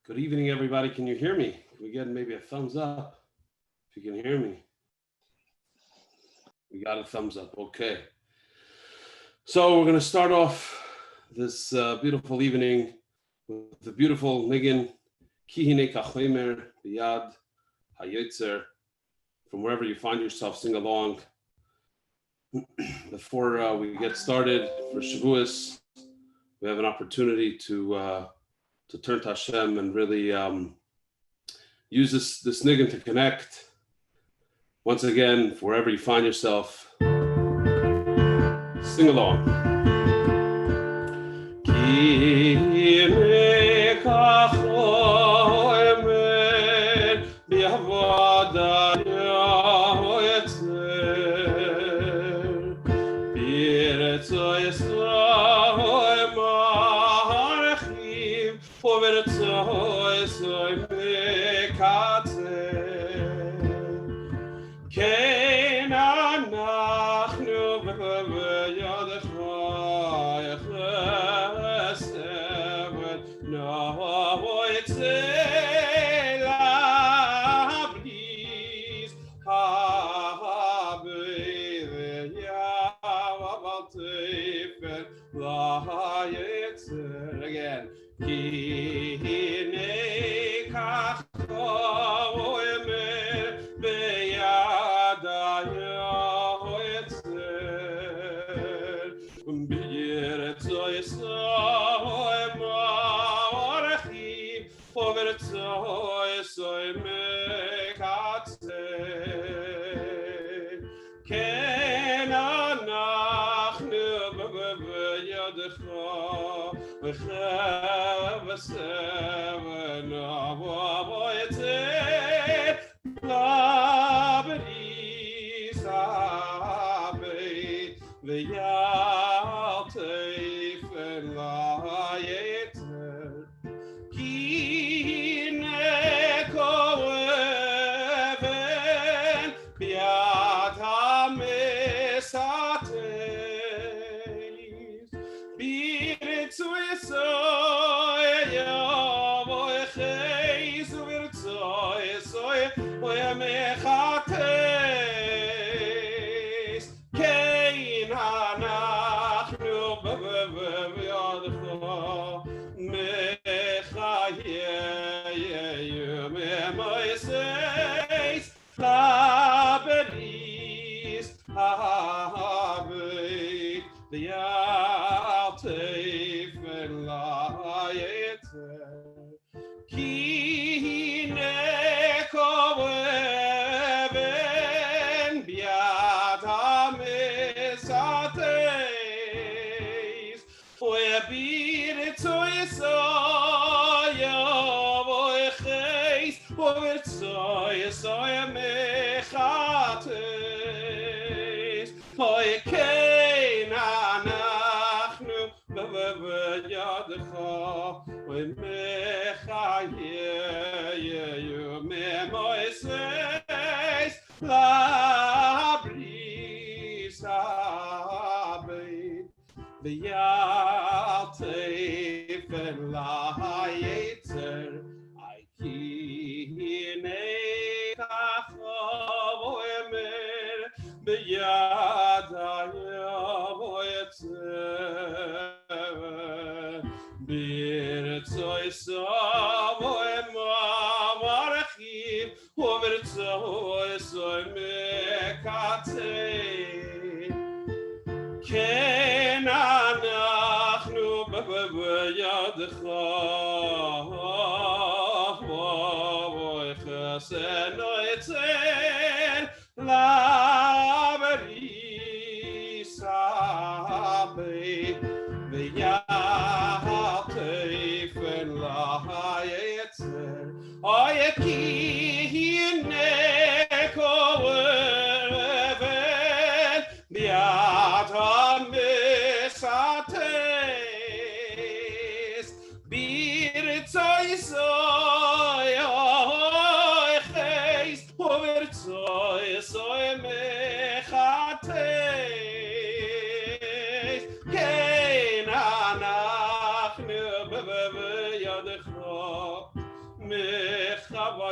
Good evening, everybody. Can you hear me? Can we get maybe a thumbs up if you can hear me? We got a thumbs up. Okay. So we're going to start off this beautiful evening with the beautiful niggin, Ki hine kachomer biyad hayotzer. From wherever you find yourself, sing along. Before we get started for Shavuos, we have an opportunity to turn to Hashem and really use this niggin to connect. Once again, wherever you find yourself, sing along. Again.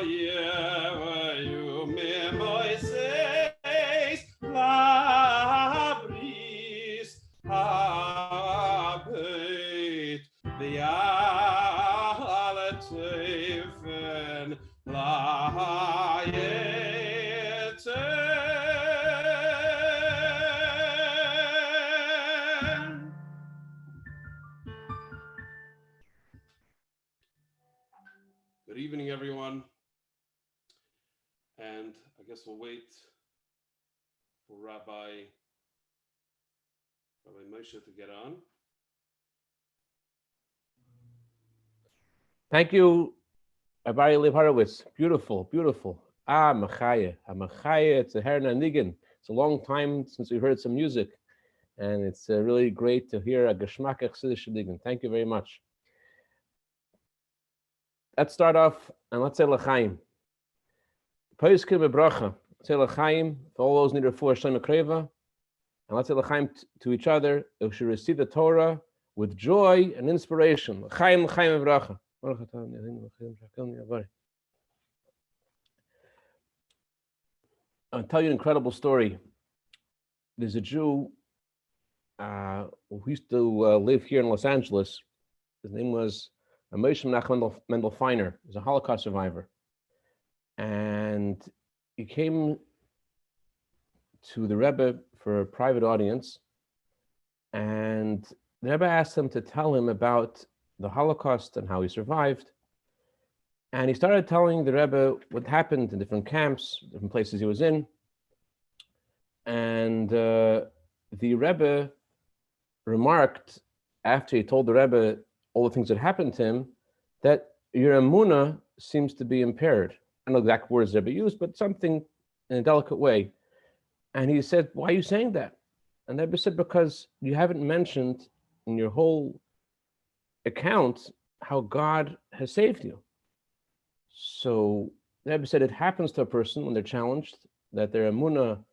Good evening, everyone. And I guess we'll wait for Rabbi Moshe to get on. Thank you, Rabbi Leib Horowitz. Beautiful, beautiful. Machaya. Machaya, it's a Herna Nigan. It's a long time since we heard some music, and it's really great to hear a Geschmack Chasidish Nigan. Thank you very much. Let's start off and let's say L'chaim. Poiskim bebracha. Say L'chaim for all those who need Rafua Shlema Kreva, and let's say L'chaim to each other. We should receive the Torah with joy and inspiration. L'chaim, L'chaim bebracha. I'll tell you an incredible story. There's a Jew who used to live here in Los Angeles. His name was Moshe Mendel Feiner. He's a Holocaust survivor. And he came to the Rebbe for a private audience. And the Rebbe asked him to tell him about the Holocaust and how he survived. And he started telling the Rebbe what happened in different camps, different places he was in. And the Rebbe remarked, after he told the Rebbe all the things that happened to him, that your emunah seems to be impaired. I don't know the exact words the Rebbe used, but something in a delicate way. And he said, why are you saying that? And the Rebbe said, because you haven't mentioned in your whole account how God has saved you. So the Rebbe said it happens to a person when they're challenged, that their emunah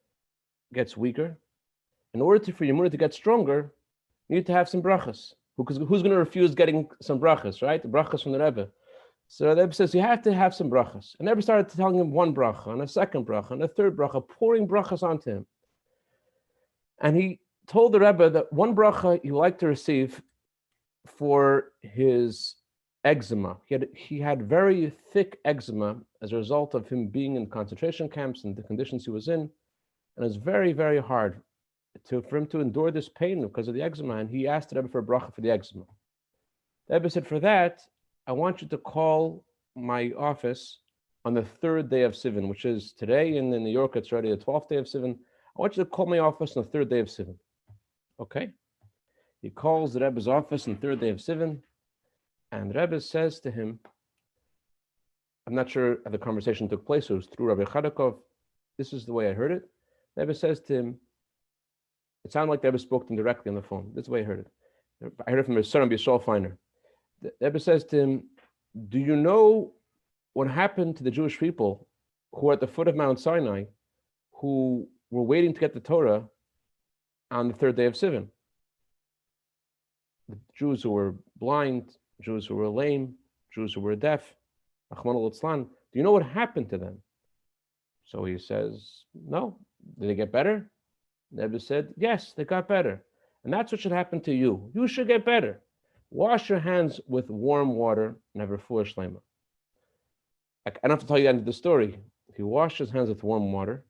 gets weaker. In order for your emunah to get stronger, you need to have some brachas. Because who's going to refuse getting some brachas, right? The brachas from the Rebbe. So the Rebbe says you have to have some brachas. And the Rebbe started telling him one bracha, and a second bracha, and a third bracha, pouring brachas onto him. And he told the Rebbe that one bracha he would like to receive for his eczema. He had very thick eczema as a result of him being in concentration camps and the conditions he was in. And it was very, very hard for him to endure this pain because of the eczema, and he asked the Rebbe for a bracha for the eczema. The Rebbe said, for that, I want you to call my office on the 3rd day of Sivan, which is today, and in New York, it's already the 12th day of Sivan. I want you to call my office on the 3rd day of Sivan. Okay? He calls the Rebbe's office on the 3rd day of Sivan, and the Rebbe says to him, I'm not sure how the conversation took place, it was through Rabbi Chadakov. This is the way I heard it. The Rebbe says to him, it sounded like the Rebbe spoke to him directly on the phone. This is the way I heard it. I heard it from his son, Yisrael Feiner. The Rebbe says to him, do you know what happened to the Jewish people who were at the foot of Mount Sinai, who were waiting to get the Torah on the 3rd day of Sivan? The Jews who were blind, Jews who were lame, Jews who were deaf, do you know what happened to them? So he says, no. Did they get better? The Rebbe said, yes, they got better. And that's what should happen to you. You should get better. Wash your hands with warm water and have Rafua Shlema. I don't have to tell you the end of the story. He washed his hands with warm water,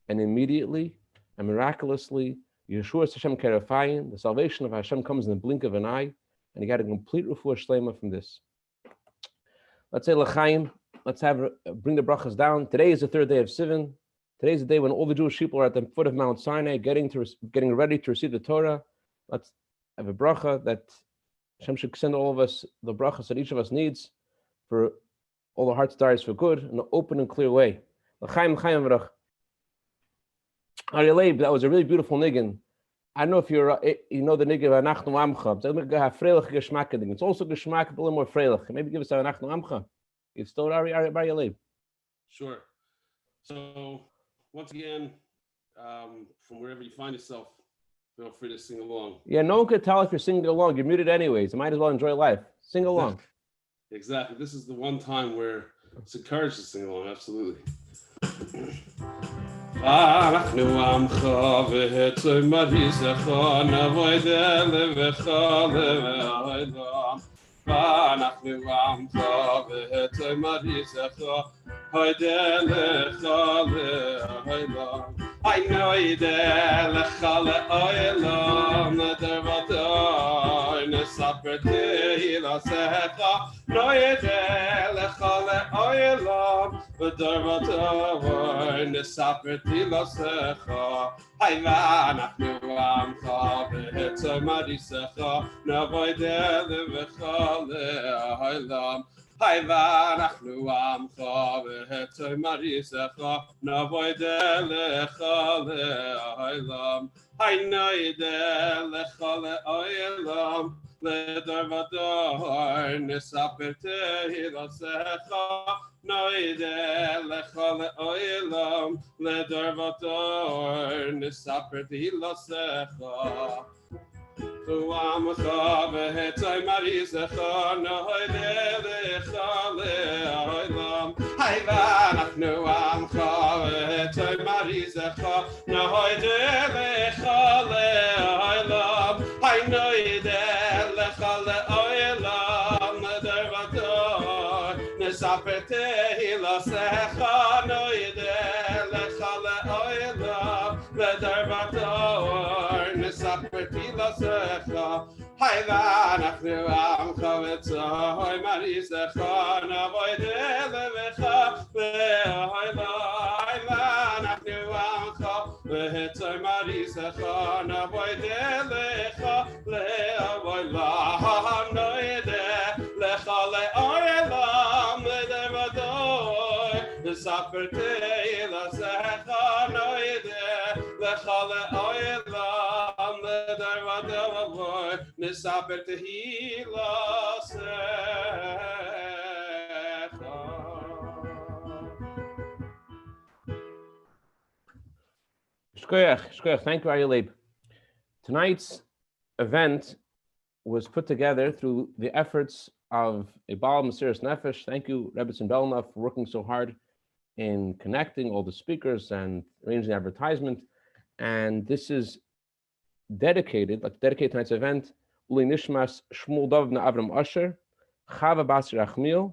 and immediately and miraculously, Yeshua Hashem Kerafayim, the salvation of Hashem comes in the blink of an eye, and he got a complete Rafua Shlema from this. Let's say L'chaim. Let's bring the brachas down. Today is the 3rd day of Sivan. Today's the day when all the Jewish people are at the foot of Mount Sinai, getting ready to receive the Torah. Let's have a bracha that Hashem should send all of us the brachas that each of us needs for all the heart's desires for good in an open and clear way. L'chaim, L'chaim, V'rach. Leib, that was a really beautiful niggin. I don't know if you know the niggin of Anachnu Amcha. It's also Geschmack, but a little more freilich. Maybe give us an Anachnu Amcha. It's still Rabbi Leib. Sure. So once again, from wherever you find yourself, feel free to sing along. Yeah, no one could tell if you're singing along. You're muted anyways. You might as well enjoy life. Sing along. Exactly. This is the one time where It's encouraged to sing along, absolutely. אנחנו עמך וצומריסך נבוידה לבך לעולם. אנחנו עמך וצומריסך נבוידה לך לעולם. נבוידה לך לעולם לדרבתו נספר תהילתך. נבוידה לך לעולם לדרבתו נספר תהילתך. ואנחנו עמך וצומריסך נבוידה לבך לעולם. ואנחנו עמך וצומריסך נבוידה לך לעולם. נבוידה לך לעולם לדרבתו נספר תהילתך. נבוידה לך לעולם לדרבתו נספר תהילתך. ועמך וצומריסך נבוידה לך לעולם. ואנחנו עמך וצומריסך נבוידה לך לעולם. נבוידה לך לעולם לדרבתו נספר תהילתך. נבוידה לך לעולם לדרבתו נספר תהילתך. ואנחנו עמך וצומריסך נבוידה לבך לעולם. ואנחנו עמך וצומריסך נבוידה לך לעולם. נבוידה לך לעולם לדרבתו נספר תהילתך. נבוידה לך לעולם לדרבתו נספר תהילתך. Shkoyach. Thank you, Aryeh. Tonight's event was put together through the efforts of a Baal Mesiras Nefesh. Thank you, Rebbe Belna, for working so hard in connecting all the speakers and arranging the advertisement. And this is dedicated tonight's event, Uli Nishmas Shmuel Dov na Avram Asher, Chava Bas Yirchamiael,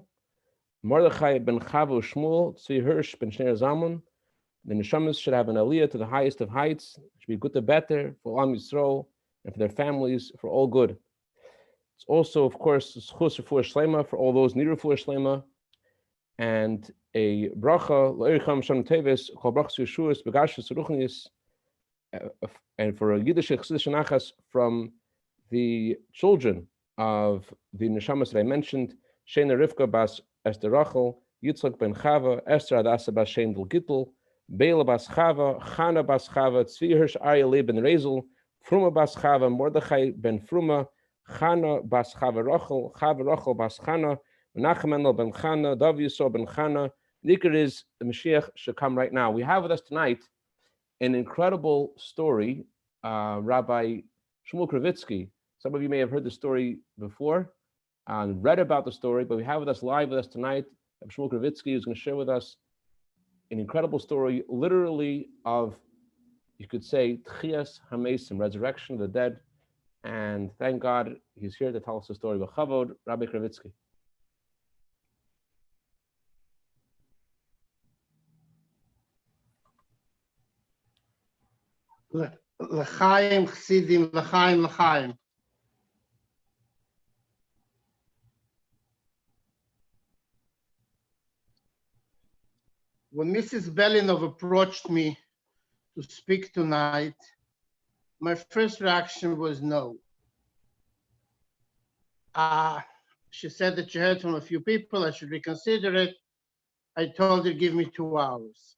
Mordechai ben Chava Shmuel, Tzvi Hirsch ben Shneur Zalman. The neshamas should have an aliyah to the highest of heights. It should be good to better for Am Yisrael and for their families, for all good. It's also, of course, zchus rafua shlema for all those need rafua shlema, and a bracha laoich shem teves kol brachas yeshuas begashus ruchnis, and for a yiddish chasidish nachas from the children of the neshamas that I mentioned: Shieinא Rivka bas Esther Rachel, Yitzchak ben Chava, Esther Adasa bas Shendel Gittel, Bela bas Chava, Chana bas Chava, Tzvi Hirsch Aryeh ben Rezel, Fruma bas Chava, Mordechai ben Fruma, Chana bas Chava Rachel bas Chana, Menachem ben Chana, Dav Yisrael ben Chana. The Iker is the Mashiach should come right now. We have with us tonight an incredible story, Rabbi Shmuel Kravitsky. Some of you may have heard the story before and read about the story, but we have with us live with us tonight, Rabbi Shmuel Kravitsky is going to share with us an incredible story, literally of, you could say, Tchias HaMesim, resurrection of the dead. And thank God he's here to tell us the story. B'chavod, Rabbi Kravitsky. L'chaim Chassidim, l'chaim. When Mrs. Belinov approached me to speak tonight, my first reaction was no. She said that she heard from a few people, I should reconsider it. I told her, give me 2 hours.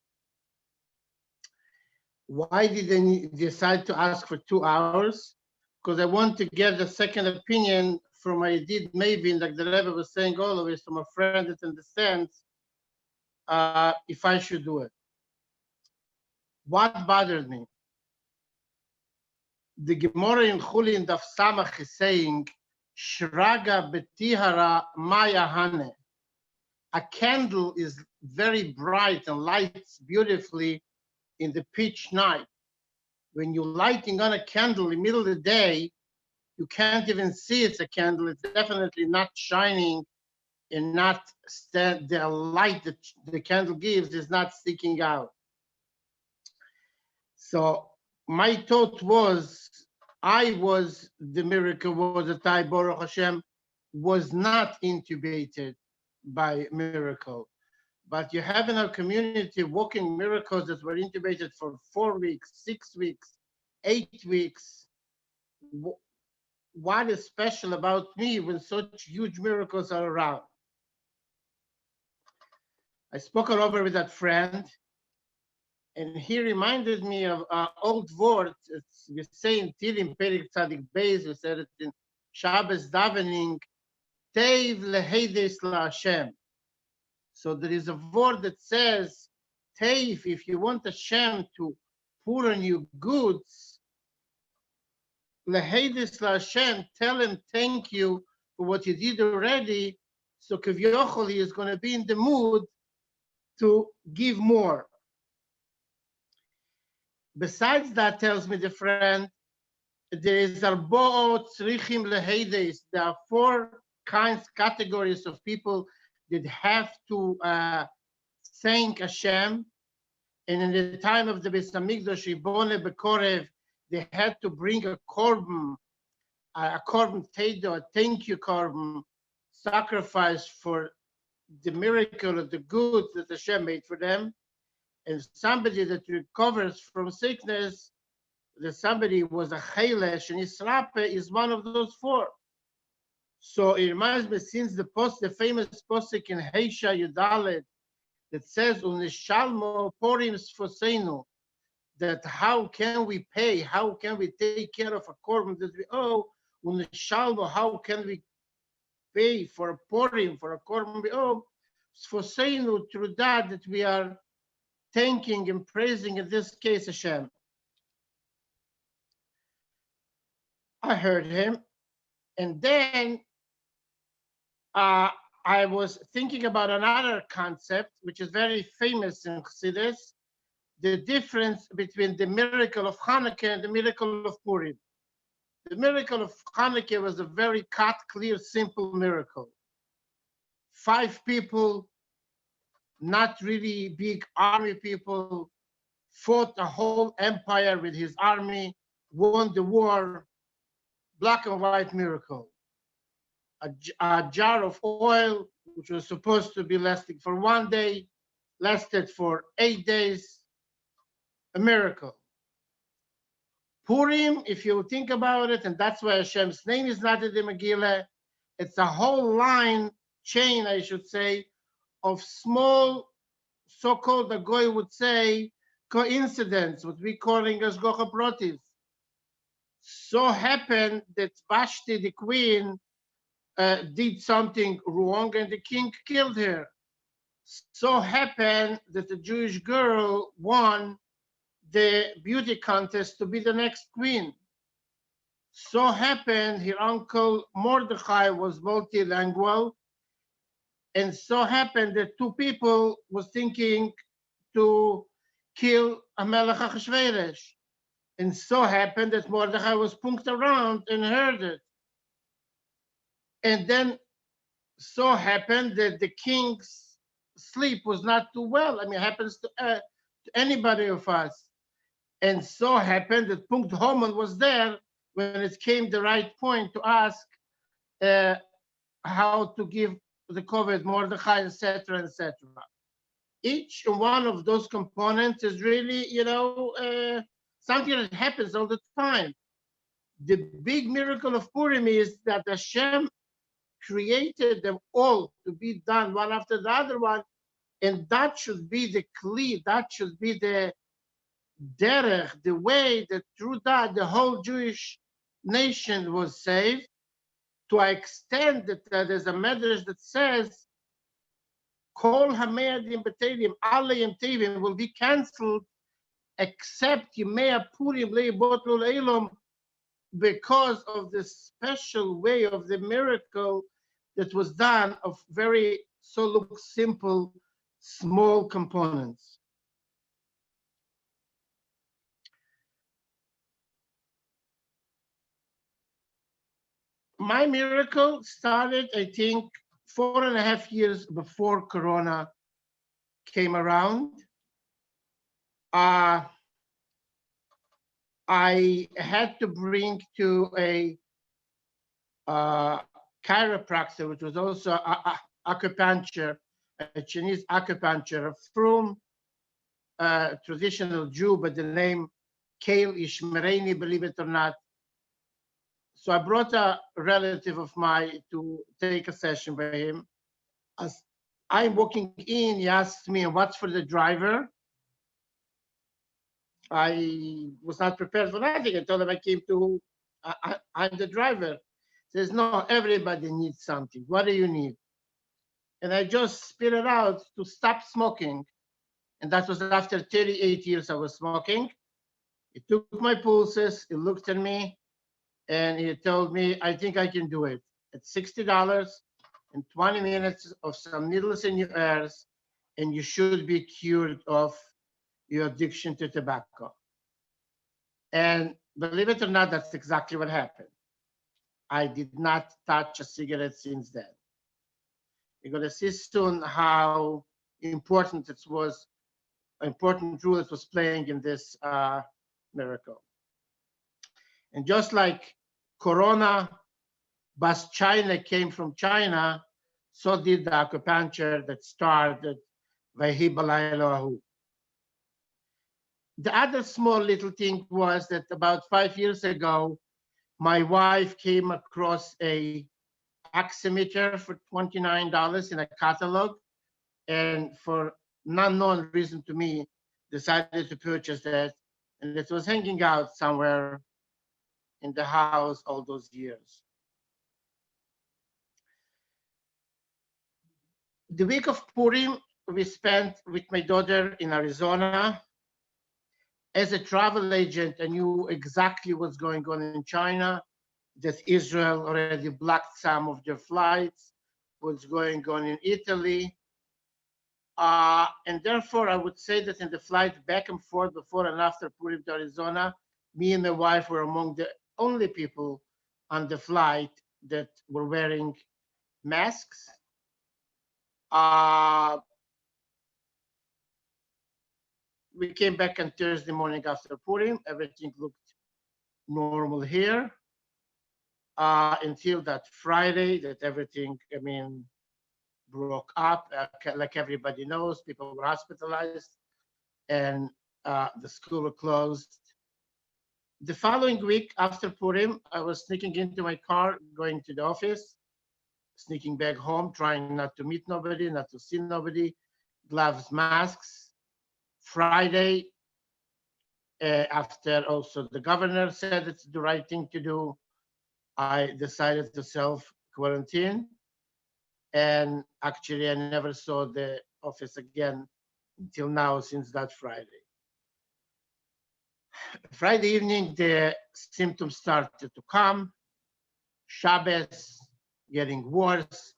Why did they decide to ask for 2 hours? Because I want to get a second opinion from I did maybe, like the Rebbe was saying always, from a friend that understands if I should do it. What bothered me? The Gemara in Chuli in Daf Samach is saying, Shraga betihara maya hane. a candle is very bright and lights beautifully in the pitch night. When you're lighting on a candle in the middle of the day, you can't even see it's a candle. It's definitely not shining and not the light that the candle gives is not sticking out. So my thought was, the miracle was that I, Baruch Hashem, was not intubated by miracle. But you have in our community walking miracles that were intubated for 4 weeks, 6 weeks, 8 weeks. What is special about me when such huge miracles are around? I spoke it over with that friend, and he reminded me of an old word. We say in Tilim Perik Tzadik Beis, we said it in Shabbos davening, Teiv lehedes laHashem. So there is a word that says, Teiv, if you want Hashem to pour on you goods, lehedes laHashem, tell him thank you for what you did already. So Kavyochel, he is going to be in the mood to give more. Besides that, tells me the friend, there is arboot tzrichim lehedes. There are 4 categories of people that have to thank Hashem. And in the time of the Beis Hamikdash, Ibone Bekorev, they had to bring a korban tedo, a thank you korban, sacrifice for the miracle of the goods that Hashem made for them. And somebody that recovers from sickness, that somebody was a hiresh, and Isrape is one of those 4. So it reminds me, since the famous posik in Heisha Yudalet that says, Unishalmo porim sfoseinu, that how can we pay, how can we take care of a korban that we owe, Unishalmo, how can we pay for a porim, for a korban we owe, sfoseinu, through that we are thanking and praising, in this case, Hashem. I heard him, and then I was thinking about another concept, which is very famous in Chassidus, the difference between the miracle of Hanukkah and the miracle of Purim. The miracle of Hanukkah was a very cut, clear, simple miracle. 5 people, not really big army people, fought a whole empire with his army, won the war, black and white miracle. A jar of oil, which was supposed to be lasting for 1 day, lasted for 8 days, a miracle. Purim, if you think about it, and that's why Hashem's name is not in the Megillah, it's a whole line, chain, I should say, of small, so-called, the Goy would say, coincidence, what we calling as Gocha Protiv. So happened that Vashti, the queen, did something wrong and the king killed her. So happened that the Jewish girl won the beauty contest to be the next queen. So happened her uncle Mordechai was multilingual, and so happened that 2 people was thinking to kill Melech Achashverosh. And so happened that Mordechai was punked around and heard it. And then so happened that the king's sleep was not too well. I mean, it happens to anybody of us. And so happened that Punkt Homan was there when it came the right point to ask how to give the COVID Mordechai, etc., etc. Each one of those components is really, something that happens all the time. The big miracle of Purim is that Hashem created them all to be done one after the other one, and that should be the kli, that should be the derech, the way that through that the whole Jewish nation was saved, to an extent that there's a medrash that says, Kol hameyadim b'teilim, alle yem tevim will be cancelled, except Yemei Purim leibot l'olam, because of the special way of the miracle that was done of very so look simple, small components. My miracle started, I think, 4.5 years before Corona came around. I had to bring to a chiropractor, which was also acupuncture, a Chinese acupuncture, from a traditional Jew by the name Kale Ishmereni, believe it or not. So I brought a relative of mine to take a session by him. As I'm walking in, he asked me, what's for the driver? I was not prepared for anything. I told him I came to, I'm the driver. He says, no, everybody needs something. What do you need? And I just spit it out to stop smoking. And that was after 38 years I was smoking. He took my pulses, he looked at me, and he told me, I think I can do it. It's $60 and 20 minutes of some needles in your ears, and you should be cured of your addiction to tobacco. And believe it or not, that's exactly what happened. I did not touch a cigarette since then. You're going to see soon how important it was, an important role it was playing in this miracle. And just like Corona, but China came from China, so did the acupuncture that started Vahi Balaylahu. The other small little thing was that about 5 years ago, my wife came across a oximeter for $29 in a catalog, and for non-known reason to me, decided to purchase that, and it was hanging out somewhere in the house all those years. The week of Purim, we spent with my daughter in Arizona. As a travel agent, I knew exactly what's going on in China, that Israel already blocked some of their flights, what's going on in Italy. And therefore, I would say that in the flight back and forth before and after Purim to Arizona, me and my wife were among the only people on the flight that were wearing masks. We came back on Thursday morning after Purim. Everything looked normal here until that Friday that everything, broke up. Like everybody knows, people were hospitalized and the school were closed. The following week after Purim, I was sneaking into my car, going to the office, sneaking back home, trying not to meet nobody, not to see nobody, gloves, masks. Friday, after also the governor said it's the right thing to do, I decided to self-quarantine. And actually, I never saw the office again until now, since that Friday. Friday evening, the symptoms started to come. Shabbos, getting worse.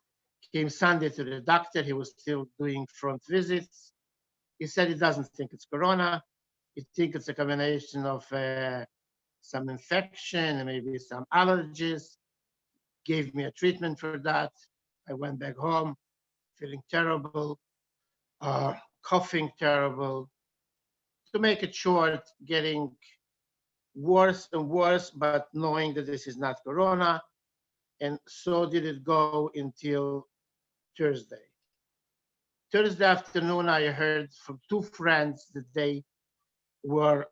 Came Sunday to the doctor. He was still doing front visits. He said he doesn't think it's Corona. He thinks it's a combination of some infection and maybe some allergies. Gave me a treatment for that. I went back home, feeling terrible, coughing terrible. To make it short, getting worse and worse, but knowing that this is not Corona. And so did it go until Thursday. Thursday afternoon, I heard from two friends that they were,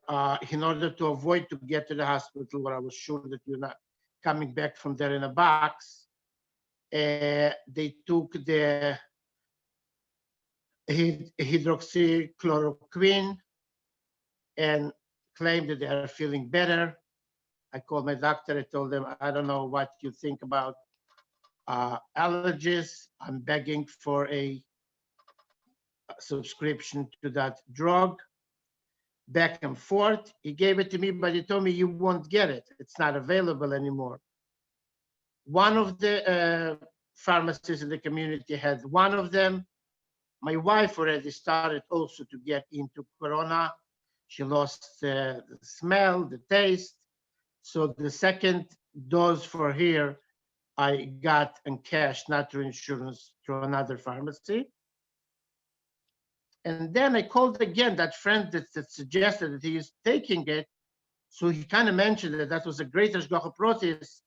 in order to avoid to get to the hospital, where I was sure that you're not coming back from there in a box, they took the hydroxychloroquine and claimed that they are feeling better. I called my doctor. I told them, I don't know what you think about allergies. I'm begging for a subscription to that drug. Back and forth. He gave it to me, but he told me you won't get it. It's not available anymore. One of the pharmacists in the community had one of them. My wife already started also to get into corona. She lost the smell, the taste. So the second dose for her, I got in cash, not through insurance, through another pharmacy. And then I called again that friend that suggested that he is taking it. So he kind of mentioned that was a great hashgacha protis.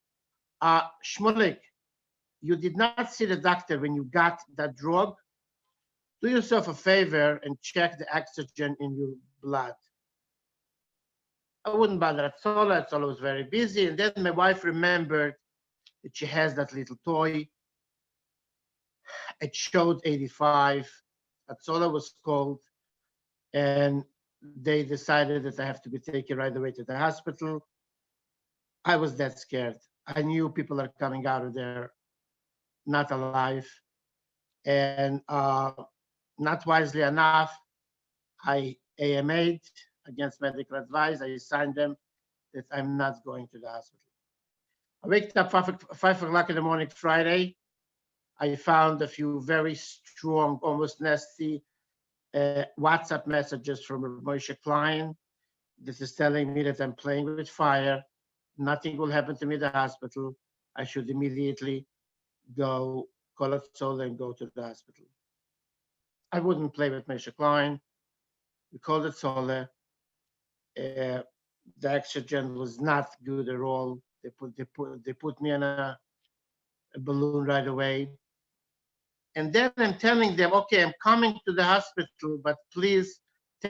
Shmulik, you did not see the doctor when you got that drug. Do yourself a favor and check the oxygen in your blood. I wouldn't bother at all. I was very busy. And then my wife remembered that she has that little toy. It showed 85. Atzola was called, and they decided that I have to be taken right away to the hospital. I was that scared. I knew people are coming out of there not alive. And not wisely enough, I AMA'd against medical advice. I signed them that I'm not going to the hospital. I waked up 5 o'clock in the morning Friday. I found a few very strong, almost nasty WhatsApp messages from Moshe Klein. This is telling me that I'm playing with fire. Nothing will happen to me at the hospital. I should immediately go call it Sola and go to the hospital. I wouldn't play with Moshe Klein. We called it Sola. The oxygen was not good at all. They put me in a balloon right away. And then I'm telling them, okay, I'm coming to the hospital, but please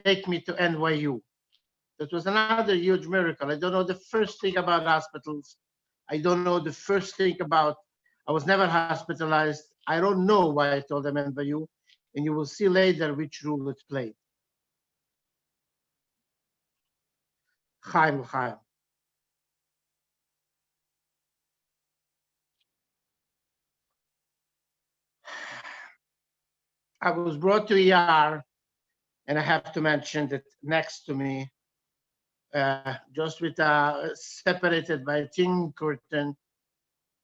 take me to NYU. That was another huge miracle. I don't know the first thing about hospitals. I don't know the first thing about, I was never hospitalized. I don't know why I told them NYU. And you will see later which role it played. Chaim. I was brought to ER, and I have to mention that next to me, just with separated by a thin curtain,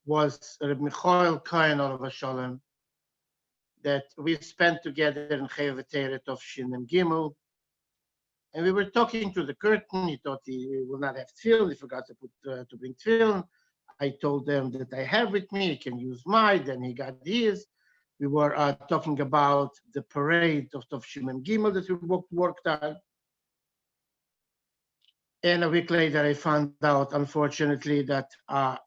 was Reb Michael Cohen Shalom, that we spent together in Chayav of Shinem Gimel, and we were talking through the curtain. He thought he will not have tefillin. He forgot to bring tefillin. I told them that I have with me. He can use mine. Then he got his. We were talking about the parade of Shinem Gimel that we worked on. And a week later, I found out, unfortunately, that I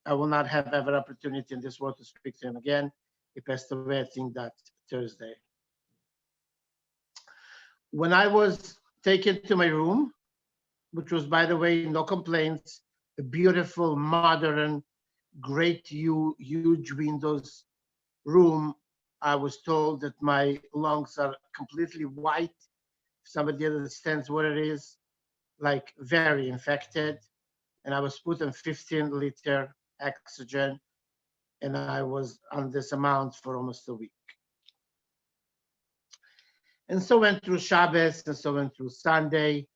will not have ever opportunity in this world to speak to him again. He passed away, I think, that Thursday. When I was taken to my room, which was, by the way, no complaints, a beautiful, modern, great huge windows room, I was told that my lungs are completely white. If somebody understands what it is, like very infected. And I was put on 15-liter oxygen, and I was on this amount for almost a week. And so went through Shabbos, and so went through Sunday.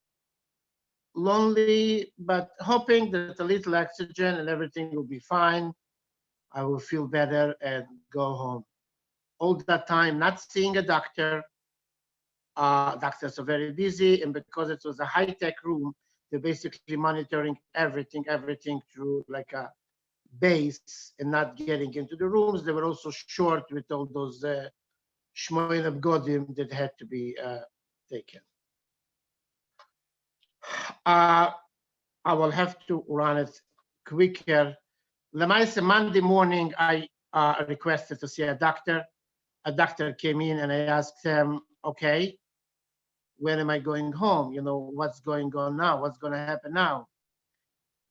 Lonely, but hoping that a little oxygen and everything will be fine. I will feel better and go home. All that time, not seeing a doctor. Doctors are very busy, and because it was a high-tech room, they're basically monitoring everything through like a base and not getting into the rooms. They were also short with all those shmoyim godim that had to be taken. I will have to run it quicker. Monday morning, I requested to see a doctor. A doctor came in, and I asked him, okay, when am I going home? You know, what's going on now? What's going to happen now?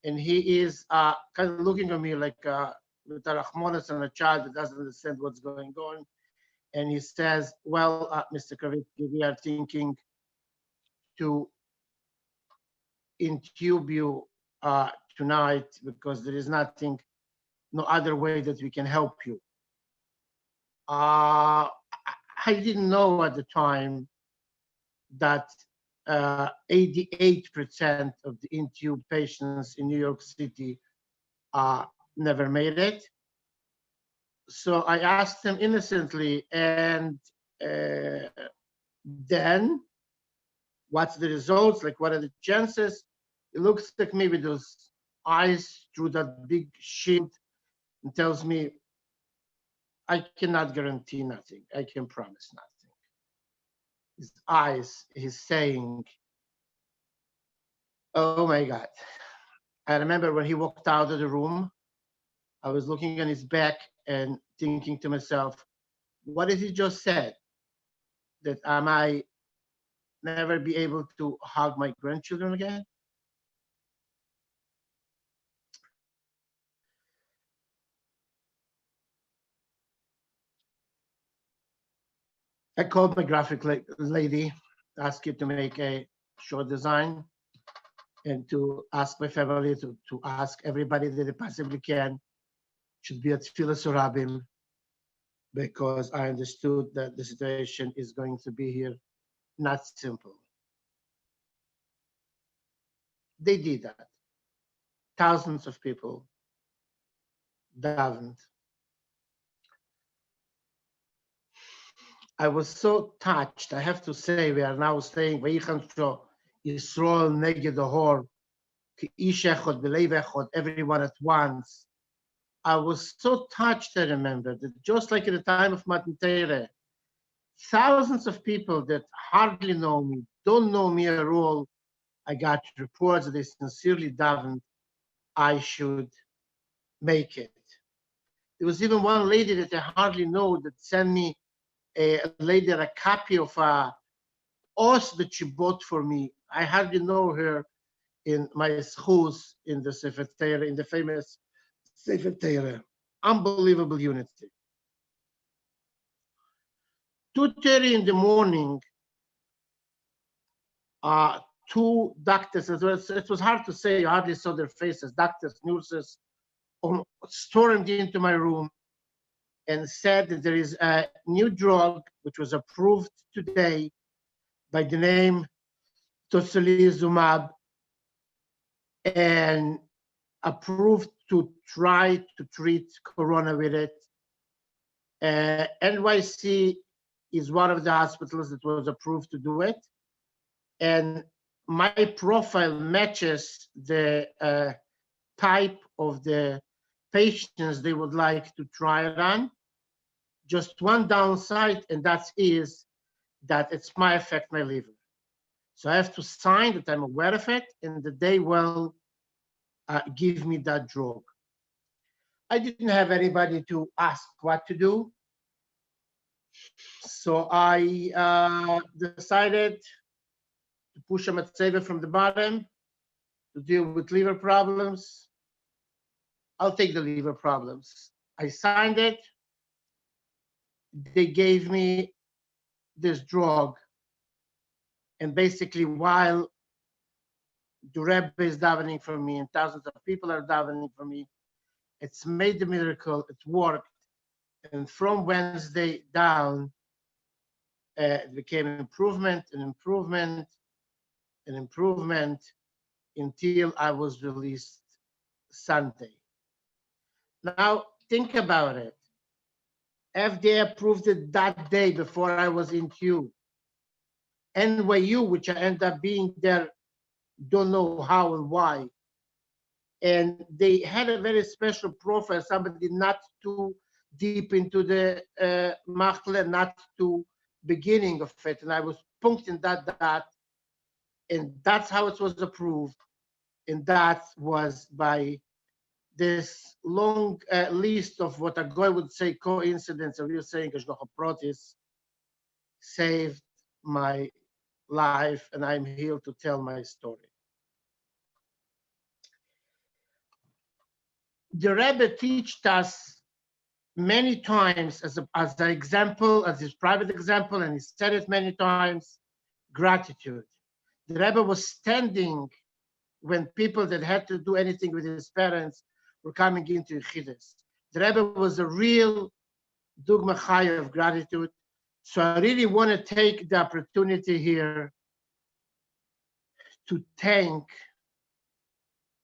And he is kind of looking at me like with a rachmanis and a child that doesn't understand what's going on. And he says, well, Mr. Kravitsky, we are thinking to intube you tonight because there is no other way that we can help you. I didn't know at the time that 88% of the intube patients in New York City never made it. So I asked him innocently, and then what's the results? Like, what are the chances? He looks at me with those eyes through that big shield and tells me, I cannot guarantee nothing. I can promise nothing. His eyes, he's saying, oh my God. I remember when he walked out of the room, I was looking on his back and thinking to myself, what did he just said? That I might never be able to hug my grandchildren again? I called my graphic lady, asked her to make a short design, and to ask my family to ask everybody that they possibly can should be at Tfilas Rabim, because I understood that the situation is going to be here not simple. They did that. Thousands of people davened. I was so touched. I have to say, we are now saying, Yisrael neged Hor, everyone at once. I was so touched, I remember, that just like at the time of Matan Torah, thousands of people that hardly know me, don't know me at all, I got reports that they sincerely davened I should make it. There was even one lady that I hardly know that sent me later a copy of a os that she bought for me. I hardly know her in my zchut in the Sefer Torah, in the famous Sefer Torah. Unbelievable unity. 2:30 in the morning, two doctors, it was hard to say, you hardly saw their faces, doctors, nurses, stormed into my room and said that there is a new drug which was approved today by the name tocilizumab, and approved to try to treat corona with it. NYC is one of the hospitals that was approved to do it. And my profile matches the type of the patients they would like to try it on. Just one downside, and that is that it might affect my liver. So I have to sign that I'm aware of it and that they will give me that drug. I didn't have anybody to ask what to do. So I decided to push a matzeva from the bottom to deal with liver problems. I'll take the liver problems. I signed it. They gave me this drug. And basically, while the Rebbe is davening for me and thousands of people are davening for me, it's made the miracle, it worked. And from Wednesday down, it became an improvement, an improvement, an improvement until I was released Sunday. Now, think about it. FDA approved it that day before I was in queue. NYU, which I ended up being there, don't know how and why. And they had a very special profile, somebody not too deep into the machle, not too beginning of it. And I was punked in that, and that's how it was approved. And that was by this long list of what a guy would say coincidence, and we were saying protis, saved my life, and I'm here to tell my story. The Rebbe taught us many times as an example, as his private example, and he said it many times, gratitude. The Rebbe was standing when people that had to do anything with his parents were coming into Yechidus. The Rebbe was a real dugma chaya of gratitude. So I really want to take the opportunity here to thank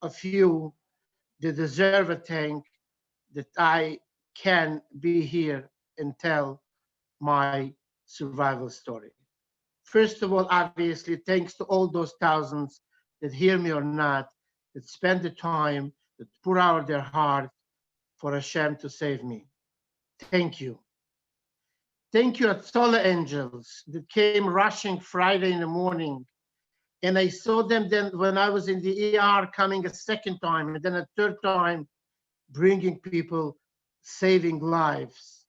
a few that deserve a thank, that I can be here and tell my survival story. First of all, obviously, thanks to all those thousands that hear me or not, that spend the time, that pour out their heart for Hashem to save me. Thank you. Thank you, Atzola angels that came rushing Friday in the morning. And I saw them then when I was in the ER coming a second time, and then a third time, bringing people, saving lives.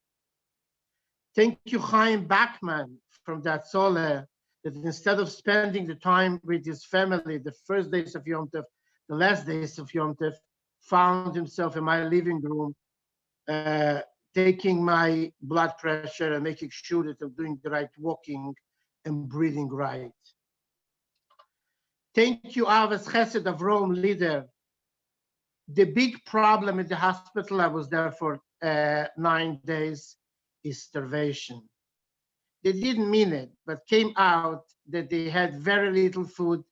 Thank you, Chaim Bachman from that Atzola, that instead of spending the time with his family, the first days of Yom Tov, the last days of Yom Tov, found himself in my living room, taking my blood pressure and making sure that I'm doing the right walking and breathing right. Thank you, Avos Chesed of Rome leader. The big problem in the hospital, I was there for 9 days, is starvation. They didn't mean it, but came out that they had very little food.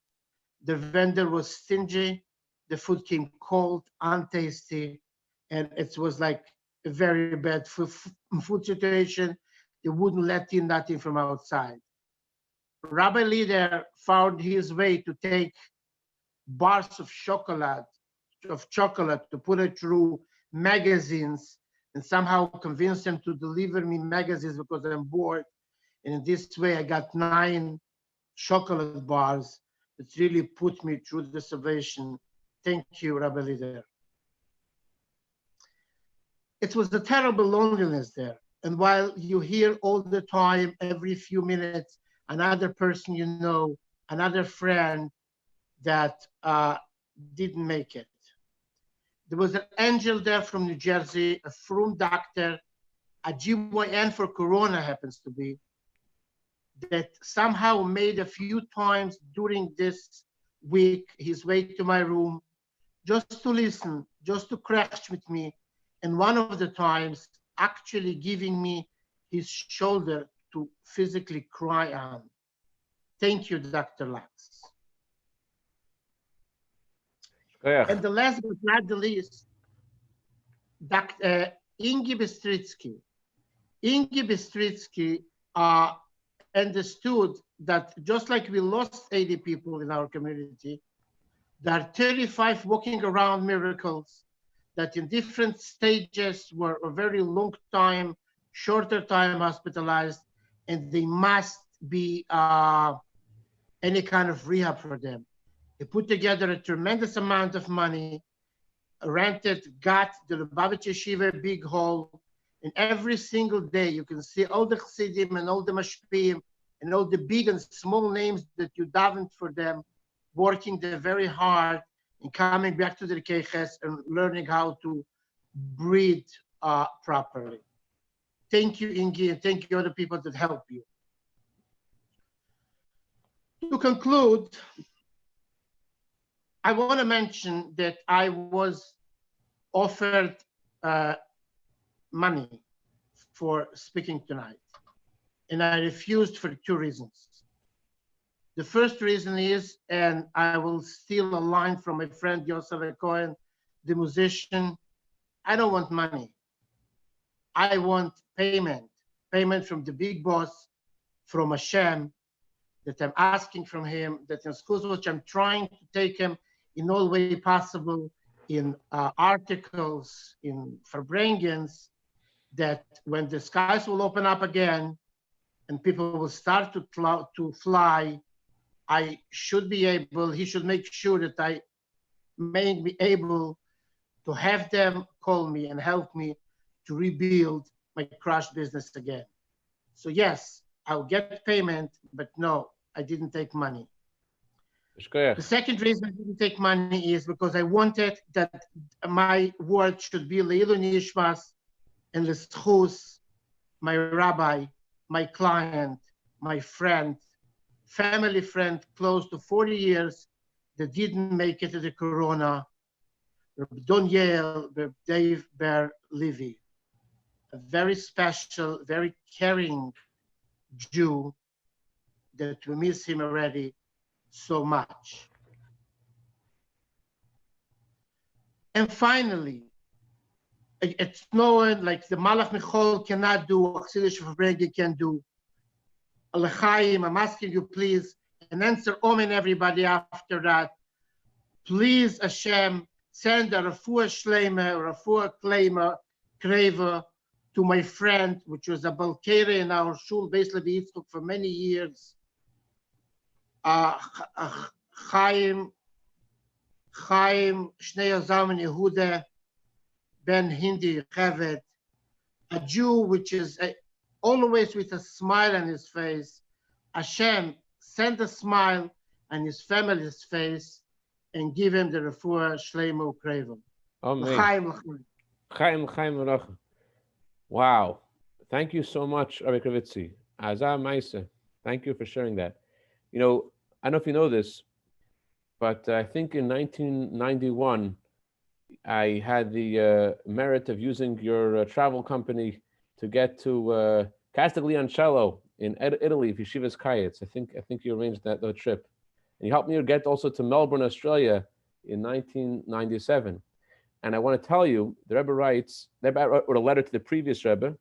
The vendor was stingy. The food came cold, untasty, and it was like a very bad food situation. They wouldn't let in nothing from outside. Rabbi leader found his way to take bars of chocolate to put it through magazines and somehow convince them to deliver me magazines because I'm bored. And in this way, I got 9 chocolate bars that really put me through the salvation. Thank you, Rabbi leader. It was a terrible loneliness there. And while you hear all the time, every few minutes, another person you know, another friend that didn't make it. There was an angel there from New Jersey, a frum doctor, a GYN for Corona happens to be, that somehow made a few times during this week his way to my room just to listen, just to crash with me. And one of the times actually giving me his shoulder to physically cry on. Thank you, Dr. Lux. And the last but not the least, Dr. Ingi Bistritsky. Ingi Bistritsky understood that just like we lost 80 people in our community, there are 35 walking around miracles that in different stages were a very long time, shorter time hospitalized, and they must be any kind of rehab for them. They put together a tremendous amount of money, rented, got the Lubavitch Yeshiva big hall, and every single day you can see all the Chassidim and all the Mashpim and all the big and small names that you davened for them, working there very hard and coming back to the Keches and learning how to breathe properly. Thank you, Ingi, and thank you other people that help you. To conclude, I want to mention that I was offered money for speaking tonight, and I refused for 2 reasons. The first reason is, and I will steal a line from my friend Yosef Cohen, the musician, I don't want money. I want payment from the big boss, from Hashem, that I'm asking from him, that in schools which I'm trying to take him in all way possible, in articles, in Farbrengens, that when the skies will open up again and people will start to fly, I should be able, he should make sure that I may be able to have them call me and help me to rebuild my crushed business again. So yes, I'll get payment, but no, I didn't take money. The second reason I didn't take money is because I wanted that my word should be Leilu Nishmas and Lezchut, my rabbi, my client, my friend, family friend, close to 40 years, that didn't make it to the Corona, Reb Doniel, Reb Dave Ber Levi, a very special, very caring Jew that we miss him already so much. And finally, it's known like the Malach Michol cannot do, Chasidish Farbrengen can do. Chaim, I'm asking you please, and answer Omen everybody after that. Please, Hashem, send a Rafua Shleima, Rafua Kleima, Kreva to my friend, which was a Balkere in our shul, Beis Levi Yitzchak, for many years. Chaim, Shnei Zalman Yehuda, Ben Hindi Chevet, a Jew which is always with a smile on his face. Hashem, send a smile on his family's face and give him the Rafua Shleima Kreva. Amen. Chaim. Wow. Thank you so much, Rabbi Kravitzi. Azah Maisa. Thank you for sharing that. You know, I don't know if you know this, but I think in 1991, I had the merit of using your travel company to get to Castigliancello in Italy, Yeshivas Kayetz. I think you arranged that trip. And you helped me get also to Melbourne, Australia in 1997. And I want to tell you, the Rebbe wrote a letter to the previous Rebbe.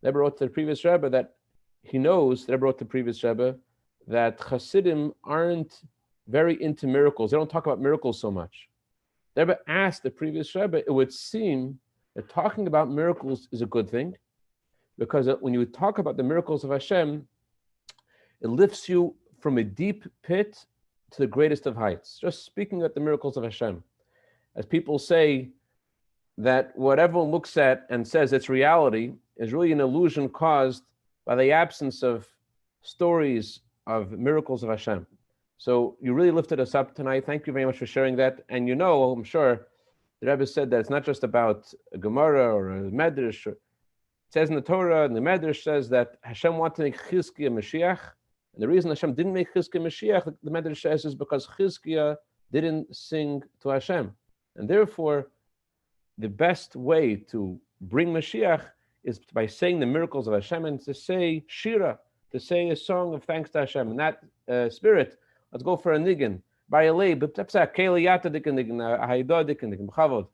The Rebbe wrote to the previous Rebbe that he knows, the Rebbe wrote to the previous Rebbe, that Hasidim aren't very into miracles. They don't talk about miracles so much. The Rebbe asked the previous Rebbe, it would seem that talking about miracles is a good thing, because when you talk about the miracles of Hashem, it lifts you from a deep pit to the greatest of heights. Just speaking about the miracles of Hashem. As people say that what everyone looks at and says it's reality is really an illusion caused by the absence of stories of miracles of Hashem. So you really lifted us up tonight. Thank you very much for sharing that. And you know, I'm sure the Rebbe said that it's not just about a Gemara or a Medrash. It says in the Torah, and the Medrash says that Hashem wanted to make Chizkiah Mashiach. And the reason Hashem didn't make Chizkiah Mashiach, the Medrash says, is because Chizkiah didn't sing to Hashem. And therefore, the best way to bring Mashiach is by saying the miracles of Hashem and to say Shira, to say a song of thanks to Hashem. In that spirit, let's go for a niggin. B'ayalei, b'tepsa, keili yata dikin niggin, ahayda dikin niggin, b'chavod.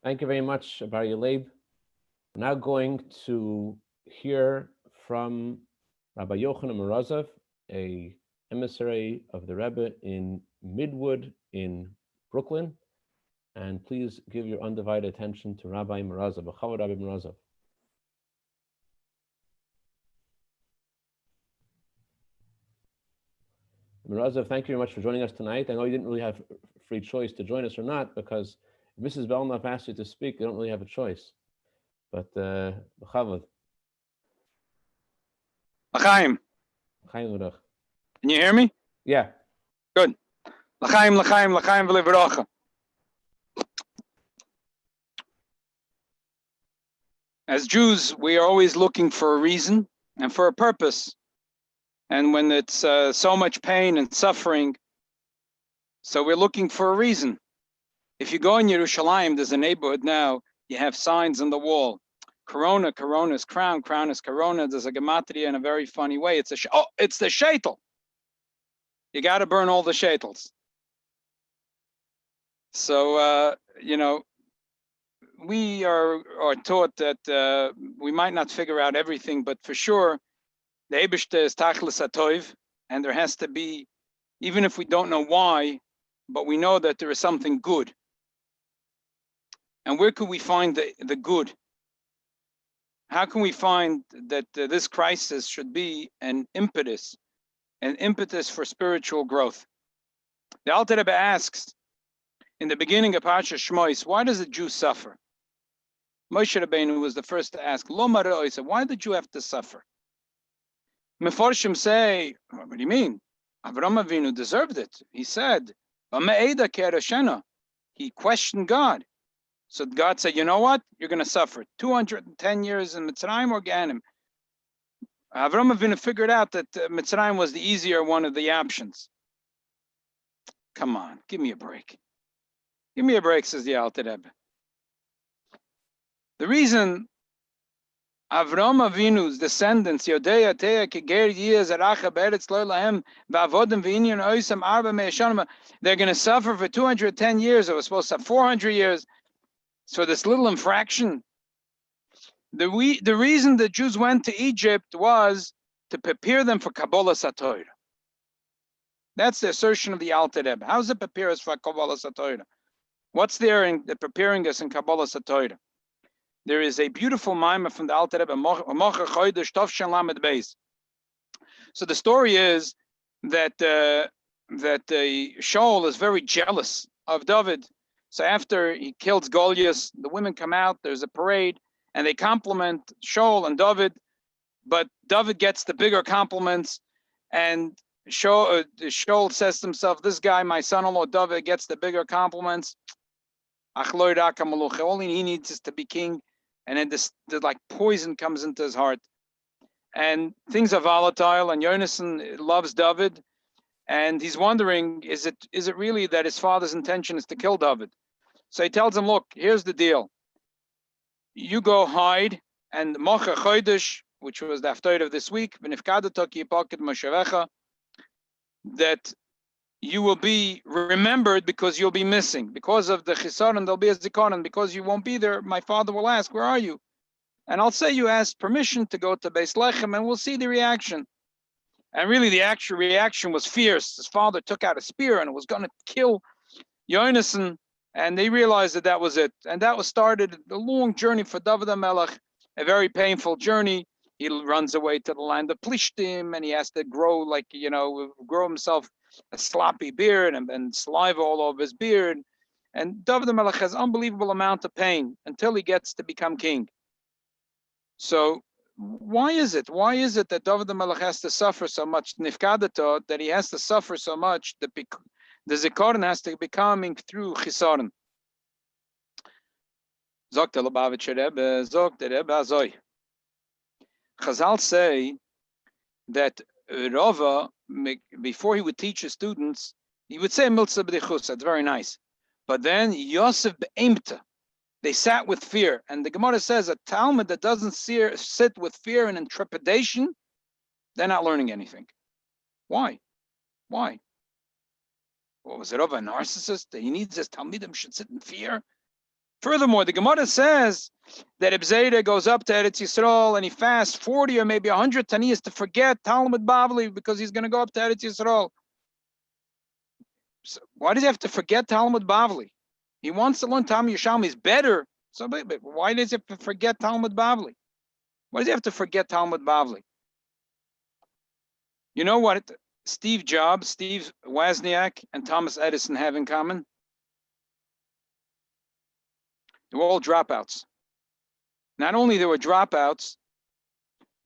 Thank you very much, Bar Yaleib. We're now going to hear from Rabbi Yochanan Morozov, a emissary of the Rebbe in Midwood in Brooklyn. And please give your undivided attention to Rabbi Morozov. B'chavod, Rabbi Morozov. Morozov, thank you very much for joining us tonight. I know you didn't really have free choice to join us or not, because if Mrs. Belknap asked you to speak, they don't really have a choice. But b'chavod. L'chaim. Chaim l'rach. Can you hear me? Yeah. Good. L'chaim, l'chaim, l'chaim v'levracha. As Jews, we are always looking for a reason and for a purpose. And when it's so much pain and suffering, so we're looking for a reason. If you go in Yerushalayim, there's a neighborhood now, you have signs on the wall. Corona, Corona is crown, crown is Corona. There's a gematria in a very funny way. It's it's the shaitel. You got to burn all the shaitels. So, you know, we are taught that we might not figure out everything, but for sure, the Eibishter is tachlis atoiv, and there has to be, even if we don't know why, but we know that there is something good. And where could we find the good? How can we find that this crisis should be an impetus for spiritual growth? The Alter Rebbe asks, in the beginning of Parsha Shmois, why does a Jew suffer? Moshe Rabbeinu was the first to ask, Lo mara'oisa, why did you have to suffer? Meforshim say, what do you mean? Avraham Avinu deserved it. He said, he questioned God. So God said, you know what? You're going to suffer 210 years in Mitzrayim or Ganim. Avraham Avinu figured out that Mitzrayim was the easier one of the options. Come on, give me a break. Give me a break, says the Alter Rebbe. The reason Avraham Avinu's descendants, Yodea, Teya, Keger, Yeh, Zeracha, Beretz, Lo Lahem, Va'avodim, V'inyan, Oisam, Arba, Me'eshanim, they're going to suffer for 210 years. It was supposed to have 400 years. So this little infraction. The reason the Jews went to Egypt was to prepare them for Kabbalah Satorah. That's the assertion of the Alter Rebbe. How does it prepare us for Kabbalah Satorah? What's there in preparing us in Kabbalah Satorah? There is a beautiful mimer from the Alter Rebbe, Mocher Chodesh Tovshan Lamed Beis. So the story is that Shaul is very jealous of David. So after he kills Goliath, the women come out, there's a parade, and they compliment Shaul and David, but David gets the bigger compliments, and Shaul says to himself, this guy, my son-in-law David, gets the bigger compliments. All he needs is to be king. And then this like poison comes into his heart. And things are volatile, and Yonasan loves David, and he's wondering, is it really that his father's intention is to kill David? So he tells him, look, here's the deal. You go hide, and Mocher Chodesh, which was the Haftarah of this week, that you will be remembered because you'll be missing. Because of the chisaron, there'll be a zikaron. Because you won't be there, my father will ask, where are you? And I'll say you asked permission to go to Beis Lechem, and we'll see the reaction. And really, the actual reaction was fierce. His father took out a spear and it was going to kill Yonasan, and they realized that that was it. And that was started a long journey for David HaMelech, a very painful journey. He runs away to the land of Plishtim, and he has to grow grow himself a sloppy beard and saliva all over his beard. And David HaMelech has unbelievable amount of pain until he gets to become king. So why is it that David HaMelech has to suffer so much, nifkadato, that he has to suffer so much, that the zikaron has to be coming through chisaron? Zogt the Lubavitcher Rebbe, zogt the Rebbe azoi. Chazal say that Rava, before he would teach his students, he would say miltza b'dichus. That's very nice. But then Yosef be'emta, they sat with fear. And the Gemara says a Talmud that doesn't sit with fear and intrepidation, they're not learning anything. Why? What was it, Rava, a narcissist? That he needs his Talmidim should sit in fear? Furthermore, the Gemara says that Ibzeda goes up to Eretz Yisrael and he fasts 40 or maybe 100 taniyas to forget Talmud Bavli because he's going to go up to Eretz Yisrael. So why does he have to forget Talmud Bavli? He wants to learn Talmud Yerushalmi is better. So why does he have to forget Talmud Bavli? Why does he have to forget Talmud Bavli? You know what Steve Jobs, Steve Wozniak, and Thomas Edison have in common? They were all dropouts. Not only they were dropouts,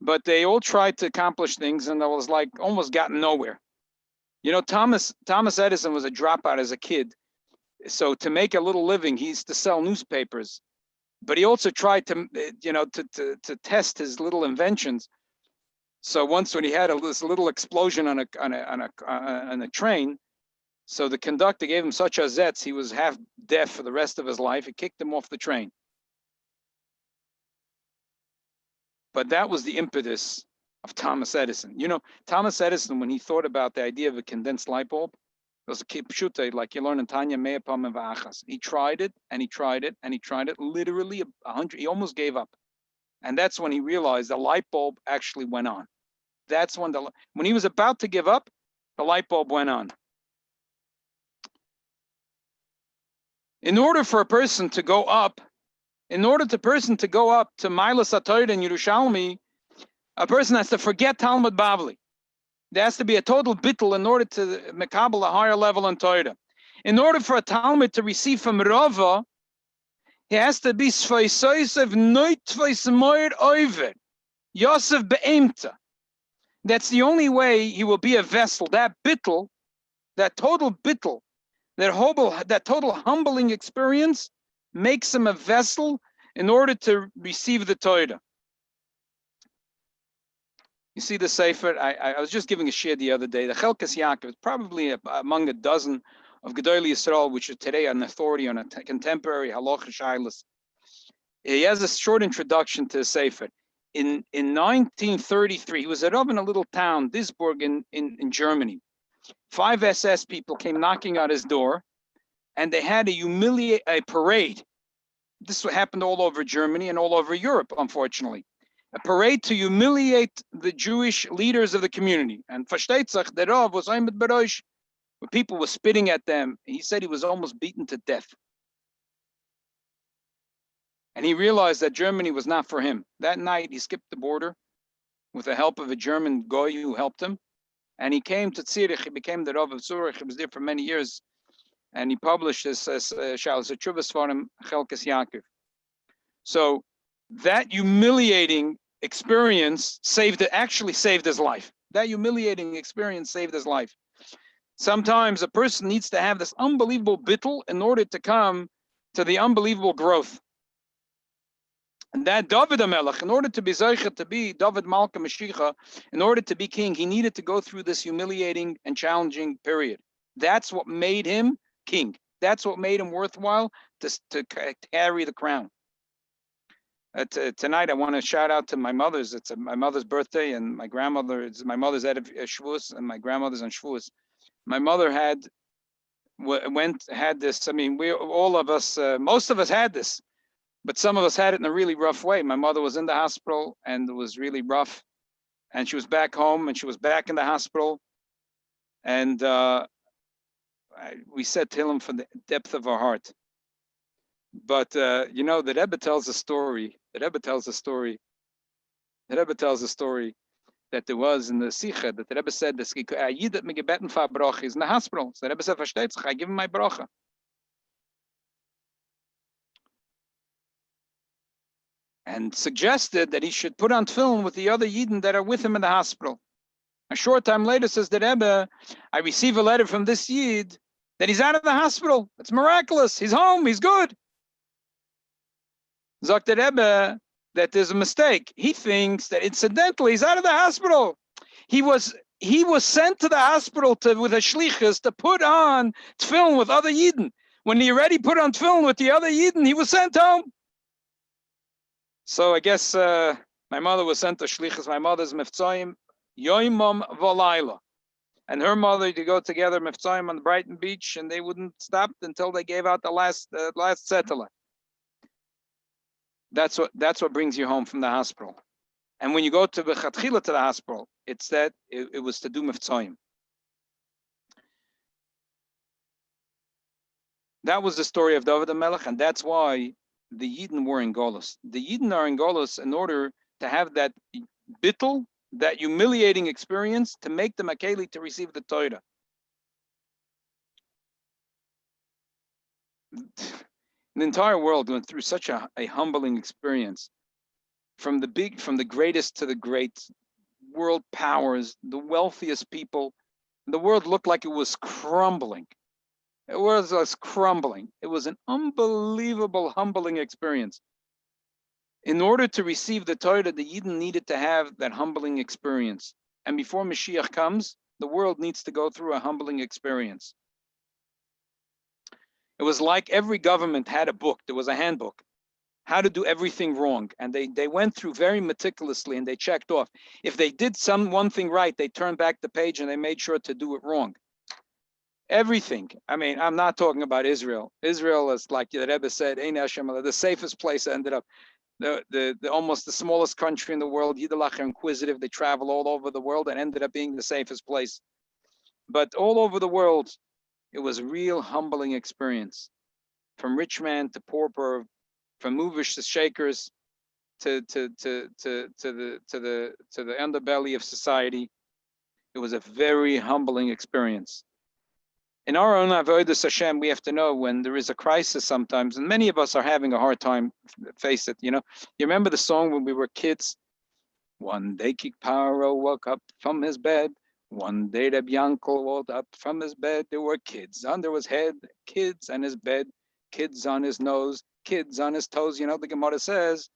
but they all tried to accomplish things and it was like almost gotten nowhere. You know, Thomas Edison was a dropout as a kid. So to make a little living, he used to sell newspapers. But he also tried to, to test his little inventions. So once when he had this little explosion on a train, so the conductor gave him such a zetz, he was half deaf for the rest of his life. He kicked him off the train. But that was the impetus of Thomas Edison. You know, Thomas Edison, when he thought about the idea of a condensed light bulb, it was a kipshuta, like you learn in Tanya Me'apam and V'achas. He tried it, and he tried it, and he tried it, literally 100, he almost gave up. And that's when he realized the light bulb actually went on. That's when he was about to give up, the light bulb went on. In order for a person to go up, to Mailas HaTorah in Yerushalmi, a person has to forget Talmud Bavli. There has to be a total bittul in order to mekabel a higher level in Torah. In order for a Talmud to receive from Rava, he has to be Sfaisoisev Noit Sfaisemoir Oiver, Yosef Be'emta. That's the only way he will be a vessel. That bittul, that total bittul, that total humbling experience makes him a vessel in order to receive the Torah. You see the Sefer, I was just giving a shir the other day, the Chelkas Yaakov, probably among a dozen of Gedolei Yisrael, which are today an authority on a contemporary halacha shaylas. He has a short introduction to the Sefer. In 1933, he was a Rav in a little town, Duisburg in Germany. 5 SS people came knocking at his door, and they had a parade. This happened all over Germany and all over Europe, unfortunately. A parade to humiliate the Jewish leaders of the community. And versteht sich, der Rav was ein mit Beroish, where people were spitting at them. He said he was almost beaten to death. And he realized that Germany was not for him. That night, he skipped the border with the help of a German goy who helped him. And he came to Zurich. He became the Rav of Zurich. He was there for many years. And he published his Shalos Tshuvas Svarim, Chelkas Yaakov. So that humiliating experience actually saved his life. That humiliating experience saved his life. Sometimes a person needs to have this unbelievable bittul in order to come to the unbelievable growth. And that David HaMelech, in order to be Zeicha, to be David Malka Mashiach, in order to be king, he needed to go through this humiliating and challenging period. That's what made him king. That's what made him worthwhile to carry the crown. Tonight, I want to shout out to my mothers. It's my mother's birthday, and my grandmother. My mother's at Shavuos, and my grandmother's on Shavuos. My mother had this. I mean, all of us, most of us had this, but some of us had it in a really rough way. My mother was in the hospital and it was really rough, and she was back home and she was back in the hospital, and we said Tehillim from the depth of our heart. But you know, the Rebbe tells a story. The Rebbe tells a story that there was in the Sikha, that the Rebbe said, he's in the hospital. So the Rebbe said, versteht sich, I give him my bracha. And suggested that he should put on tefillin with the other Yidden that are with him in the hospital. A short time later, says the Rebbe, I receive a letter from this Yid that he's out of the hospital. It's miraculous. He's home. He's good. Sagt the Rebbe that there's a mistake. He thinks that incidentally he's out of the hospital. He was sent to the hospital with a shlichus to put on tefillin with other Yidden. When he already put on tefillin with the other Yidden, he was sent home. So I guess my mother was sent to shlichus. My mother's miftzayim yoimam v'layla, and her mother to go together miftzayim on the Brighton Beach, and they wouldn't stop until they gave out the last settler. That's what brings you home from the hospital. And when you go to Bechatchila to the hospital, it's that it was to do miftzayim. That was the story of David HaMelech, and that's why the Yidden were in Golus. The Yidden are in Golus in order to have that bittul, that humiliating experience, to make them akeli to receive the Torah. The entire world went through such a humbling experience, from the greatest to the great world powers, the wealthiest people. The world looked like it was crumbling. It was crumbling. It was an unbelievable, humbling experience. In order to receive the Torah, the Yidden needed to have that humbling experience. And before Mashiach comes, the world needs to go through a humbling experience. It was like every government had a book. There was a handbook, how to do everything wrong. And they went through very meticulously and they checked off. If they did one thing right, they turned back the page and they made sure to do it wrong. Everything. I mean, I'm not talking about Israel. Israel is, like the Rebbe said, the safest place ended up. The almost the smallest country in the world. Yiddelach are inquisitive. They travel all over the world and ended up being the safest place. But all over the world, it was a real humbling experience. From rich man to pauper, from movish to shakers, to the underbelly of society. It was a very humbling experience. In our own avodas Hashem, we have to know when there is a crisis sometimes, and many of us are having a hard time, face it, you know. You remember the song when we were kids? One day King Paro woke up from his bed. One day Reb Yankel woke up from his bed. There were kids under his head, kids on his bed, kids on his nose, kids on his toes. You know, the Gemara says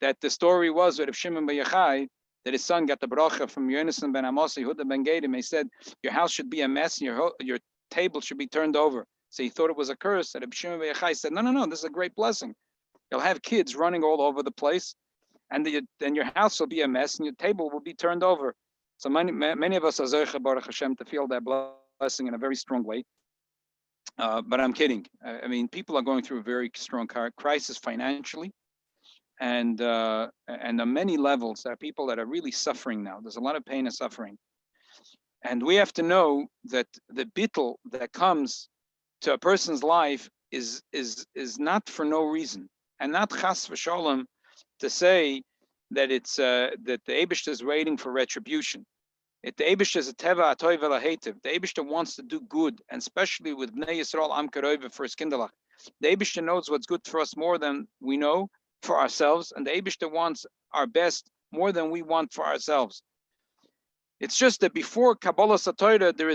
that the story was with Reb Shimon ben Yochai, that his son got the bracha from Yonasan ben Amos, Yehuda ben Gadim. He said, your house should be a mess and your table should be turned over. So he thought it was a curse. And Reb Shimon ben Yochai said, no, this is a great blessing. You'll have kids running all over the place, and then your house will be a mess and your table will be turned over. So many of us are Zoche Baruch Hashem to feel that blessing in a very strong way. But I'm kidding. I mean, people are going through a very strong crisis financially, and on many levels, there are people that are really suffering now. There's a lot of pain and suffering. And we have to know that the bittul that comes to a person's life is not for no reason, and not chas v'sholem to say that it's that the Eibishter is waiting for retribution. The Eibishter is a teva atoy v'lahetiv. The Eibishter wants to do good, and especially with Bnei Yisrael Am Karoiva for his kinderlach. The Eibishter knows what's good for us more than we know for ourselves, and the Eibishter wants our best more than we want for ourselves. It's just that before Kabbalah Satorah, there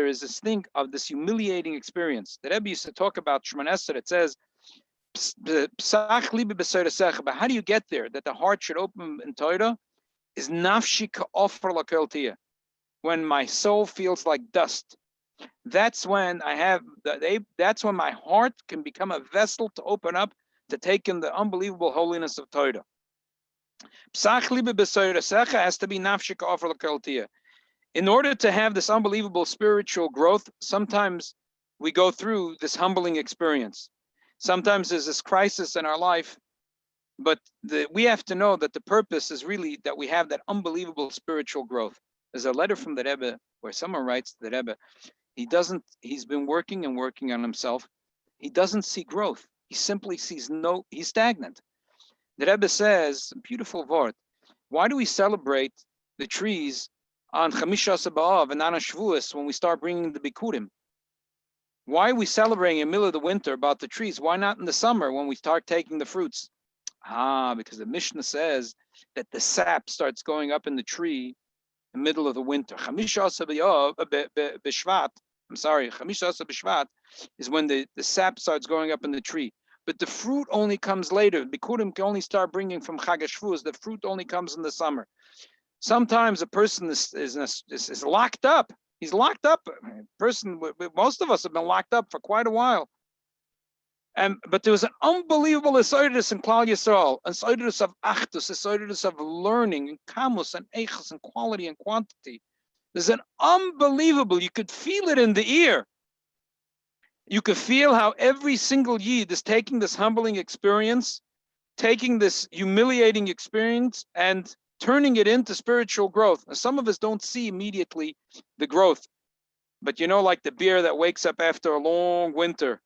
is this thing of this humiliating experience. The Rebbe used to talk about Shemon Esrei. It says, but how do you get there? That the heart should open in Torah is nafshi ka'ofer lakel tiyah. When my soul feels like dust, that's when that's when my heart can become a vessel to open up to take in the unbelievable holiness of Torah. Psach libe b'soresecha has to be nafshi ka'ofer lakel tiyah. in order to have this unbelievable spiritual growth, sometimes we go through this humbling experience. Sometimes there's this crisis in our life, but we have to know that the purpose is really that we have that unbelievable spiritual growth. There's a letter from the Rebbe where someone writes to the Rebbe, he's been working and working on himself. He doesn't see growth. He simply sees he's stagnant. The Rebbe says, beautiful word, why do we celebrate the trees on Chamishas B'Av and on Shavuos when we start bringing the Bikurim? Why are we celebrating in the middle of the winter about the trees? Why not in the summer when we start taking the fruits? Because the Mishnah says that the sap starts going up in the tree in the middle of the winter. Chamishas B'Shvat is when the sap starts going up in the tree. But the fruit only comes later. Bikurim can only start bringing from Chag HaShavuos. The fruit only comes in the summer. Sometimes a person is locked up. He's locked up. Most of us have been locked up for quite a while. But there was an unbelievable esoidus in Klal Yisrael, an esoidus of achdus, esoidus of learning, and kamus, and eichus, and quality and quantity. There's an unbelievable, you could feel it in the ear. You could feel how every single yid is taking this humbling experience, taking this humiliating experience, and turning it into spiritual growth. Now, some of us don't see immediately the growth, but like the bear that wakes up after a long winter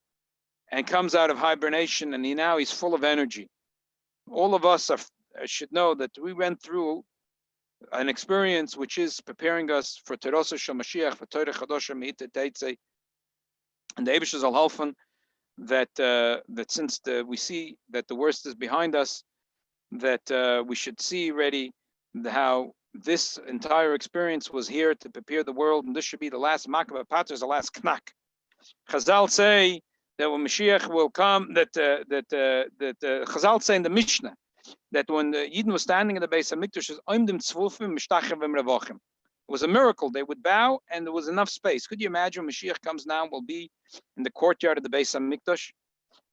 and comes out of hibernation, and he's full of energy. All of us should know that we went through an experience which is preparing us for Terosa Shel Mashiach, for Torah Chadosha Meita Teitzei, and the Eidish will help that since we see that the worst is behind us, that we should see already how this entire experience was here to prepare the world, and this should be the last makabah paters, the last knack. Chazal say that when Mashiach will come, that Chazal say in the Mishnah that when the Yidden was standing in the base of Mikdash, it was a miracle. They would bow, and there was enough space. Could you imagine when Mashiach comes now? Will be in the courtyard of the base of Mikdash.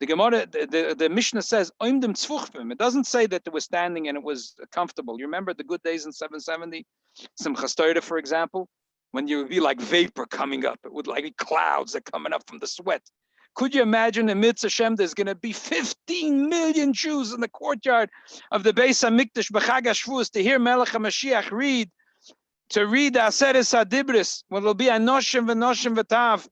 The Gemara, the Mishnah says, it doesn't say that they were standing and it was comfortable. You remember the good days in 770? Simchas Torah, for example, when you would be like vapor coming up. It would like be clouds that coming up from the sweat. Could you imagine in Mitzvah Hashem, there's going to be 15 million Jews in the courtyard of the Beis HaMikdash b'Chag HaShavuos to hear Melech HaMashiach read the Aseres HaDibris, when there will be Anoshim v'Noshim v'Tav.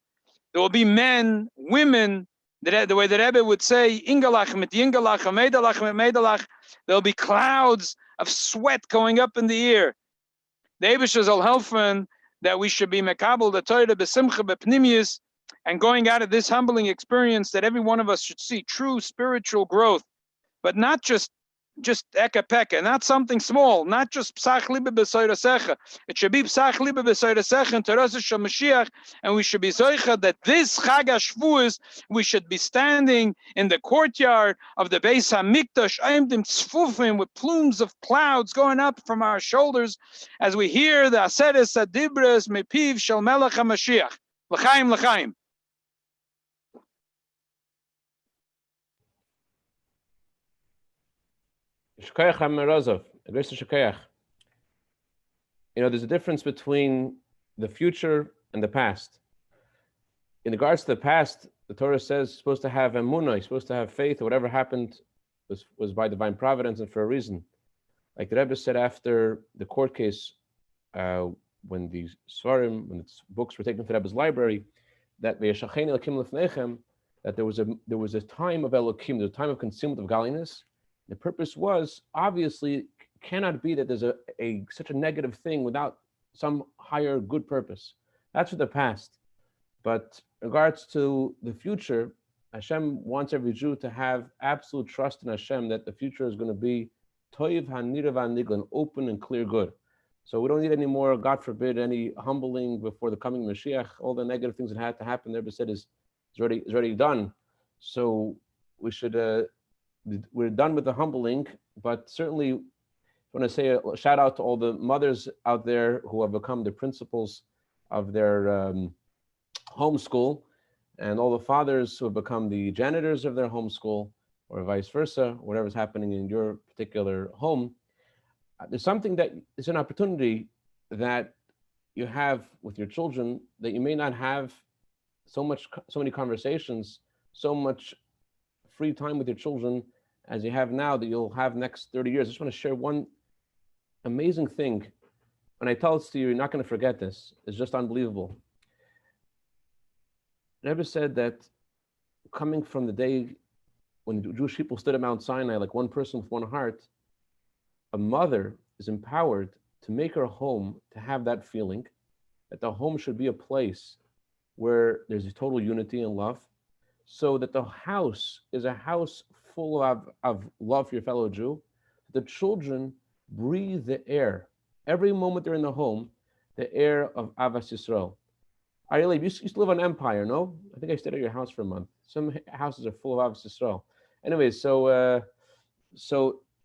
There will be men, women, the way the Rebbe would say, Ingalach mit Yingalach, Meidalach mit Meidalach. There'll be clouds of sweat going up in the ear. The Eidish will help that we should be mekabel the Torah b'simcha b'pnimius, and going out of this humbling experience that every one of us should see true spiritual growth, but not just eka peka, not something small, not just psach liba b'soirasecha. It should be psach liba b'soirasecha and terasa shel Mashiach, and we should be zoicha that this Chag HaShavuos we should be standing in the courtyard of the Beis HaMikdash, aimdim tzfufim, with plumes of clouds going up from our shoulders as we hear the Aseres HaDibros mepiv shel Melech HaMashiach. L'chaim, l'chaim. There's a difference between the future and the past. In regards to the past, the Torah says you're supposed to have emunah, you're supposed to have faith. Whatever happened was by divine providence and for a reason. Like the Rebbe said after the court case, when the svarim, when the books were taken to the Rebbe's library, that that there was a time of Elokim, there was a time of concealment of godliness. The purpose was obviously cannot be that there's such a negative thing without some higher good purpose. That's for the past. But in regards to the future, Hashem wants every Jew to have absolute trust in Hashem that the future is going to be toiv hanirav hanigla, an open and clear good. So we don't need any more, God forbid, any humbling before the coming Mashiach. All the negative things that had to happen, there said is already done. So we should. We're done with the humbling, but certainly I want to say a shout out to all the mothers out there who have become the principals of their homeschool, and all the fathers who have become the janitors of their homeschool, or vice versa, whatever's happening in your particular home. There's something that is an opportunity that you have with your children that you may not have so many conversations, so much free time with your children as you have now that you'll have next 30 years. I just want to share one amazing thing. When I tell it to you, you're not going to forget this. It's just unbelievable. Rebbe said that coming from the day when the Jewish people stood at Mount Sinai like one person with one heart, a mother is empowered to make her home to have that feeling, that the home should be a place where there's a total unity and love, so that the house is a house full of love for your fellow Jew. The children breathe the air, every moment they're in the home, the air of Avas Yisrael. Ariel, you used to live on Empire, no? I think I stayed at your house for a month. Some houses are full of Avas Yisrael. Anyway, so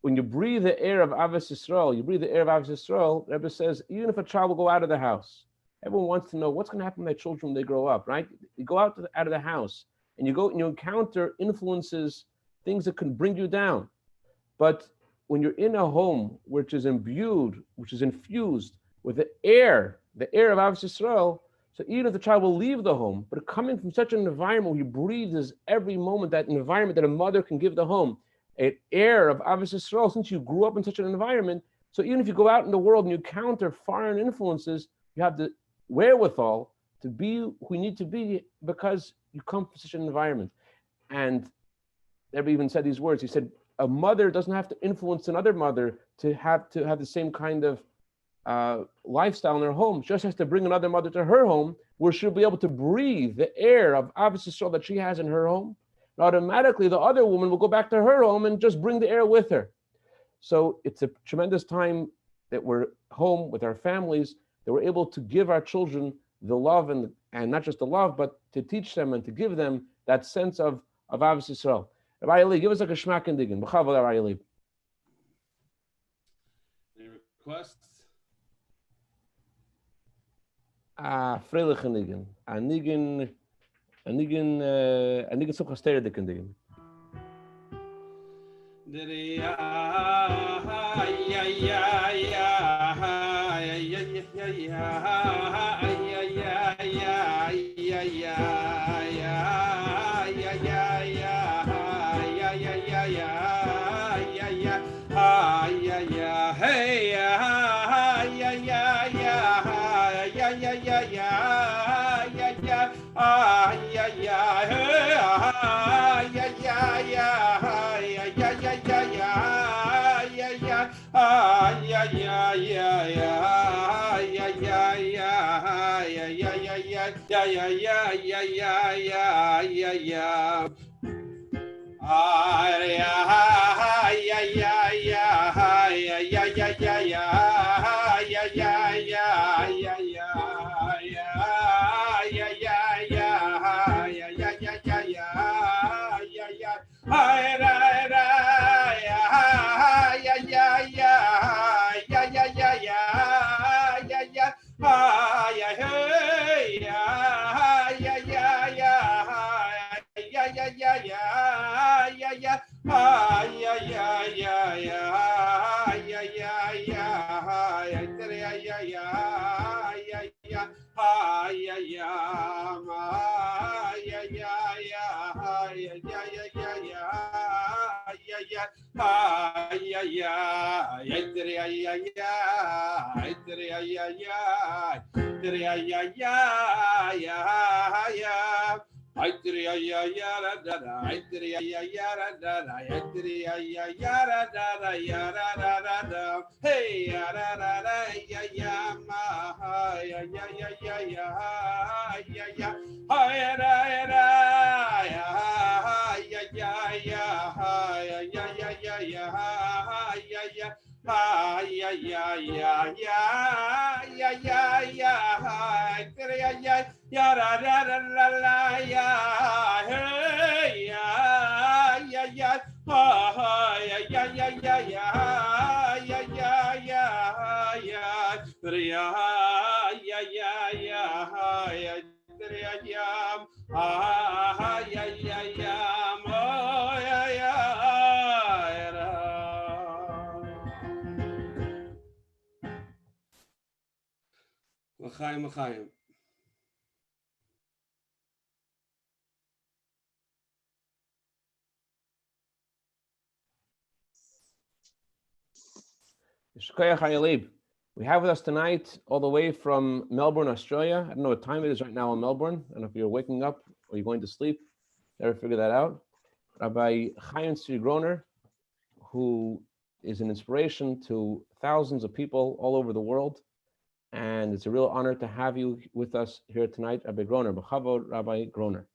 when you breathe the air of Avas Yisrael, you breathe the air of Avas Yisrael, Rebbe says, even if a child will go out of the house, everyone wants to know what's going to happen to their children when they grow up, right? You go out of the house and you go and you encounter influences, things that can bring you down. But when you're in a home which is imbued, which is infused with the air of Avas Yisrael, so even if the child will leave the home, but coming from such an environment where he breathes every moment, that environment that a mother can give the home, an air of Avos Yisrael, since you grew up in such an environment, so even if you go out in the world and you counter foreign influences, you have the wherewithal to be who you need to be because you come from such an environment. And Rebbe even said these words. He said, a mother doesn't have to influence another mother to have the same kind of lifestyle in her home. She just has to bring another mother to her home where she'll be able to breathe the air of Avos Yisrael that she has in her home. And automatically, the other woman will go back to her home and just bring the air with her. So it's a tremendous time that we're home with our families, that we're able to give our children the love and not just the love, but to teach them and to give them that sense of Avos Yisrael. Rabbi Eli, give us like a shmak and diggin. B'chavod, Rabbi Eli. Any requests? Freilich and diggin. Anigin some chastere dick and diggin. לחיים. We have with us tonight, all the way from Melbourne, Australia. I don't know what time it is right now in Melbourne. I don't know if you're waking up or you're going to sleep. Never figured that out. Rabbi Chaim, who is an inspiration to thousands of people all over the world. And it's a real honor to have you with us here tonight, Rabbi Groner. B'chavod, Rabbi Groner.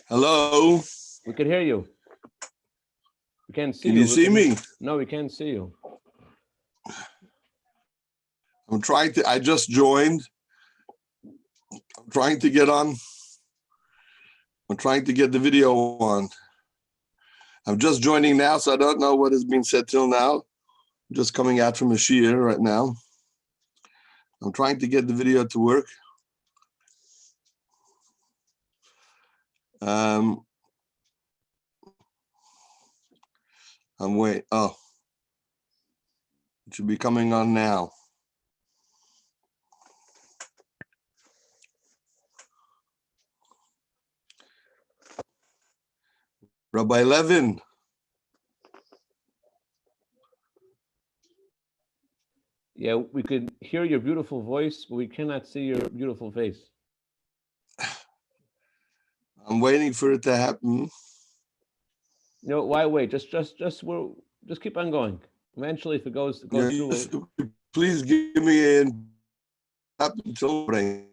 Hello. We can hear you. We can't see you. Can you see me? No, we can't see you. I just joined. I'm trying to get on. I'm trying to get the video on. I'm just joining now, so I don't know what has been said till now. I'm just coming out from a shiur right now. I'm trying to get the video to work. I'm waiting. Oh, it should be coming on now. Rabbi Levin. Yeah, we could hear your beautiful voice, but we cannot see your beautiful face. I'm waiting for it to happen. No, why wait? Just keep on going. Eventually, if it goes through. Please give me an up until rain.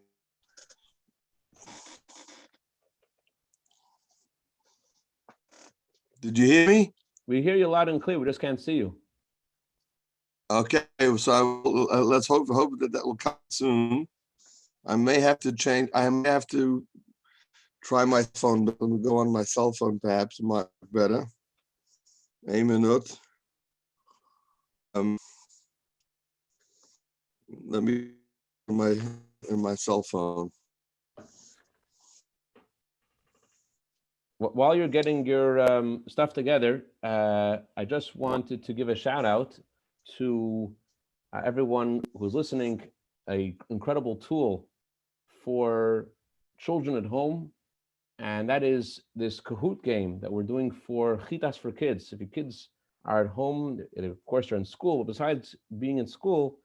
Did you hear me? We hear you loud and clear. We just can't see you. Okay, so let's hope that will come soon. I may have to change. I may have to try my phone. Let me go on my cell phone, perhaps it might be better. A minute. Let me in my cell phone. While you're getting your stuff together, I just wanted to give a shout out to everyone who's listening. An incredible tool for children at home, and that is this Kahoot game that we're doing for Chitas for kids. If your kids are at home, of course they're in school, but besides being in school,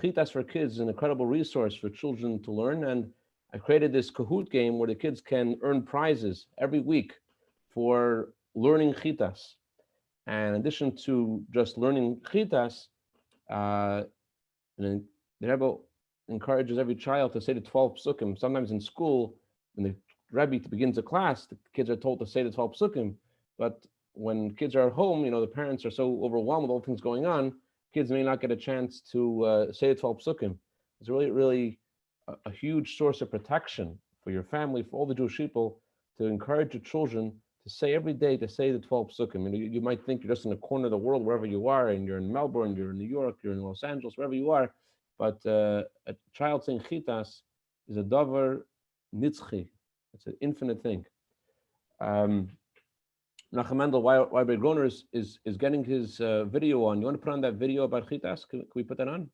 Chitas for kids is an incredible resource for children to learn. And I created this Kahoot game where the kids can earn prizes every week for learning Chitas. And in addition to just learning Chitas, the Rebbe encourages every child to say the 12 psukim. Sometimes in school, when the Rebbe begins a class, the kids are told to say the 12 psukim. But when kids are at home, the parents are so overwhelmed with all things going on, kids may not get a chance to say the 12 psukim. It's really, really a huge source of protection for your family, for all the Jewish people, to encourage your children to say every day, to say the 12 psukim. You might think you're just in a corner of the world, wherever you are, and you're in Melbourne, you're in New York, you're in Los Angeles, wherever you are. But a child saying chitas is a davar nitzchi. It's an infinite thing. Nachamendel, while Rabbi Groner is getting his video on, you want to put on that video about chitas? Can we put that on?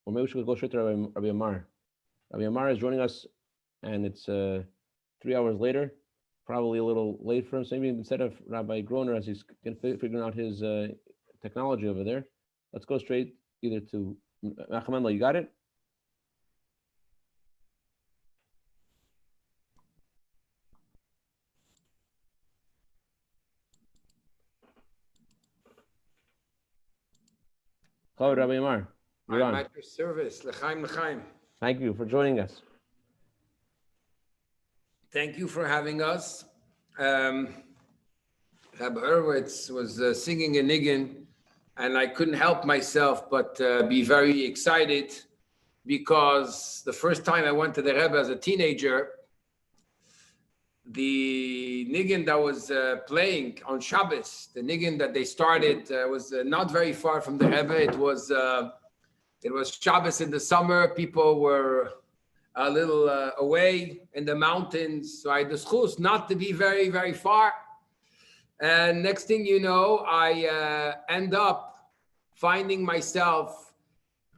Or maybe we should go straight to Rabbi Amar. Rabbi Amar is joining us, and it's 3 hours later, probably a little late for him. So maybe instead of Rabbi Groner, as he's figuring out his technology over there, let's go straight either to Nachamendel. You got it? Hello, Rabbi Amar. You're on. I'm at your service. L'chaim, l'chaim. Thank you for joining us. Thank you for having us. Rabbi Hurwitz was singing a niggin, and I couldn't help myself but be very excited, because the first time I went to the Rebbe as a teenager, the niggin that was playing on Shabbos, the niggin that they started was not very far from the Rebbe. It was Shabbos in the summer. People were a little away in the mountains, so I had the zchus not to be very, very far. And next thing you know, I end up finding myself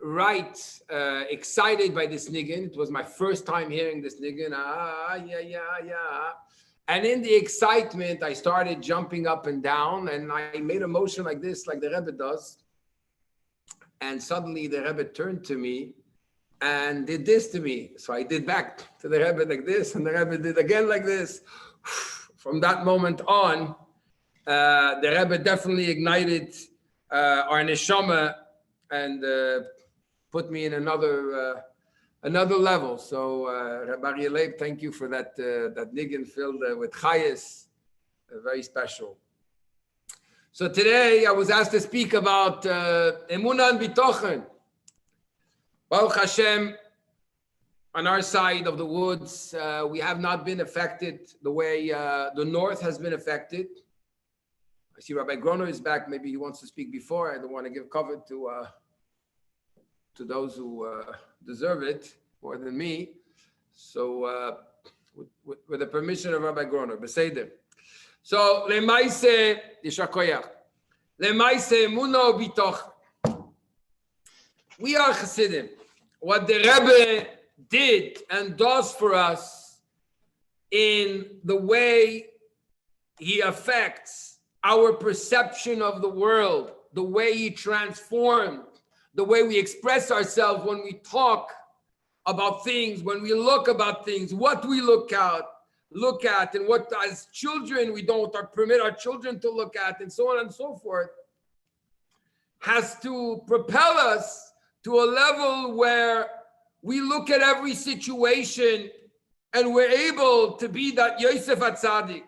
excited by this niggin. It was my first time hearing this niggin. And in the excitement, I started jumping up and down, and I made a motion like this, like the Rebbe does. And suddenly the Rebbe turned to me and did this to me. So I did back to the Rebbe like this, and the Rebbe did again like this. From that moment on, the Rebbe definitely ignited our neshama and put me in another level. So Rabbi Yeleib, thank you for that niggin filled with chayes, very special. So today I was asked to speak about emunah and bitochen. Baruch Hashem, on our side of the woods, we have not been affected the way the north has been affected. I see Rabbi Groner is back. Maybe he wants to speak before. I don't want to give cover to those who deserve it more than me. So with the permission of Rabbi Groner, Beseder. So, Lemaise, Yishakoyach. Lemaise, Emunah Bitoch. We are Chasidim. What the Rebbe did and does for us in the way he affects our perception of the world, the way he transformed, the way we express ourselves when we talk about things, when we look about things, what we look at, and what as children we don't permit our children to look at, and so on and so forth, has to propel us to a level where we look at every situation and we're able to be that Yosef HaTzadik.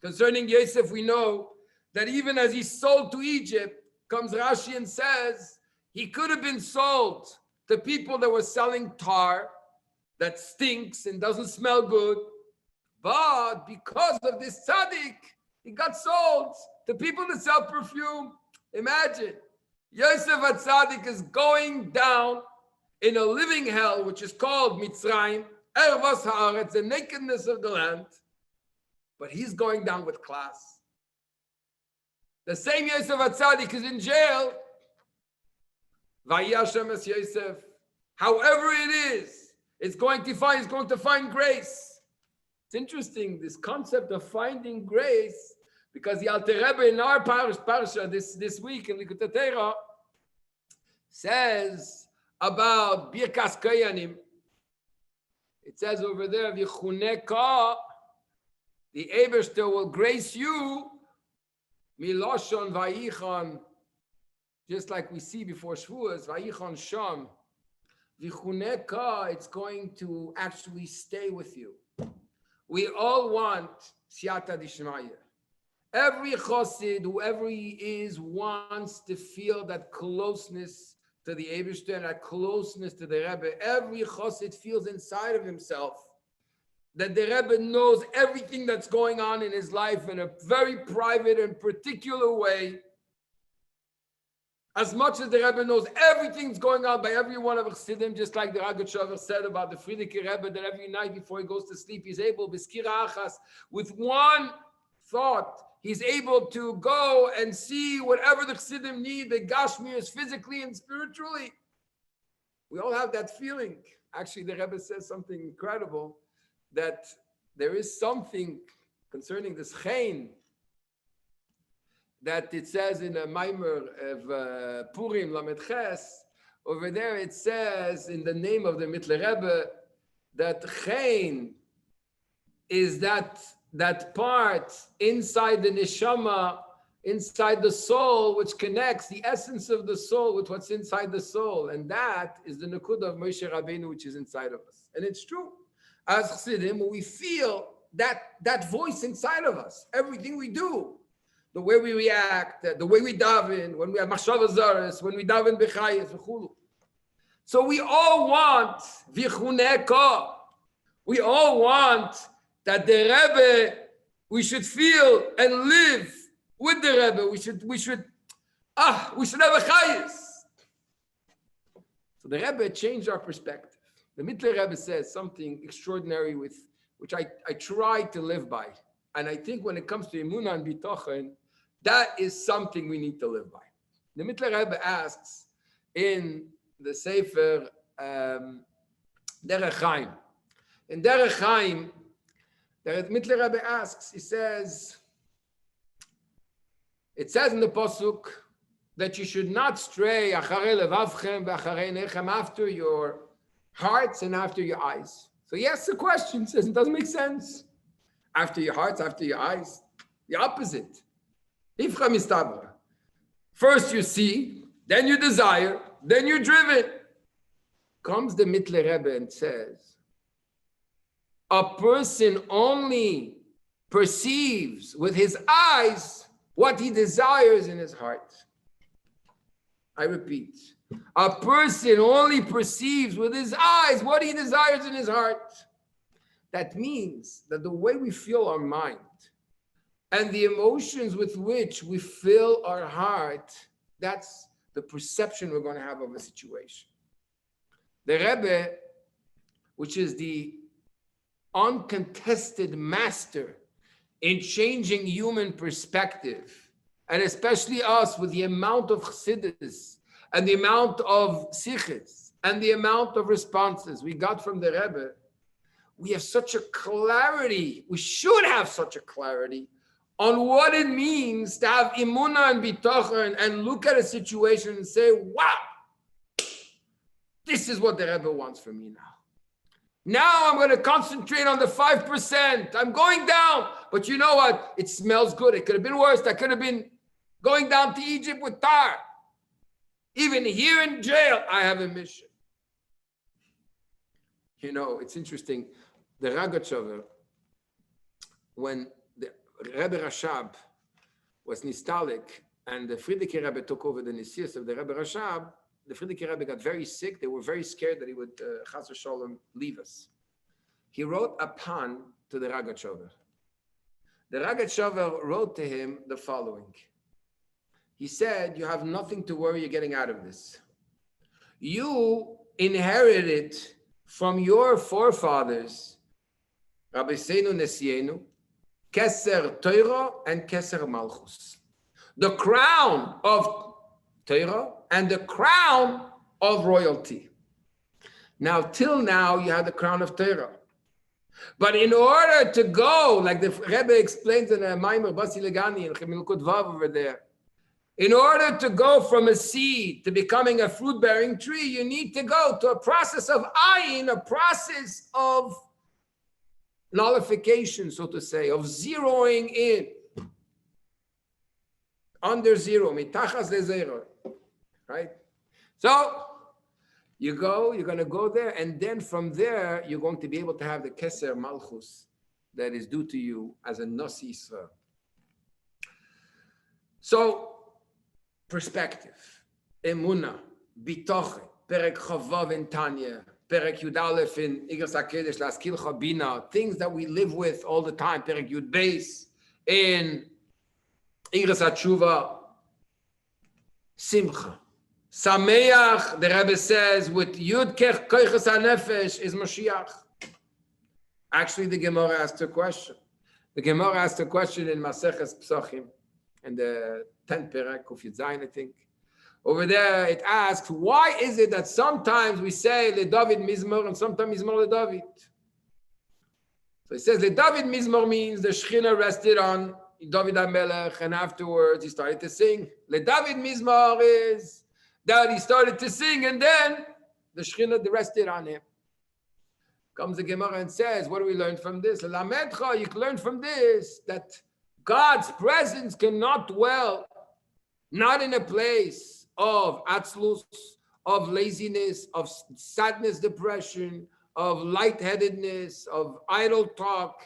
Concerning Yosef, we know that even as he's sold to Egypt, comes Rashi and says he could have been sold to people that were selling tar that stinks and doesn't smell good. But because of this tzaddik, he got sold to people that sell perfume. Imagine, Yosef HaTzadik is going down in a living hell, which is called Mitzrayim, Ervas Haaretz, the nakedness of the land. But he's going down with class. The same Yosef HaTzadik is in jail. Vayashem es Yosef. However it is, he's going to find grace. It's interesting, this concept of finding grace, because the Alter Rebbe in our parsha this week in Likutei Torah says about Birkas Koyanim. It says over there, V'chuneka, the Eberster will grace you, Miloshon Vayichon, just like we see before Shavuos, Vayichon Sham. V'chuneka, it's going to actually stay with you. We all want Siyata Dishmaya. Every Chassid, whoever he is, wants to feel that closeness to the Eibishter, that closeness to the Rebbe. Every Chassid feels inside of himself that the Rebbe knows everything that's going on in his life in a very private and particular way. As much as the Rebbe knows everything's going on by every one of Chassidim, just like the Ragatchover said about the Frierdiker Rebbe, that every night before he goes to sleep, he's able, b'skira achas, with one thought, he's able to go and see whatever the Chassidim need, the Gashmias, physically and spiritually. We all have that feeling. Actually, the Rebbe says something incredible, that there is something concerning this Chayin, that it says in a Maimer of Purim Lamed Ches, over there it says in the name of the Mittler Rebbe that Chayin is that part inside the neshama, inside the soul, which connects the essence of the soul with what's inside the soul, and that is the Nekuda of Moshe Rabbeinu, which is inside of us. And it's true. As Chassidim, we feel that voice inside of us, everything we do. The way we react, the way we daven, when we have machshava zaris, when we daven b'chayes, v'chulu. So we all want vichuneka. We all want that the Rebbe, we should feel and live with the Rebbe. We should have a chayes. So the Rebbe changed our perspective. The Mittler Rebbe says something extraordinary which I try to live by. And I think when it comes to Emunah and Bitochen, that is something we need to live by. The Mittler Rebbe asks in the Sefer Derech Chaim. In Derech Chaim, the Mittler Rebbe asks, it says in the Pasuk that you should not stray acharei levavchem ve'acharei nechem, after your hearts and after your eyes. So he asks the question, says it doesn't make sense. After your hearts, after your eyes, the opposite. Ifcha mistabra. First you see, then you desire, then you're driven. Comes the Mittler Rebbe and says, a person only perceives with his eyes what he desires in his heart. I repeat, a person only perceives with his eyes what he desires in his heart. That means that the way we feel our mind and the emotions with which we fill our heart, that's the perception we're going to have of a situation. The Rebbe, which is the uncontested master in changing human perspective, and especially us with the amount of chassidus and the amount of sichos and the amount of responses we got from the Rebbe, we have such a clarity, we should have such a clarity on what it means to have emunah and bitochen and look at a situation and say, wow, this is what the Rebbe wants from me now. Now I'm going to concentrate on the 5%. I'm going down. But you know what? It smells good. It could have been worse. I could have been going down to Egypt with tar. Even here in jail, I have a mission. You know, it's interesting. The Ragachover, when the Rebbe Rashab was Nistalik and the Frierdiker Rebbe took over the Nisias of the Rebbe Rashab, the Frierdiker Rebbe got very sick. They were very scared that he would, Chas v'Sholom, leave us. He wrote a pan to the Ragachover. The Ragachover wrote to him the following. He said, you have nothing to worry, you're getting out of this. You inherited from your forefathers, Rabbi Seinu Nesienu, Keser Torah and Keser Malchus. The crown of Torah and the crown of royalty. Now, till now, you had the crown of Torah. But in order to go, like the Rebbe explains in a Maimer Basi Legani in Chemilkut Vav over there, in order to go from a seed to becoming a fruit-bearing tree, you need to go to a process of ayin, a process of nullification, so to say, of zeroing in. Under zero, mitachas lezero, right? So you go, you're going to go there, and then from there, you're going to be able to have the Keser Malchus that is due to you as a Nasi Yisrael. So, perspective, Emunah, Bitochen, Perek Chavav in Tanya, Perek Yud Aleph in Igros HaKedesh, Laskil Chabina, things that we live with all the time, Perek Yud Beis in Igros HaTshuva, Simcha. Sameach, the Rebbe says, with Yud Kech Koiches HaNefesh is Mashiach. Actually, the Gemara asked a question. The Gemara asked a question in Maseches Psachim, and the 10th Perek, Kuf Yud Zayin, I think. Over there, it asks, why is it that sometimes we say Le David Mizmor and sometimes Mizmor Le David? So it says Le David Mizmor means the Shechina rested on David HaMelech, and afterwards he started to sing. Le David Mizmor is that he started to sing, and then the Shechina rested on him. Comes the Gemara and says, what do we learn from this? Lamedcha, you can learn from this that God's presence cannot dwell not in a place of atzlus, of laziness, of sadness, depression, of lightheadedness, of idle talk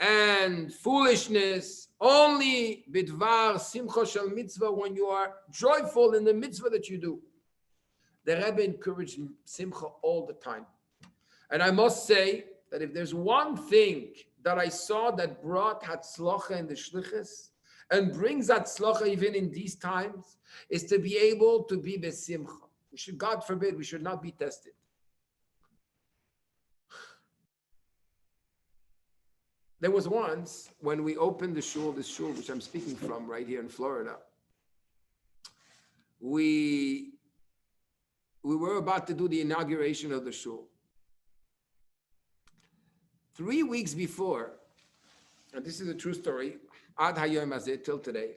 and foolishness. Only bidvar simcha shel mitzvah, when you are joyful in the mitzvah that you do. The Rebbe encouraged simcha all the time. And I must say that if there's one thing that I saw that brought hatzlocha in the shlichus and brings hatzlocha even in these times is to be able to be besimcha. We should, God forbid, we should not be tested. There was once when we opened the shul, this shul which I'm speaking from right here in Florida, we were about to do the inauguration of the shul. 3 weeks before, and this is a true story, ad hayom hazeh, till today,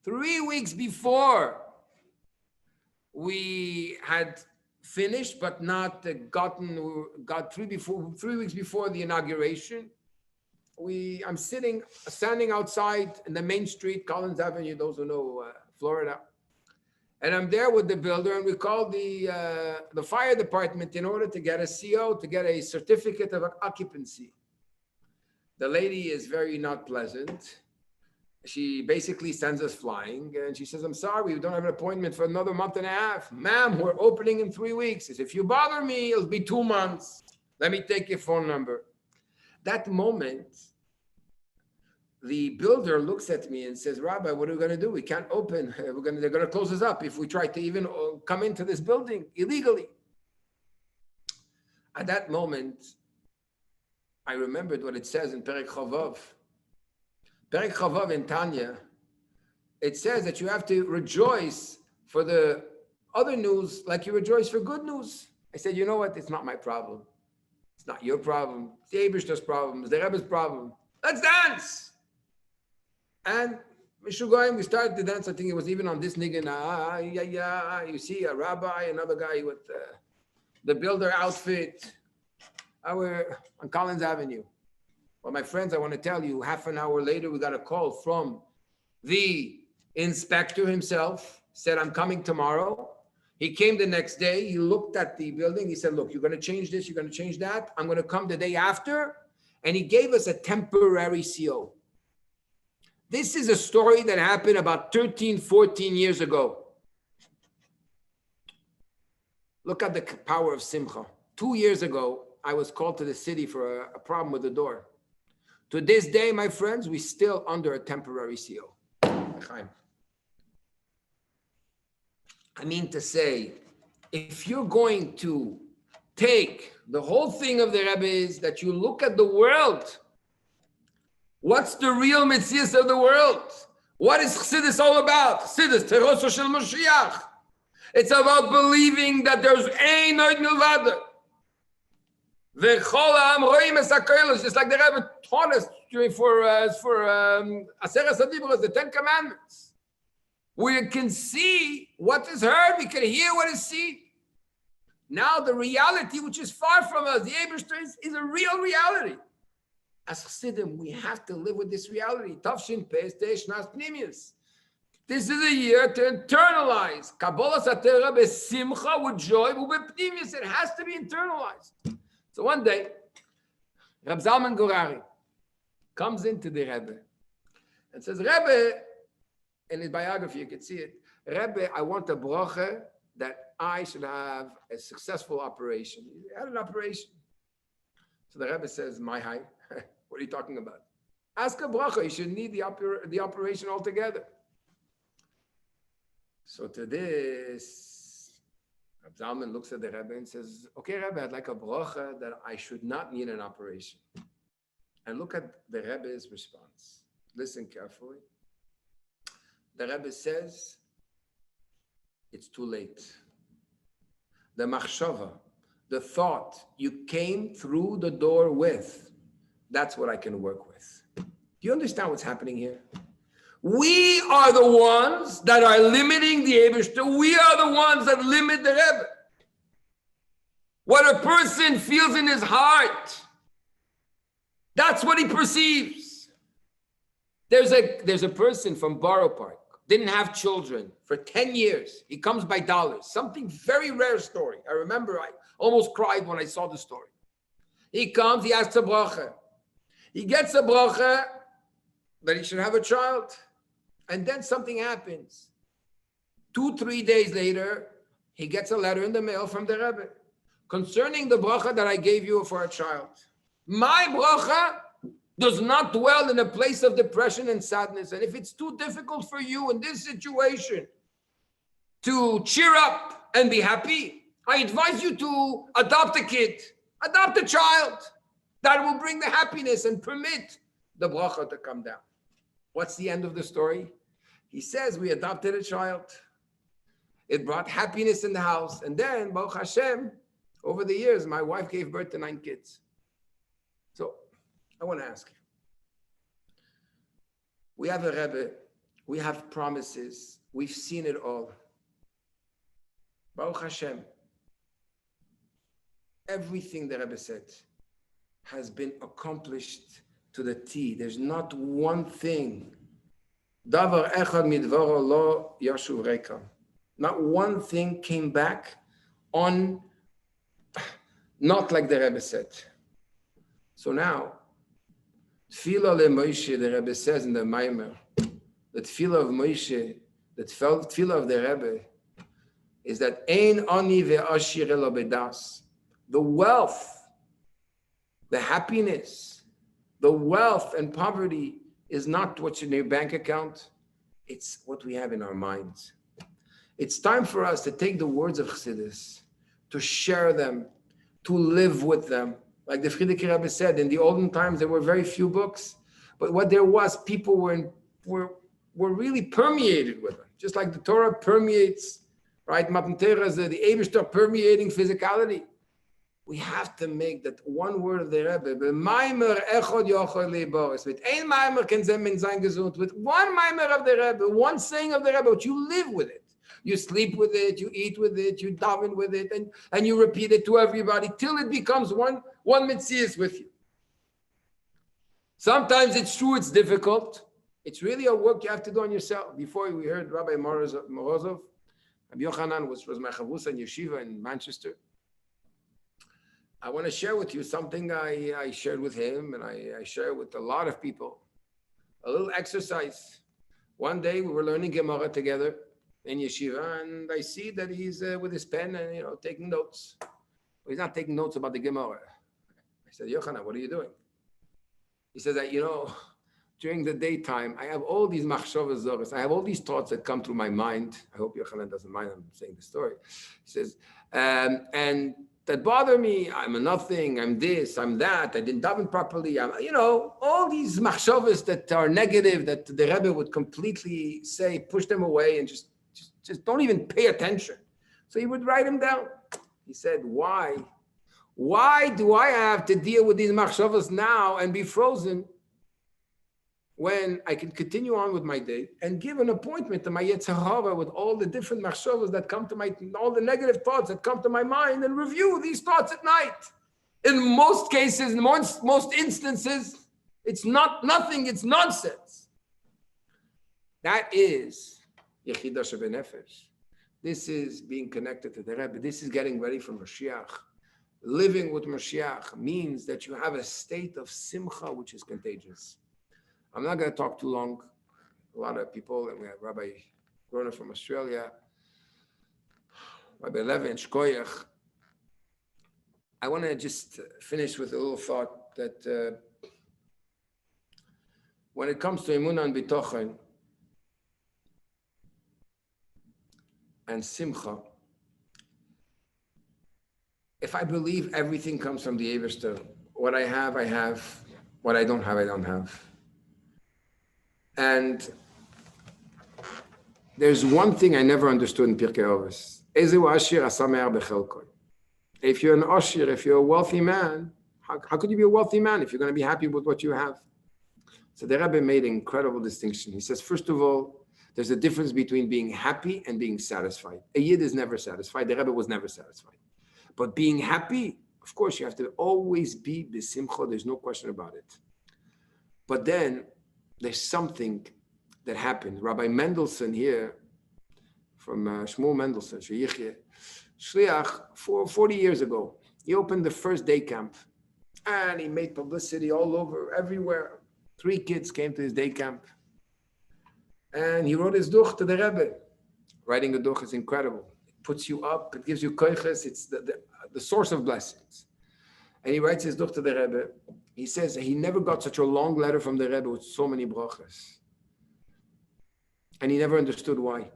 3 weeks before we had finished, but not got 3 weeks before the inauguration, I'm standing outside in the main street, Collins Avenue, those who know Florida, and I'm there with the builder, and we called the fire department in order to get a CO, to get a certificate of occupancy. The lady is very not pleasant. She basically sends us flying, and she says, I'm sorry, we don't have an appointment for another month and a half. Ma'am, we're opening in 3 weeks. She says, if you bother me, it'll be 2 months. Let me take your phone number. That moment, the builder looks at me and says, Rabbi, what are we going to do? We can't open. They're going to close us up if we try to even come into this building illegally. At that moment, I remembered what it says in Perek Chavav. Perek Chavav in Tanya, it says that you have to rejoice for the other news like you rejoice for good news. I said, you know what? It's not my problem. It's not your problem. It's the Eibishter's problem. It's the Rebbe's problem. Let's dance. And we started to dance. I think it was even on this niggin. You see a rabbi, another guy with the builder outfit. We're on Collins Avenue. Well, my friends, I want to tell you, half an hour later, we got a call from the inspector himself, said, I'm coming tomorrow. He came the next day. He looked at the building. He said, look, you're going to change this. You're going to change that. I'm going to come the day after. And he gave us a temporary CO. This is a story that happened about 13, 14 years ago. Look at the power of simcha. 2 years ago, I was called to the city for a problem with the door. To this day, my friends, we're still under a temporary CO. Chaim. I mean to say, if you're going to take the whole thing of the Rebbe is that you look at the world. What's the real mitzvahs of the world? What is Chassidus all about? Chassidus, Teroso Shel Moshiach. It's about believing that there's ein od milvado. V'chol ha'am roim es ha'kolos, just like the Rebbe taught us for Aseres HaDibros, the 10 Commandments. We can see what is heard, we can hear what is seen. Now the reality, which is far from us, the Eibishter is a real reality. As Chassidim, we have to live with this reality. Tavshin Pes Teishnas Pnimius. This is a year to internalize. Kabbalah Satera besimcha, with joy, with Pnimius. It has to be internalized. So one day, Reb Zalman Gorari comes into the Rebbe and says, Rebbe, in his biography, you can see it, Rebbe, I want a bracha that I should have a successful operation. He had an operation. So the Rebbe says, my high. What are you talking about? Ask a bracha. You should need the operation altogether. So to this, Reb Zalman looks at the Rebbe and says, okay, Rebbe, I'd like a bracha that I should not need an operation. And look at the Rebbe's response. Listen carefully. The Rebbe says, it's too late. The machshava, the thought you came through the door with, that's what I can work with. Do you understand what's happening here? We are the ones that are limiting the Eibishter. We are the ones that limit the Rebbe. What a person feels in his heart, that's what he perceives. There's a person from Borough Park, didn't have children for 10 years. He comes by dollars. Something very rare story. I remember I almost cried when I saw the story. He comes, he asks a bracha. He gets a bracha that he should have a child. And then something happens. 2-3 days later, he gets a letter in the mail from the Rebbe concerning the bracha that I gave you for a child. My bracha does not dwell in a place of depression and sadness. And if it's too difficult for you in this situation to cheer up and be happy, I advise you to adopt a kid, adopt a child. That will bring the happiness and permit the bracha to come down. What's the end of the story? He says we adopted a child. It brought happiness in the house. And then, Baruch Hashem, over the years, my wife gave birth to 9 kids. So I want to ask you. We have a Rebbe. We have promises. We've seen it all. Baruch Hashem. Everything the Rebbe said has been accomplished to the T. There's not one thing. Davar echad midvaro lo yashuv reika. Not one thing came back on, not like the Rebbe said. So now, Tefillah le Moshe, the Rebbe says in the Maimer, the Tefillah of Moshe, the Tefillah of the Rebbe, is that Ein ani ve'ashir elo bedas. The wealth, the happiness, the wealth and poverty is not what's in your bank account. It's what we have in our minds. It's time for us to take the words of Chassidus, to share them, to live with them. Like the Frierdiker Rebbe said, in the olden times, there were very few books, but what there was, people were really permeated with them. Just like the Torah permeates, right? Matan Torah is the Eibishter permeating physicality. We have to make that one word of the Rebbe. With ein Maimer can sein gesund. With one Maimer of the Rebbe, one saying of the Rebbe, but you live with it. You sleep with it, you eat with it, you daven with it, and you repeat it to everybody till it becomes one mitzias with you. Sometimes it's true, it's difficult. It's really a work you have to do on yourself. Before we heard Rabbi Morozov, Rabbi Yochanan was my chavrusa in yeshiva in Manchester. I want to share with you something I shared with him, and I share with a lot of people. A little exercise. One day we were learning Gemara together in yeshiva, and I see that he's with his pen and taking notes. Well, he's not taking notes about the Gemara. I said, Yochanan, what are you doing? He says that during the daytime I have all these machshavas zoros. I have all these thoughts that come through my mind. I hope Yochanan doesn't mind I'm saying the story. He says, and that bother me. I'm a nothing. I'm this. I'm that. I didn't daven properly. I'm, all these machshavas that are negative that the Rebbe would completely say, push them away and just don't even pay attention. So he would write them down. He said, why? Why do I have to deal with these machshavas now and be frozen when I can continue on with my day and give an appointment to my Yetzer Hara with all the different machshavas that come to all the negative thoughts that come to my mind, and review these thoughts at night. In most cases, in most instances, it's not nothing, it's nonsense. That is Yechidah Shebenefesh. This is being connected to the Rebbe. This is getting ready for Mashiach. Living with Mashiach means that you have a state of simcha which is contagious. I'm not going to talk too long. A lot of people, and we have Rabbi Grona from Australia, Rabbi Levin, Shkoyach. I want to just finish with a little thought that when it comes to Emunah and Bitochen and Simcha, if I believe everything comes from the Eibishter, what I have, I have. What I don't have, I don't have. And there's one thing I never understood in Pirkei Avos. If you're an Ashir, if you're a wealthy man, how could you be a wealthy man if you're going to be happy with what you have? So the Rebbe made an incredible distinction. He says, first of all, there's a difference between being happy and being satisfied. A Yid is never satisfied. The Rebbe was never satisfied. But being happy, of course, you have to always be b'simcha. There's no question about it. But then there's something that happened. Rabbi Mendelssohn here, from Shmuel Mendelssohn, Shliach, 40 years ago, he opened the first day camp. And he made publicity all over, everywhere. 3 kids came to his day camp. And he wrote his duch to the Rebbe. Writing a duch is incredible. It puts you up, it gives you koiches, it's the source of blessings. And he writes his duch to the Rebbe. He says he never got such a long letter from the Rebbe with so many brachas. And he never understood why.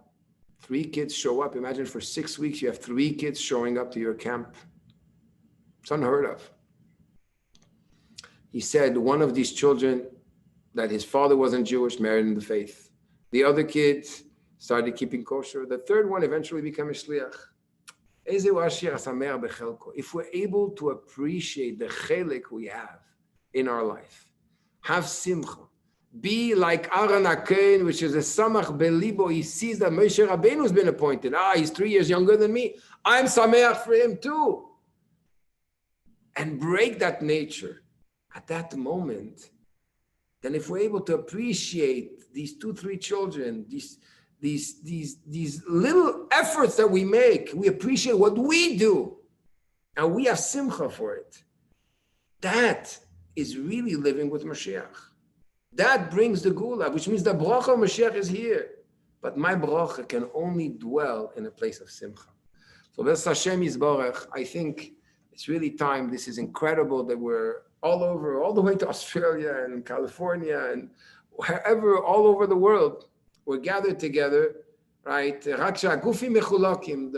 3 kids show up. Imagine for 6 weeks, you have 3 kids showing up to your camp. It's unheard of. He said one of these children, that his father wasn't Jewish, married in the faith. The other kids started keeping kosher. The third one eventually became a shliach. If we're able to appreciate the chelik we have in our life, have simcha, be like Aaron HaKohen, which is a samach belibo. He sees that Moshe Rabbeinu's been appointed. He's 3 years younger than me. I'm sameach for him too. And break that nature at that moment. Then if we're able to appreciate these 2-3 children, these little efforts that we make, we appreciate what we do, and we have simcha for it. That is really living with Mashiach. That brings the gula, which means the bracha of Mashiach is here. But my bracha can only dwell in a place of simcha. So B'ez Hashem Yisborech, I think it's really time. This is incredible that we're all over, all the way to Australia and California and wherever, all over the world. We're gathered together, right? The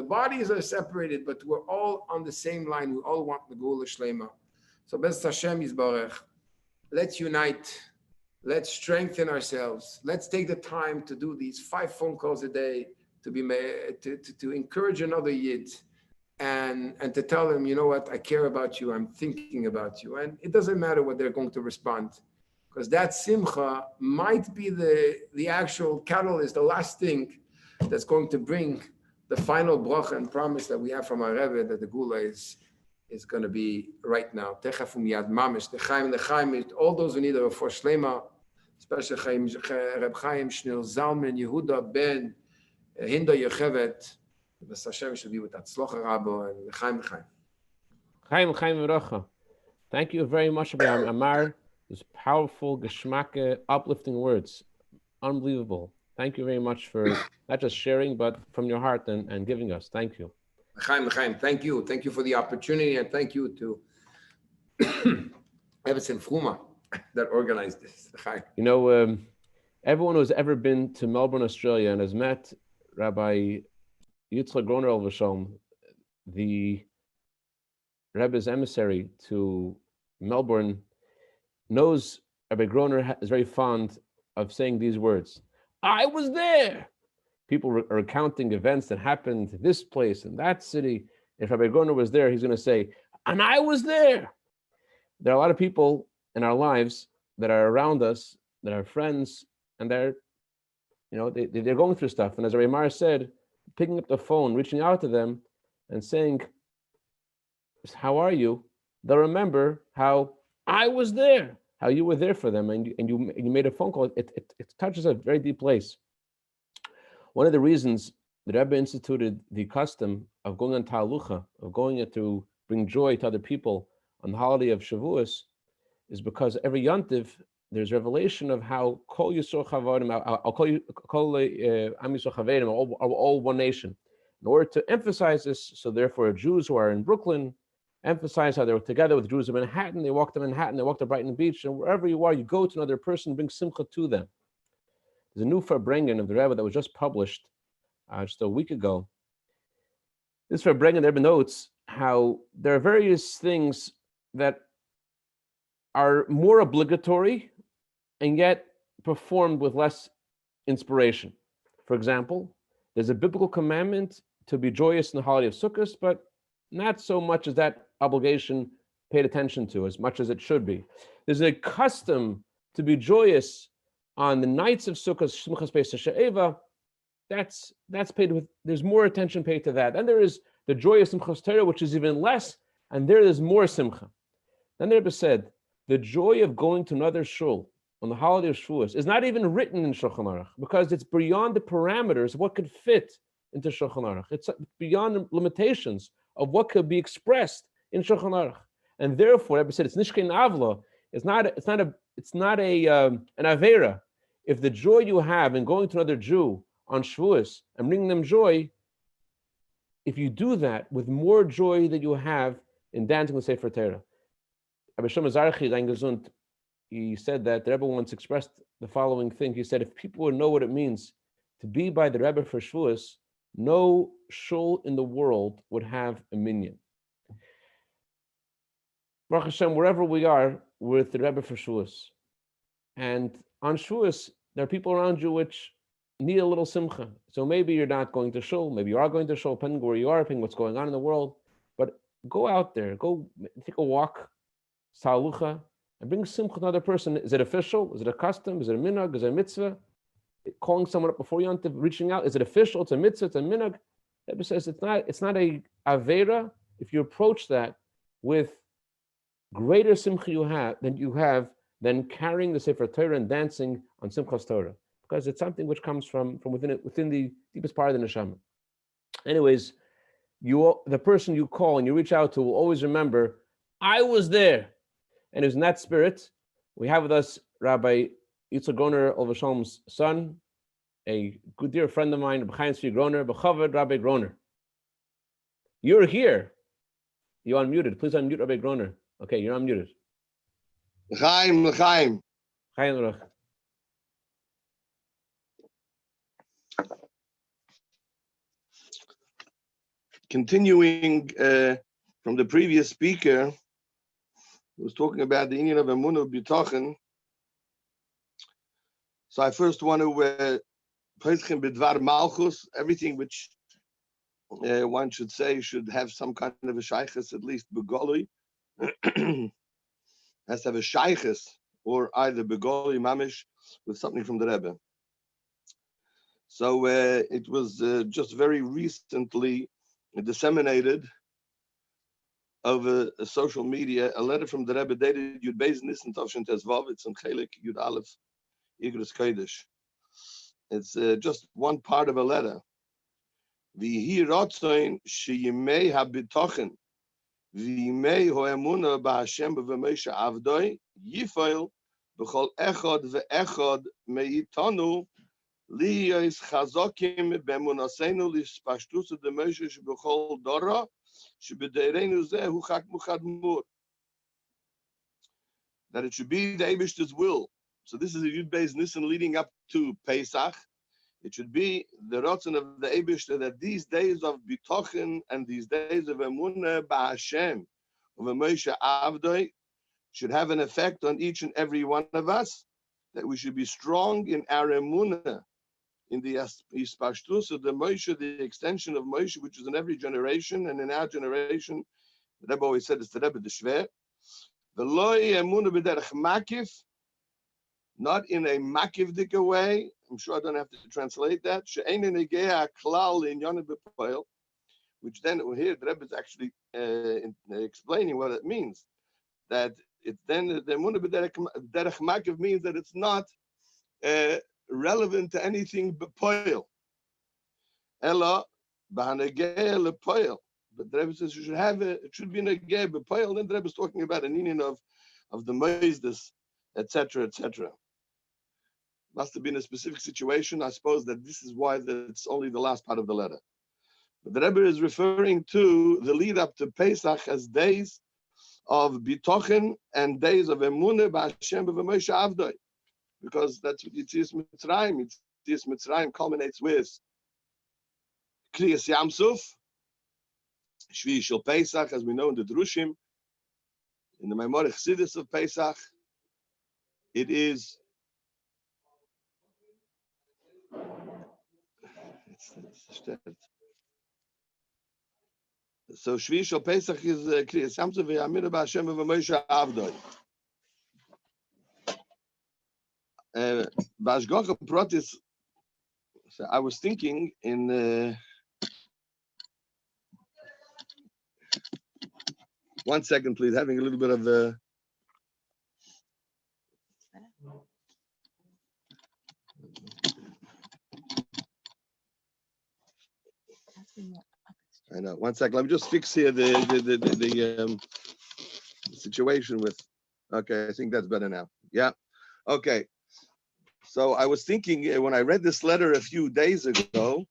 bodies are separated, but we're all on the same line. We all want the Gula Shlema. So B'ez Hashem Yisborech, let's unite. Let's strengthen ourselves. Let's take the time to do these 5 phone calls a day to encourage another Yid and to tell them, you know what, I care about you. I'm thinking about you. And it doesn't matter what they're going to respond, because that simcha might be the actual catalyst, the last thing that's going to bring the final bracha and promise that we have from our Rebbe, that the Gula is going to be right now. Techafum yad mamish, the Chaim, all those who need a Rafur Shlema, especially Chaim, Shnil, Zalman, Yehuda, Ben, Hinder, Yechevet. The Hashem should be with that. Tzlocha Rabbo and Chaim. Chaim V'rocha. Thank you very much, Abraham Amar. Those powerful, geschmacke, uplifting words. Unbelievable. Thank you very much for not just sharing, but from your heart and giving us. Thank you. Chaim, thank you. Thank you for the opportunity, and thank you to Everson Fruma that organized this. You know, everyone who's ever been to Melbourne, Australia, and has met Rabbi Yitzchak Groner Elvashom, the Rebbe's emissary to Melbourne, knows Rabbi Groner is very fond of saying these words. I was there. People are recounting events that happened in this place and that city. If Rabbi Groner was there, he's going to say, and I was there. There are a lot of people in our lives that are around us, that are friends, and they're going through stuff. And as Rabbi Meir said, picking up the phone, reaching out to them and saying, how are you? They'll remember how I was there, how you were there for them, and you made a phone call. It touches a very deep place. One of the reasons the Rebbe instituted the custom of going on Ta'alucha, of going to bring joy to other people on the holiday of Shavuos, is because every Yontiv, there's revelation of how Kol Yisrael Chavadim, Kol Am Yisrael Chavadim are all one nation. In order to emphasize this, so therefore Jews who are in Brooklyn emphasize how they were together with Jews in Manhattan. They walk to Manhattan, they walk to Brighton Beach, and wherever you are, you go to another person, bring simcha to them. There's a new Farbrengen of the Rebbe that was just published just a week ago. This Farbrengen, the Rebbe notes how there are various things that are more obligatory and yet performed with less inspiration. For example, there's a biblical commandment to be joyous in the holiday of Sukkot, but not so much as that obligation paid attention to as much as it should be. There's a custom to be joyous on the nights of Sukkot, Shmuchas Pesach She'eva. That's paid with, there's more attention paid to that. Then there is the joy of Simchas Torah, which is even less, and there's more simcha. Then the Rebbe said, the joy of going to another shul on the holiday of Shavuos is not even written in Shulchan Aruch, because it's beyond the parameters of what could fit into Shulchan Aruch. It's beyond the limitations of what could be expressed in Shulchan Aruch. And therefore, Rebbe said, it's nishkein avla. It's not an avera. If the joy you have in going to another Jew on Shavuos and bringing them joy, if you do that with more joy that you have in dancing with Sefer Torah, Rabbi Shlomo Zarchi, Rein Gesund, he said that the Rebbe once expressed the following thing. He said, if people would know what it means to be by the Rebbe for Shavuos, no shul in the world would have a minyan. Baruch Hashem, wherever we are, we're with the Rebbe for Shavuos. And on Shavuos, there are people around you which need a little simcha. So maybe you're not going to shul, maybe you are going to shul, depending where you are, depending what's going on in the world. But go out there, go take a walk, salucha, and bring simcha to another person. Is it official? Is it a custom? Is it a minhag? Is it a mitzvah? Calling someone up before you, reaching out, is it official? It's a mitzvah, it's a minhag. The Rebbe says it's not a avera if you approach that with greater simcha than carrying the Sefer Torah and dancing on Simchas Torah, because it's something which comes from within the deepest part of the neshama. Anyways, the person you call and you reach out to will always remember, I was there. And it was in that spirit, we have with us Rabbi Yitzchak Groner, Olvasholm's son, a good dear friend of mine, Rabbi Chaim Groner, B'chavod Rabbi Groner. You're here. You're unmuted. Please unmute Rabbi Groner. Okay, you're unmuted. Chaim. Chaim Rach. Continuing from the previous speaker, who was talking about the Indian of Emunah B'tochen. So I first want to Peschim B'dvar Malchus, everything which one should say should have some kind of a shaykhis, at least Begoli, has to have a shaykhis, or either Begoli Mamish with something from the Rebbe. So it was just very recently disseminated over social media, a letter from the Rebbe dated Yud Beis Nisan Tavshin Tezvav, it's in Chelik Yud Aleph Igros Kodesh. It's just one part of a letter. V'hi rotzoin sheyimei habitochen v'yimei ho'emuna b'Hashem v'Moshe avdoi yifoil b'chol echad ve'echad meitanu liyos chazokim b'emunaseinu lispashtus de'Moshe sheb'chol dora sheb'deirenu zeh hu chak muchad mur. That it should be the Eibishter's will. So this is a Yud Beis Nisan leading up to Pesach. It should be the Ratzon of the Eibishter that these days of Bitochen and these days of Emunah B'Hashem, of Moshe Avdoi, should have an effect on each and every one of us, that we should be strong in our Emunah, in the Ispashtus of the Moshe, the extension of Moshe, which is in every generation, and in our generation, the Rebbe always said it's the Rebbe the Shver. The Loi Emunah B'derech Makif, not in a makivdika way. I'm sure I don't have to translate that. Which then here the Rebbe is actually explaining what it means. That it's then the emunah b'derech makiv means that it's not relevant to anything but poil. Ella b'hanegeh lepoil. But the Rebbe says you should have it should be negeh b'poil. Then the Rebbe is talking about an union of the moisdes, etc., etc. Must have been a specific situation. I suppose that this is why it's only the last part of the letter. But the Rebbe is referring to the lead up to Pesach as days of Bitochen and days of Emunah B'Hashem B'Moshe Avdoi, because that's what Yitzias Mitzrayim. Yitzias Mitzrayim culminates with Kriyas Yamsuf, Shvi Shel Pesach, as we know in the Drushim, in the Maimor Chassidus of Pesach. It is so Shvi Shel Pesach is Kriyas Yamsuf v'Yaminu B'Hashem v'Moshe Avdoi. B'Ashgacha Pratis. So I was thinking in 1 second, please. Having a little bit of I know. 1 second. Let me just fix here the situation with. Okay, I think that's better now. Yeah. Okay. So I was thinking when I read this letter a few days ago,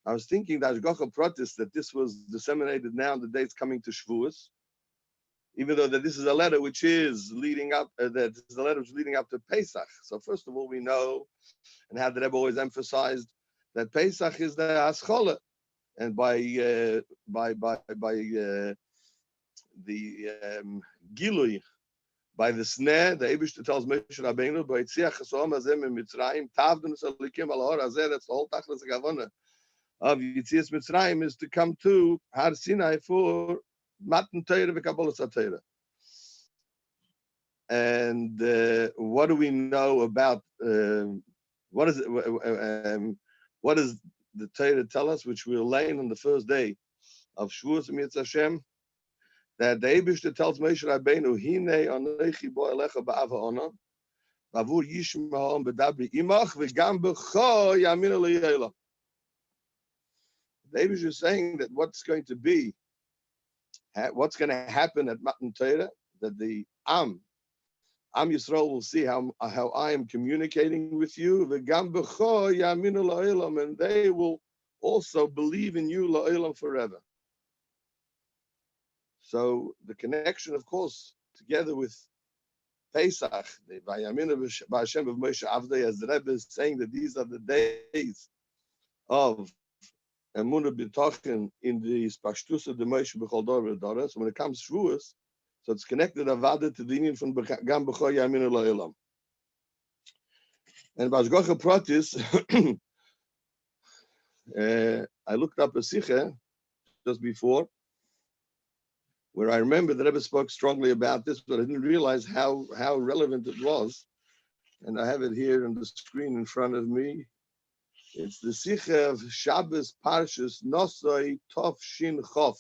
I was thinking that Ashgacha Pratis, that this was disseminated now the days coming to Shavuos. even though that this is a letter which is leading up, that this is a letter which is leading up to Pesach. So first of all, we know, and how the Rebbe always emphasized, that Pesach is the Haskalah, and by the Gilui, by the snare, the Eibishter tells Moshe Rabbeinu, by Tziach Hasom Hazem in Mitzrayim, Tavdun Salikim Al Hor Hazeh, that's the whole Tachlis Gavona of Yitzias Mitzrayim, is to come to Har Sinai for Matan Torah v'Kabbalas HaTorah. And what do we know about, what does the Torah tell us, which we'll learn on the first day of Shavuos Mitzvah Hashem, that the Eibishter tells Moshe Rabbeinu, Hinei Anochi bo elecha ba'ava ona, ba'avur yishma'om b'dabri imach v'gam b'cho yaminu li'yelah. The Eibishter is saying that what's going to be, what's going to happen at Matan Torah, that the Am Yisrael will see how I am communicating with you, v'gam b'cho yaminu li'yelah, and they will also believe in you li'yelah forever. So the connection, of course, together with Pesach, the Vayaminu b'Hashem of Moshe Avdei, as the Rebbe is saying that these are the days of Emunah B'Tochen in the Spashtus of the Moshe B'Chol Dor V'Dora. So when it comes to Shavuos, so it's connected Avada to the union from Gam B'Cho Yaminu La'Olam. And B'Ashgocha Pratis, I looked up a Sikha just before, where I remember the Rebbe spoke strongly about this, but I didn't realize how relevant it was. And I have it here on the screen in front of me. It's the Sikha of Shabbos Parshas Nosoi Tov Shin Chof.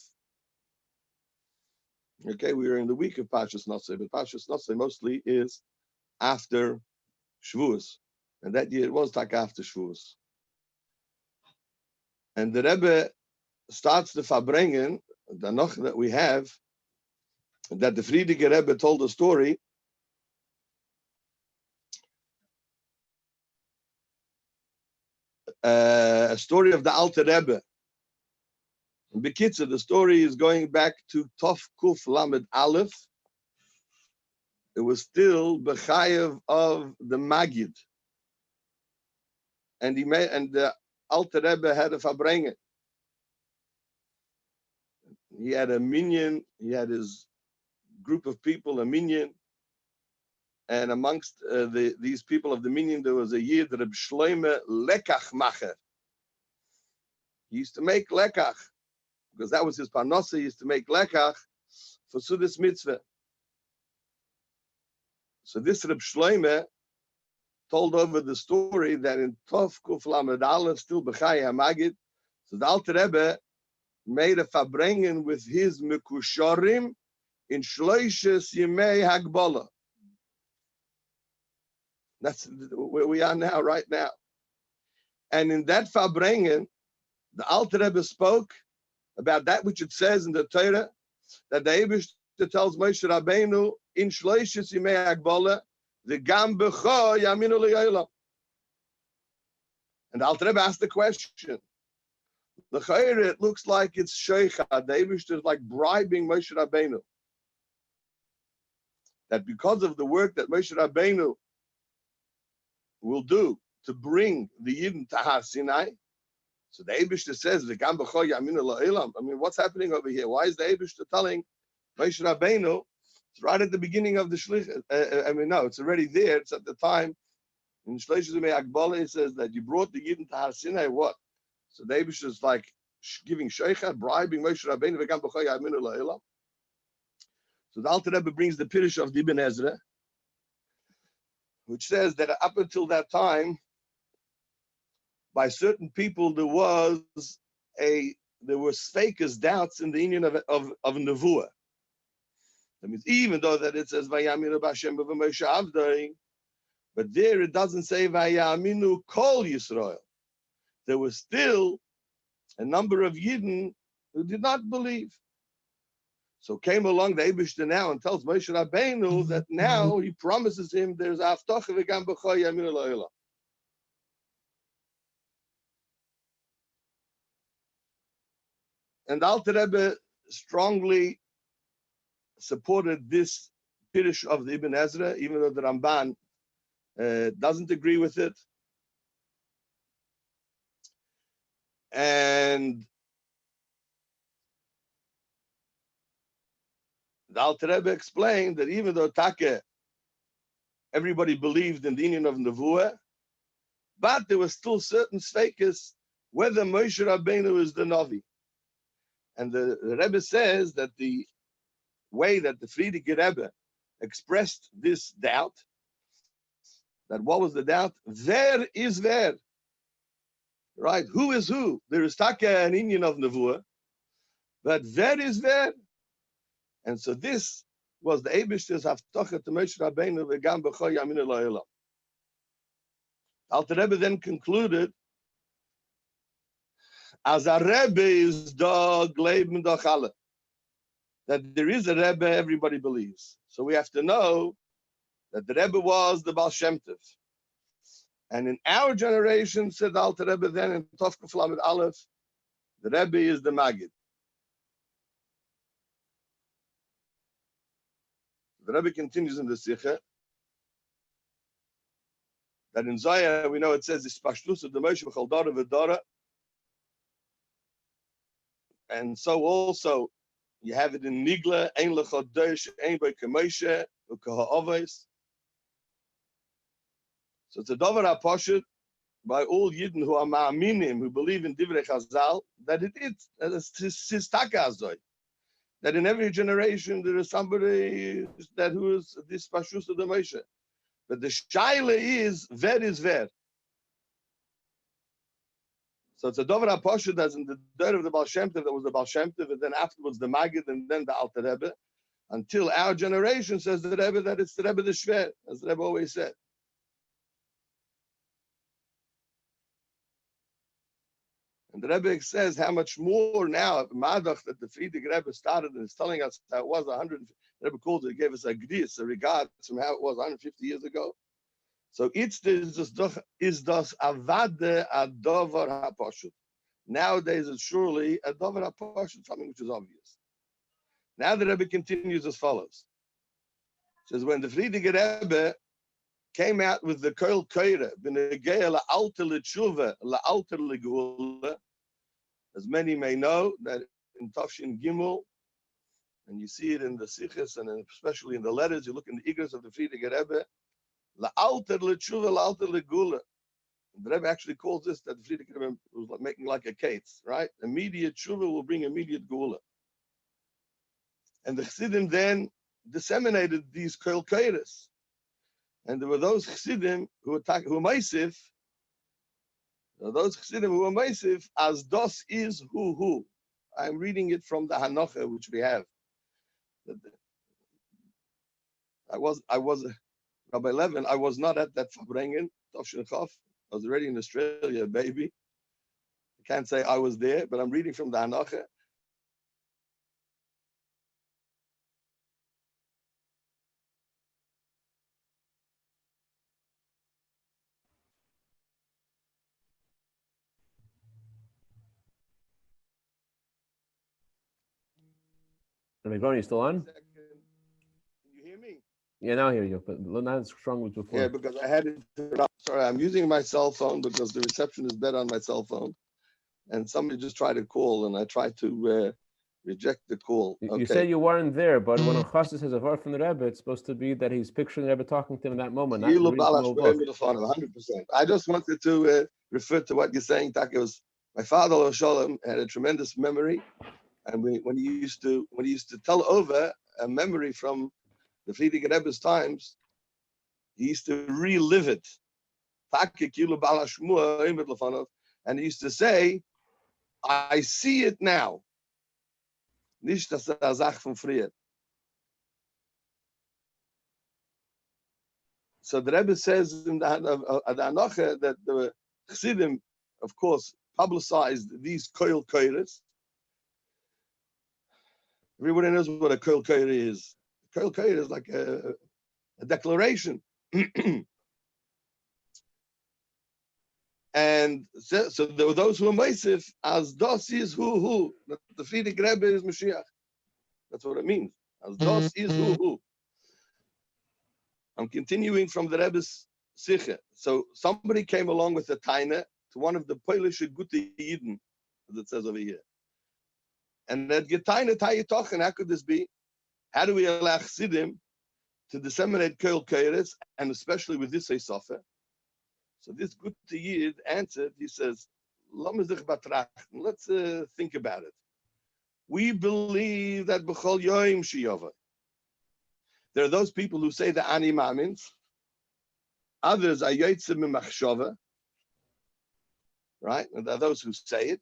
Okay, we are in the week of Parshas Nosoi, but Parshas Nosoi mostly is after Shavuos. And that year it was like after Shavuos. And the Rebbe starts the Farbrengen, the noch that we have, that the Friedige Rebbe told a story of the Alte Rebbe. In Bekitzer, the story is going back to Tov Kuf Lamed Aleph. It was still Bechayev of the Magid. And the Alte Rebbe had a Farbrengen. He had a minyan, he had his group of people, a minyan, and amongst these people of the minyan, there was a Yid, Reb Shleime Lekach Macher. He used to make lekach, because that was his parnasa. He used to make lekach for Sudas Mitzvah. So this Reb Shleime told over the story that in Tov Kuf Lamed Aleph, still B'chai HaMagid, so the Alter Rebbe made a Farbrengen with his Mekusharim in Shloishes Yemei Hagbala. That's where we are now, right now. And in that Farbrengen, the Alter Rebbe spoke about that which it says in the Torah, that the Eibishter tells Moshe Rabbeinu in Shloishes Yemei Hagbala, the Gam B'cho Yaminu Li'olam. And the Alter Rebbe asked the question, the Chayre, it looks like it's Sheicha. The Eibishter is like bribing Moshe Rabbeinu. That because of the work that Moshe Rabbeinu will do to bring the Yidden to Har Sinai, so the Eibishter says, "V'gam b'cho yaminu la'olam." I mean, what's happening over here? Why is the Eibishter telling Moshe Rabbeinu? It's right at the beginning of the Shlich. No, it's already there. It's at the time in Shloishes Yemei Hagbala. It says that you brought the Yidden to Har Sinai. What? So the Eibush is like giving sheicha, bribing Moshe Rabbeinu, v'gam b'cho yaminu la'olam. So the Alter Rebbe brings the Pirush of the Ibn Ezra, which says that up until that time, by certain people, there were fakest doubts in the union of Nevuah. That means even though that it says Vayaminu b'Hashem v'Moshe Avdei, but there it doesn't say Vayaminu Kol Yisrael. There was still a number of Yidden who did not believe. So came along the Eibishter now and tells Moshe Rabbeinu that now he promises him there's Avtocha v'gam b'cho yaminu la'olam. And Alter Rebbe strongly supported this Pirush of the Ibn Ezra, even though the Ramban doesn't agree with it. And the Alter Rebbe explained that even though everybody believed in the union of Nevuah, but there was still certain sfeikus whether Moshe Rabbeinu is the Navi. And the Rebbe says that the way that the Frierdiker Rebbe expressed this doubt, that what was the doubt? There is there. Right? Who is who? There is an union of Nevuah, but there is there. And so this was the Eibishter's Haftocha to Moshe Rabbeinu v'gam b'chol yamin elohelam. Alter Rebbe then concluded, as a Rebbe is da gleiben da chale, that there is a Rebbe everybody believes. So we have to know that the Rebbe was the Baal Shem Tov. And in our generation, said Alter Rebbe then in Tov Kuf Lamed Aleph, the Rebbe is the Magid. The Rebbe continues in the Sikha that in Zohar we know it says Ispashtus of the Moshe v'chol dara v'dara, and so also you have it in Nigla Ein Lechad Dosh Ein Bo K'Moshe U'Kaha'avos. So it's a davar ha'pashut by all Yidden who are ma'aminim, who believe in Divrei Chazal, that it is his taka azoi. That in every generation there is somebody that who is this pashus of the Moshe. But the shaila is ver. So it's a davar ha'pashut as in the dirt of the Baal Shem Tov, that was the Baal Shem Tov, and then afterwards the Magid, and then the Alter Rebbe, until our generation says the Rebbe that it's the Rebbe the Shver, as the Rebbe always said. And the Rebbe says how much more now, Madach, that the Frierdiker Rebbe started and is telling us how it was 100, the Rebbe called it, gave us a gris, a regard from how it was 150 years ago. So it's is das avade a davar ha'pashut. Nowadays it's surely a davar ha'pashut, something which is obvious. Now the Rebbe continues as follows. It says when the Frierdiker Rebbe came out with the Kol Koire, b'negei la'alter l'tshuva, la'alter l'geula, as many may know that in Tafshin Gimel, and you see it in the Sichos and especially in the letters, you look in the Igros of the Frierdiker Rebbe, la'alter l'tshuva, la'alter l'geula. The Rebbe actually calls this that the Frierdiker Rebbe was making like a case, right? Immediate tshuva will bring immediate geula. And the Chassidim then disseminated these Kol Koires. And there were those Chassidim who were Meisif, as das is who. I'm reading it from the Hanocha, which we have. I was Rabbi Levin, I was not at that Farbrengen, Tafshin Chaf. I was already in Australia, baby. I can't say I was there, but I'm reading from the Hanocha. Are you still on? Can you hear me? Yeah, now I hear you, but not as strong as before. Yeah, because I had it turned off. Sorry, I'm using my cell phone because the reception is better on my cell phone. And somebody just tried to call, and I tried to reject the call. You say you weren't there, but when a chassid says a word from the Rebbe, it's supposed to be that he's picturing the Rebbe talking to him in that moment, not reading from a book. 100%. I just wanted to refer to what you're saying, Taka. My father, Shalom, had a tremendous memory. And when he used to tell over a memory from the Frierdiker Rebbe's times, he used to relive it. And he used to say, I see it now. Nicht das Sach von früher. So the Rebbe says in the Anoche that the Chassidim, of course, publicized these Kol Koires. Everybody knows what a Kol Koire is. A Kol Koire is like a declaration. And so there were those who were Meisif, as das is who. The Frierdiker Rebbe is Mashiach. That's what it means. As das is who. I'm continuing from the Rebbe's Sikha. So somebody came along with a taina to one of the Polish Gute Yidden, as it says over here. And that getaina tayitochen, how could this be? How do we allow Chassidim to disseminate Kol Keiris, and especially with this Eisofa? So this Gute Yid answered, he says, let's think about it. We believe that b'chol yoim sheyova. There are those people who say the ani mamins. Others are yotzim mimachshava. Right? And there are those who say it.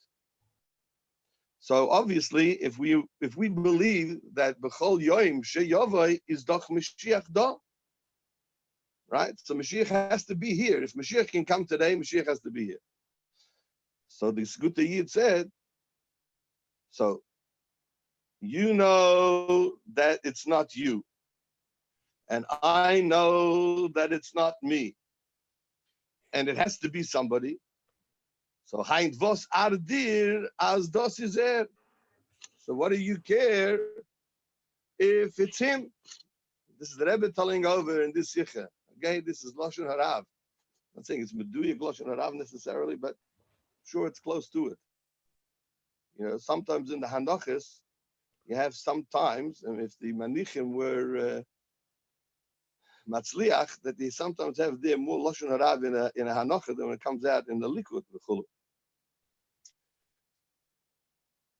So obviously, if we believe that b'chol yoim sheyova is doch Mashiach do. Right? So Mashiach has to be here. If Mashiach can come today, Mashiach has to be here. So this Gute Yid said, so you know that it's not you. And I know that it's not me. And it has to be somebody. So Hein vos ardir as dos is er. So what do you care if it's him? This is the Rebbe telling over in this Sikha. Okay, this is Lashon Harav. I'm not saying it's Meduyik Lashon Harav necessarily, but sure it's close to it. You know, sometimes in the Hanochis, you have sometimes, and if the Manichim were Matzliach, that they sometimes have there more Lashon Harav in a Hanocha than when it comes out in the Likud.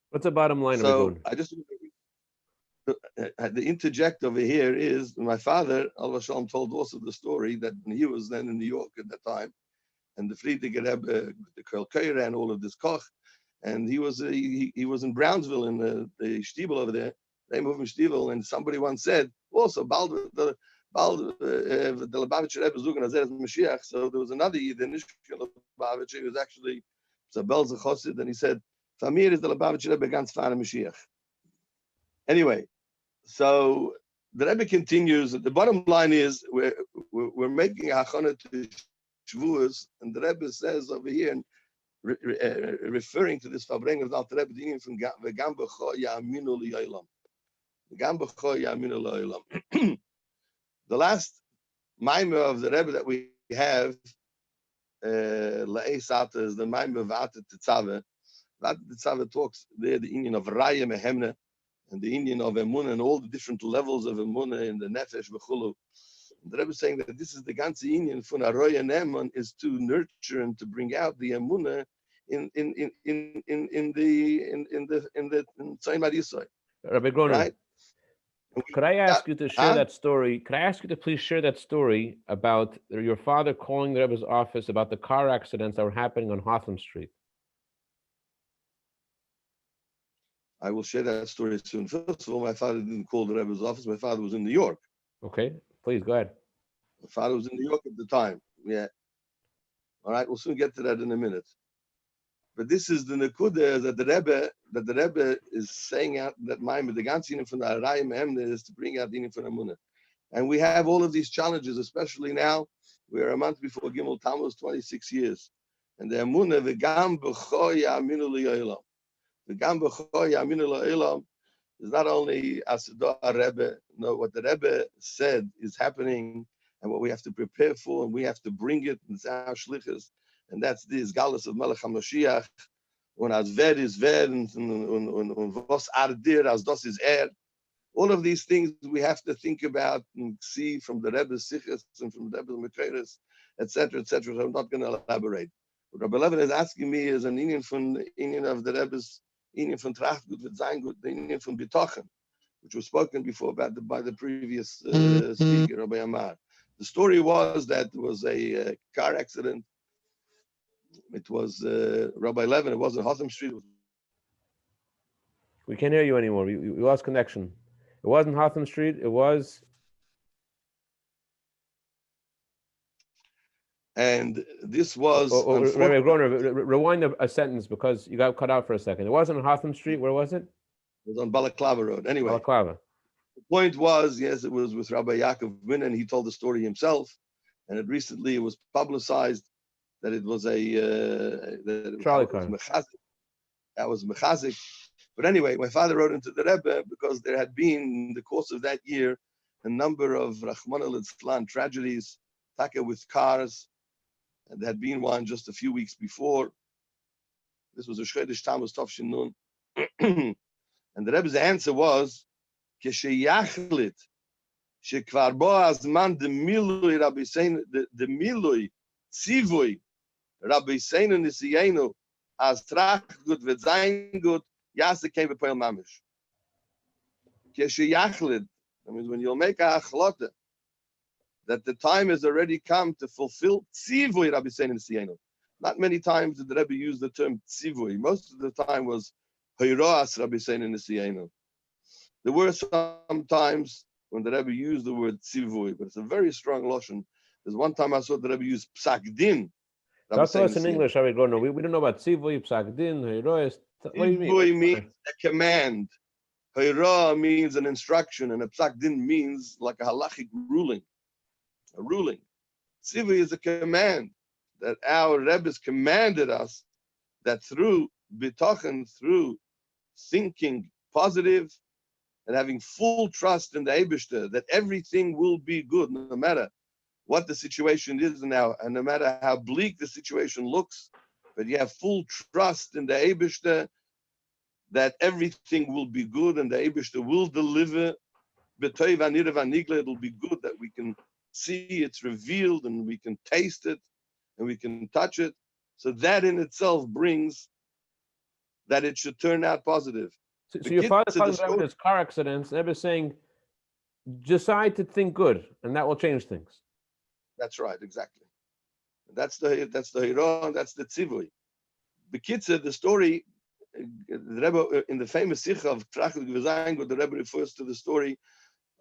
What's the bottom line So of it? I just, the interject over here is my father, Allah Shalom, told also the story that he was then in New York at that time, and the Friedrich Rebbe, the Kol Keira and all of this Koch, and he was in Brownsville in the Stiebel over there. They moved in Stiebel, and somebody once said, also, the Lubavitcher Rebbe is looking at Mashiach. So there was another Yid, the Nishkel Lubavitcher, he was actually a Belzer Chosid, and he said, Famir is the Lubavitcher Rebbe ganz fine Mashiach. Anyway, so the Rebbe continues. The bottom line is we're making a hachana to Shavuos, and the Rebbe says over here, referring to this Farbrengen of the Rebbe, from V'gam b'cho ya'aminu li'olam. V'gam b'cho ya'aminu li'olam. The last Maimer of the Rebbe that we have, La'esata, is the Maimer V'ata Tetzaveh. V'ata Tetzaveh talks there the Indian of Raya Mehemne, and the Indian of Emunah, and all the different levels of Emunah in the Nefesh V'chulu. The Rebbe is saying that this is the ganze Indian from Aroya Neman, is to nurture and to bring out the Emunah in Tzayim Adisai. Rabbi Groner, right? Could I ask you to share that story? Could I ask you to please share that story about your father calling the Rebbe's office about the car accidents that were happening on Hotham Street? I will share that story soon. First of all, my father didn't call the Rebbe's office. My father was in New York. Okay, please go ahead. My father was in New York at the time. Yeah. All right, we'll soon get to that in a minute. But this is the nekuda that the Rebbe is saying out that the ganze from the Arayim Emne is to bring out the from Emunah. And we have all of these challenges, especially now. We're a month before Gimel Tammuz, 26 years. And the Emunah, v'gam b'cho ya'aminu li'olam. V'gam b'cho ya'aminu li'olam is not only Asidah Rebbe. No, what the Rebbe said is happening, and what we have to prepare for, and we have to bring it. It's our shlichus. And that's this galus of Melech HaMashiach. When as ved is ved, and vos ardir as dos is all of these things we have to think about and see from the Rebbe's sichos and from the Rebbe's mekayres, etc., etc. So I'm not going to elaborate. What Rabbi Levin is asking me is an Indian of the Rebbe's, Indian from Trachtgut with Zayngut, the Indian from Bitochen, which was spoken before by the previous speaker, Rabbi Amar. The story was that there was a car accident. It was Rabbi Levin. It wasn't Hotham Street. We can't hear you anymore. We lost connection. It wasn't Hotham Street. It was. And this was. Rabbi Groner, rewind a sentence because you got cut out for a second. It wasn't on Hotham Street. Where was it? It was on Balaclava Road. Anyway. Balaclava. The point was, yes, it was with Rabbi Yaakov Min, and he told the story himself. And it recently was publicized that it was a trolley car. That was mechazik But anyway, my father wrote into the Rebbe because there had been, in the course of that year, a number of Rahman al tragedies, taka with cars, and there had been one just a few weeks before. This was a Shchedish Tammuz Tov Nun. And the Rebbe's answer was, Kesheyachlit, shekvar bo azman de milui Rabbi Seinu, de milui tzivui Rabbi Seinu nisiyenu as trach gut vet zayin gut yase came a poil mamish. Kesheyachlit, that means when you'll make a achlota that the time has already come to fulfill tzivui Rabbi Seinu nisiyenu. Not many times did the Rebbe use the term tzivui. Most of the time was Hiroas Rabbi Seinu nisiyenu. There were some times when the Rebbe used the word tzivui, but it's a very strong lashon. There's one time I saw the Rebbe use psak din. Talk to us in English, how we go. No, we don't know about tzivui, psak din, hiroes. What do you mean? Tzivui means a command. Hira means an instruction, and a psak din means like a halachic ruling, a ruling. Tzivui is a command that our Rebbe's commanded us that through bitochen, through thinking positive and having full trust in the Eibishter, that everything will be good, no matter what the situation is now, and no matter how bleak the situation looks, but you have full trust in the Eibishter that everything will be good and the Eibishter will deliver. It will be good, that we can see it's revealed and we can taste it and we can touch it. So that in itself brings that it should turn out positive. So your father talking about his car accidents, Rebbe is saying, decide to think good, and that will change things. That's right, exactly. That's the hira, that's the tzivui. Bekitzer, the story, the Rebbe in the famous sikha of Trachel Gvazang, the Rebbe refers to the story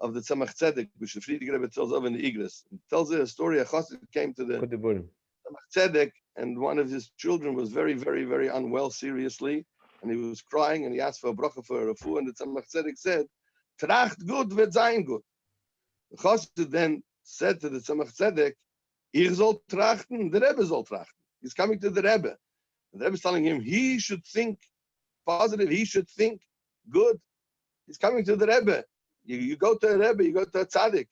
of the Tzemach Tzedek, which the Friedrich Rebbe tells of in the Igris. It tells a story, a chassid came to the Tzemach Tzedek, and one of his children was very, very, very unwell seriously, and he was crying, and he asked for a bracha for a rafua, and the Tzemach Tzedek said, Tracht gut vet zayin gut. The chassid then said to the Tzemach Tzedek, Ich soll trachten, the Rebbe soll trachten. He's coming to the Rebbe. And the Rebbe is telling him he should think positive, he should think good. He's coming to the Rebbe. You go to a Rebbe, you go to a tzaddik.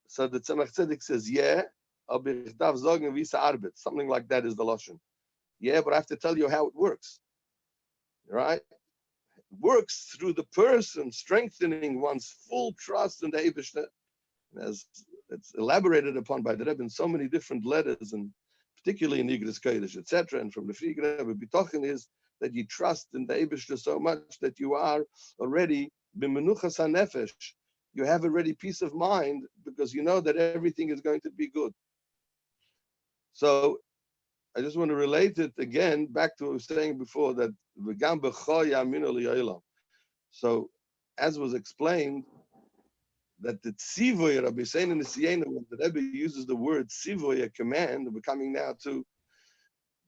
So the Tzemach Tzedek says, yeah, aber ich darf sagen, wie es arbeitet. Something like that is the lashon. Yeah, but I have to tell you how it works. Right? It works through the person strengthening one's full trust in the Eibishter, as it's elaborated upon by the Rebbe in so many different letters, and particularly in Igris Kodesh, etc. And from the Friedrich Rebbe, bitochen is that you trust in the Eibishter so much that you are already b'menuchas hanefesh. You have already peace of mind because you know that everything is going to be good. So I just want to relate it again back to what I was saying before, that v'gam b'cho yaminu li'olam. So as was explained, that the tzivoy Rabbi Seinu nisiyenu, when the Rebbe uses the word tzivoy, a command, we're coming now to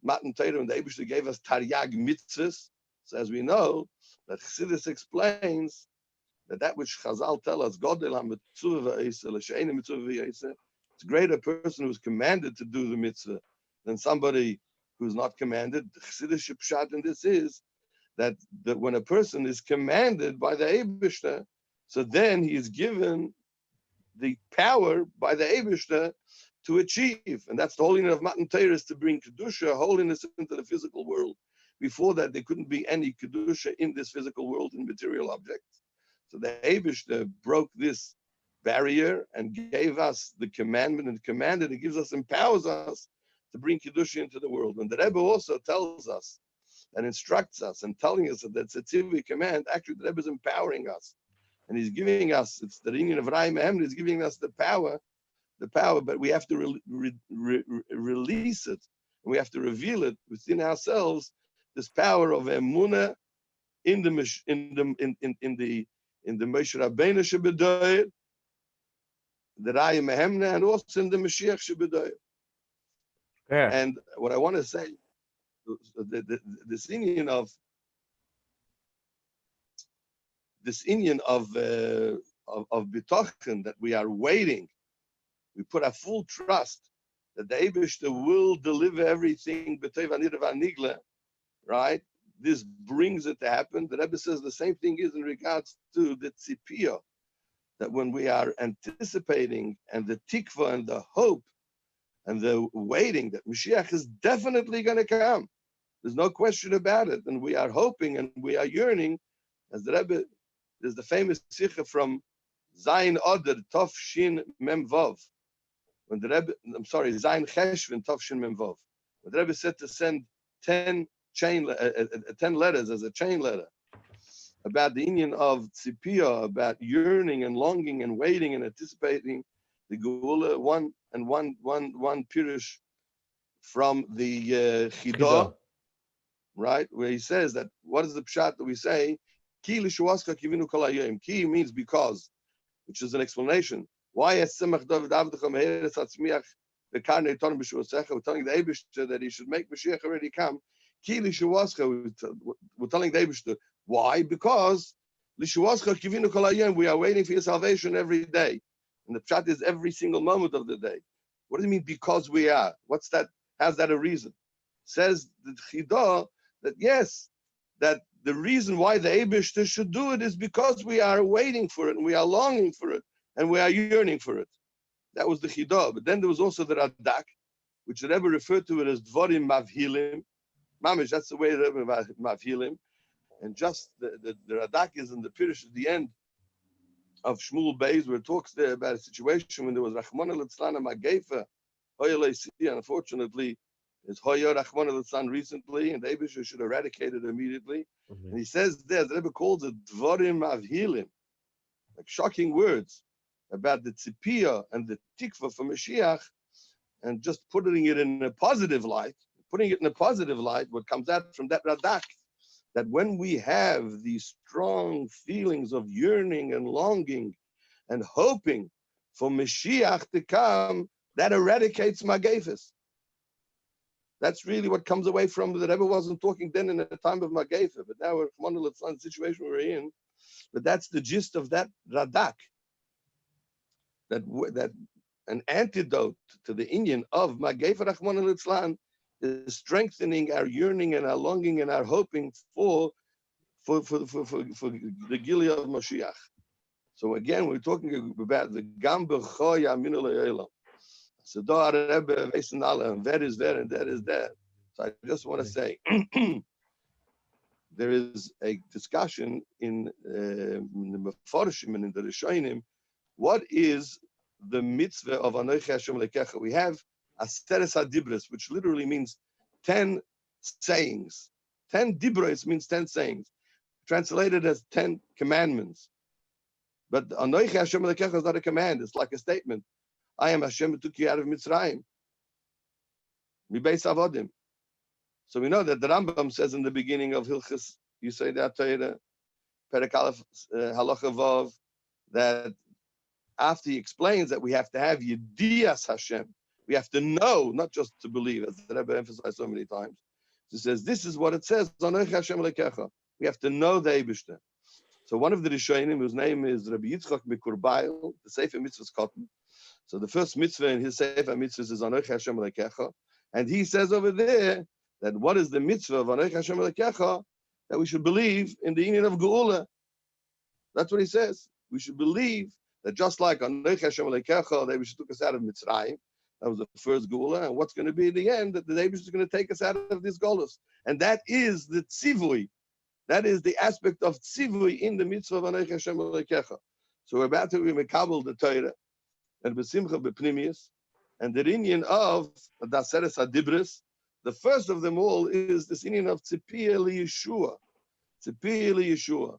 Matan Torah, and the Eibishter gave us taryag mitzvahs. So as we know, that Chassidus explains that which Chazal tell us, Godel ha-mitzvah v'eiseh, l'she'einu mitzvah v'eiseh, it's a greater person who's commanded to do the mitzvah than somebody who's not commanded. The Chassidus pshat in this is that when a person is commanded by the Eibishter, so then he is given the power by the Eibishter to achieve. And that's the holiness of Matan Torah, is to bring Kedusha, holiness, into the physical world. Before that, there couldn't be any Kedusha in this physical world, in material objects. So the Eibishter broke this barrier and gave us the commandment, and commanded, it gives us, empowers us to bring Kedusha into the world. And the Rebbe also tells us and instructs us and telling us that that's a tzivui command. Actually, the Rebbe is empowering us. And he's giving us, it's the union of Rai Mehem, he's giving us the power, but we have to release it, and we have to reveal it within ourselves, this power of emunah in the Moshe Rabbeinu shebedoyer, the Rai Mehemna, and also in the Mashiach shebedoyer. Yeah. And what I want to say, this union of bitochen, that we are waiting, we put our full trust that the Eibishter will deliver everything, right? this brings it to happen. The Rebbe says the same thing is in regards to the tzipiyah, that when we are anticipating and the tikva and the hope and the waiting that Mashiach is definitely going to come. There's no question about it. And we are hoping and we are yearning, as the Rebbe, there's the famous sikha from Zayin Oder, Tov Shin Mem Vav. When the Rebbe, Zayin Cheshvin, Tov Shin Mem Vav. When the Rebbe said to send 10 letters as a chain letter about the union of tzipiyah, about yearning and longing and waiting and anticipating the Geula, one pirush from the Chidah, right, where he says that what is the pshat that we say? Ki lishuaska kivinu kol hayom. Ki means because, which is an explanation. Why is Tzemach David Avdcha Meheres Atzmiach Bekarnei Torn B'Shuasecha? We're telling the Eibishter that he should make Mashiach already come. Ki lishuaska. We're telling the Eibishter. Why? Because lishuaska kivinu kol hayom. We are waiting for your salvation every day. And the pshat is every single moment of the day. What does it mean because we are? What's that? How's that a reason? Says the Chidah that yes, that the reason why the Eibishter should do it is because we are waiting for it and we are longing for it and we are yearning for it. That was the Chidah. But then there was also the Radak, which the Rebbe referred to it as Dvorim Mavhilim. Mamish, that's the way the Rebbe Mavhilim. And just the Radak is in the Pirush at the end of Shmuel Beis, where it talks there about a situation when there was Rachmana Litzlan and Magefa, unfortunately, it's Hoya Rachmana Litzlan recently, and the Eibishter should eradicate it immediately. Mm-hmm. And he says there, the Rebbe calls it Dvorim Avhilim, like shocking words about the tzipiyah and the tikva for Mashiach, and just putting it in a positive light, what comes out from that Radak, that when we have these strong feelings of yearning and longing and hoping for Mashiach to come, that eradicates Magefas. That's really what comes away from the Rebbe wasn't talking then in the time of Magefa, but now we're in the situation we're in. But that's the gist of that Radak. That an antidote to the Indian of Magefa Rachmana Litzlan is strengthening our yearning and our longing and our hoping for the Gilead of Mashiach. So again, we're talking about the Gam B'choya Min L'Olam. So Rebbe and that is there and that is there. So I just want to say there is a discussion in the Mefarshim and in the Rishonim. What is the mitzvah of Anochi Hashem Lekecha? We have Asteres HaDibros, which literally means 10 sayings. 10 dibros means 10 sayings, translated as 10 commandments. But Anochi Hashem Lekecha is not a command, it's like a statement. I am Hashem who took you out of Mitzrayim. Mibeis Avodim. So we know that the Rambam says in the beginning of Hilchis, you say that Torah, Perek Aleph Halacha Vav, that after he explains that we have to have Yedias Hashem, we have to know, not just to believe, as the Rebbe emphasized so many times. He says, this is what it says, Anochi Hashem Lekecha. We have to know the Eibishter. So one of the Rishonim, whose name is Rabbi Yitzchak Mikurbayel, the Sefer Mitzvahs Cotton. So the first mitzvah in his Sefer Mitzvahs is Anochi Hashem Lekecha. And he says over there that what is the mitzvah of Anochi Hashem Lekecha? That we should believe in the union of Geula. That's what he says. We should believe that just like Anochi Hashem Lekecha, that we should took us out of Mitzrayim. That was the first Geula. And what's going to be in the end? That the Eibush is going to take us out of this Golus. And that is the tzivui. That is the aspect of tzivui in the mitzvah of Anochi Hashem Lekecha. So we're about to be mekabel the Torah and besimcha bepnimius, and the union of Daseres HaDibros. The first of them all is this union of tzipiyah liyeshua. Tzipiyah liyeshua.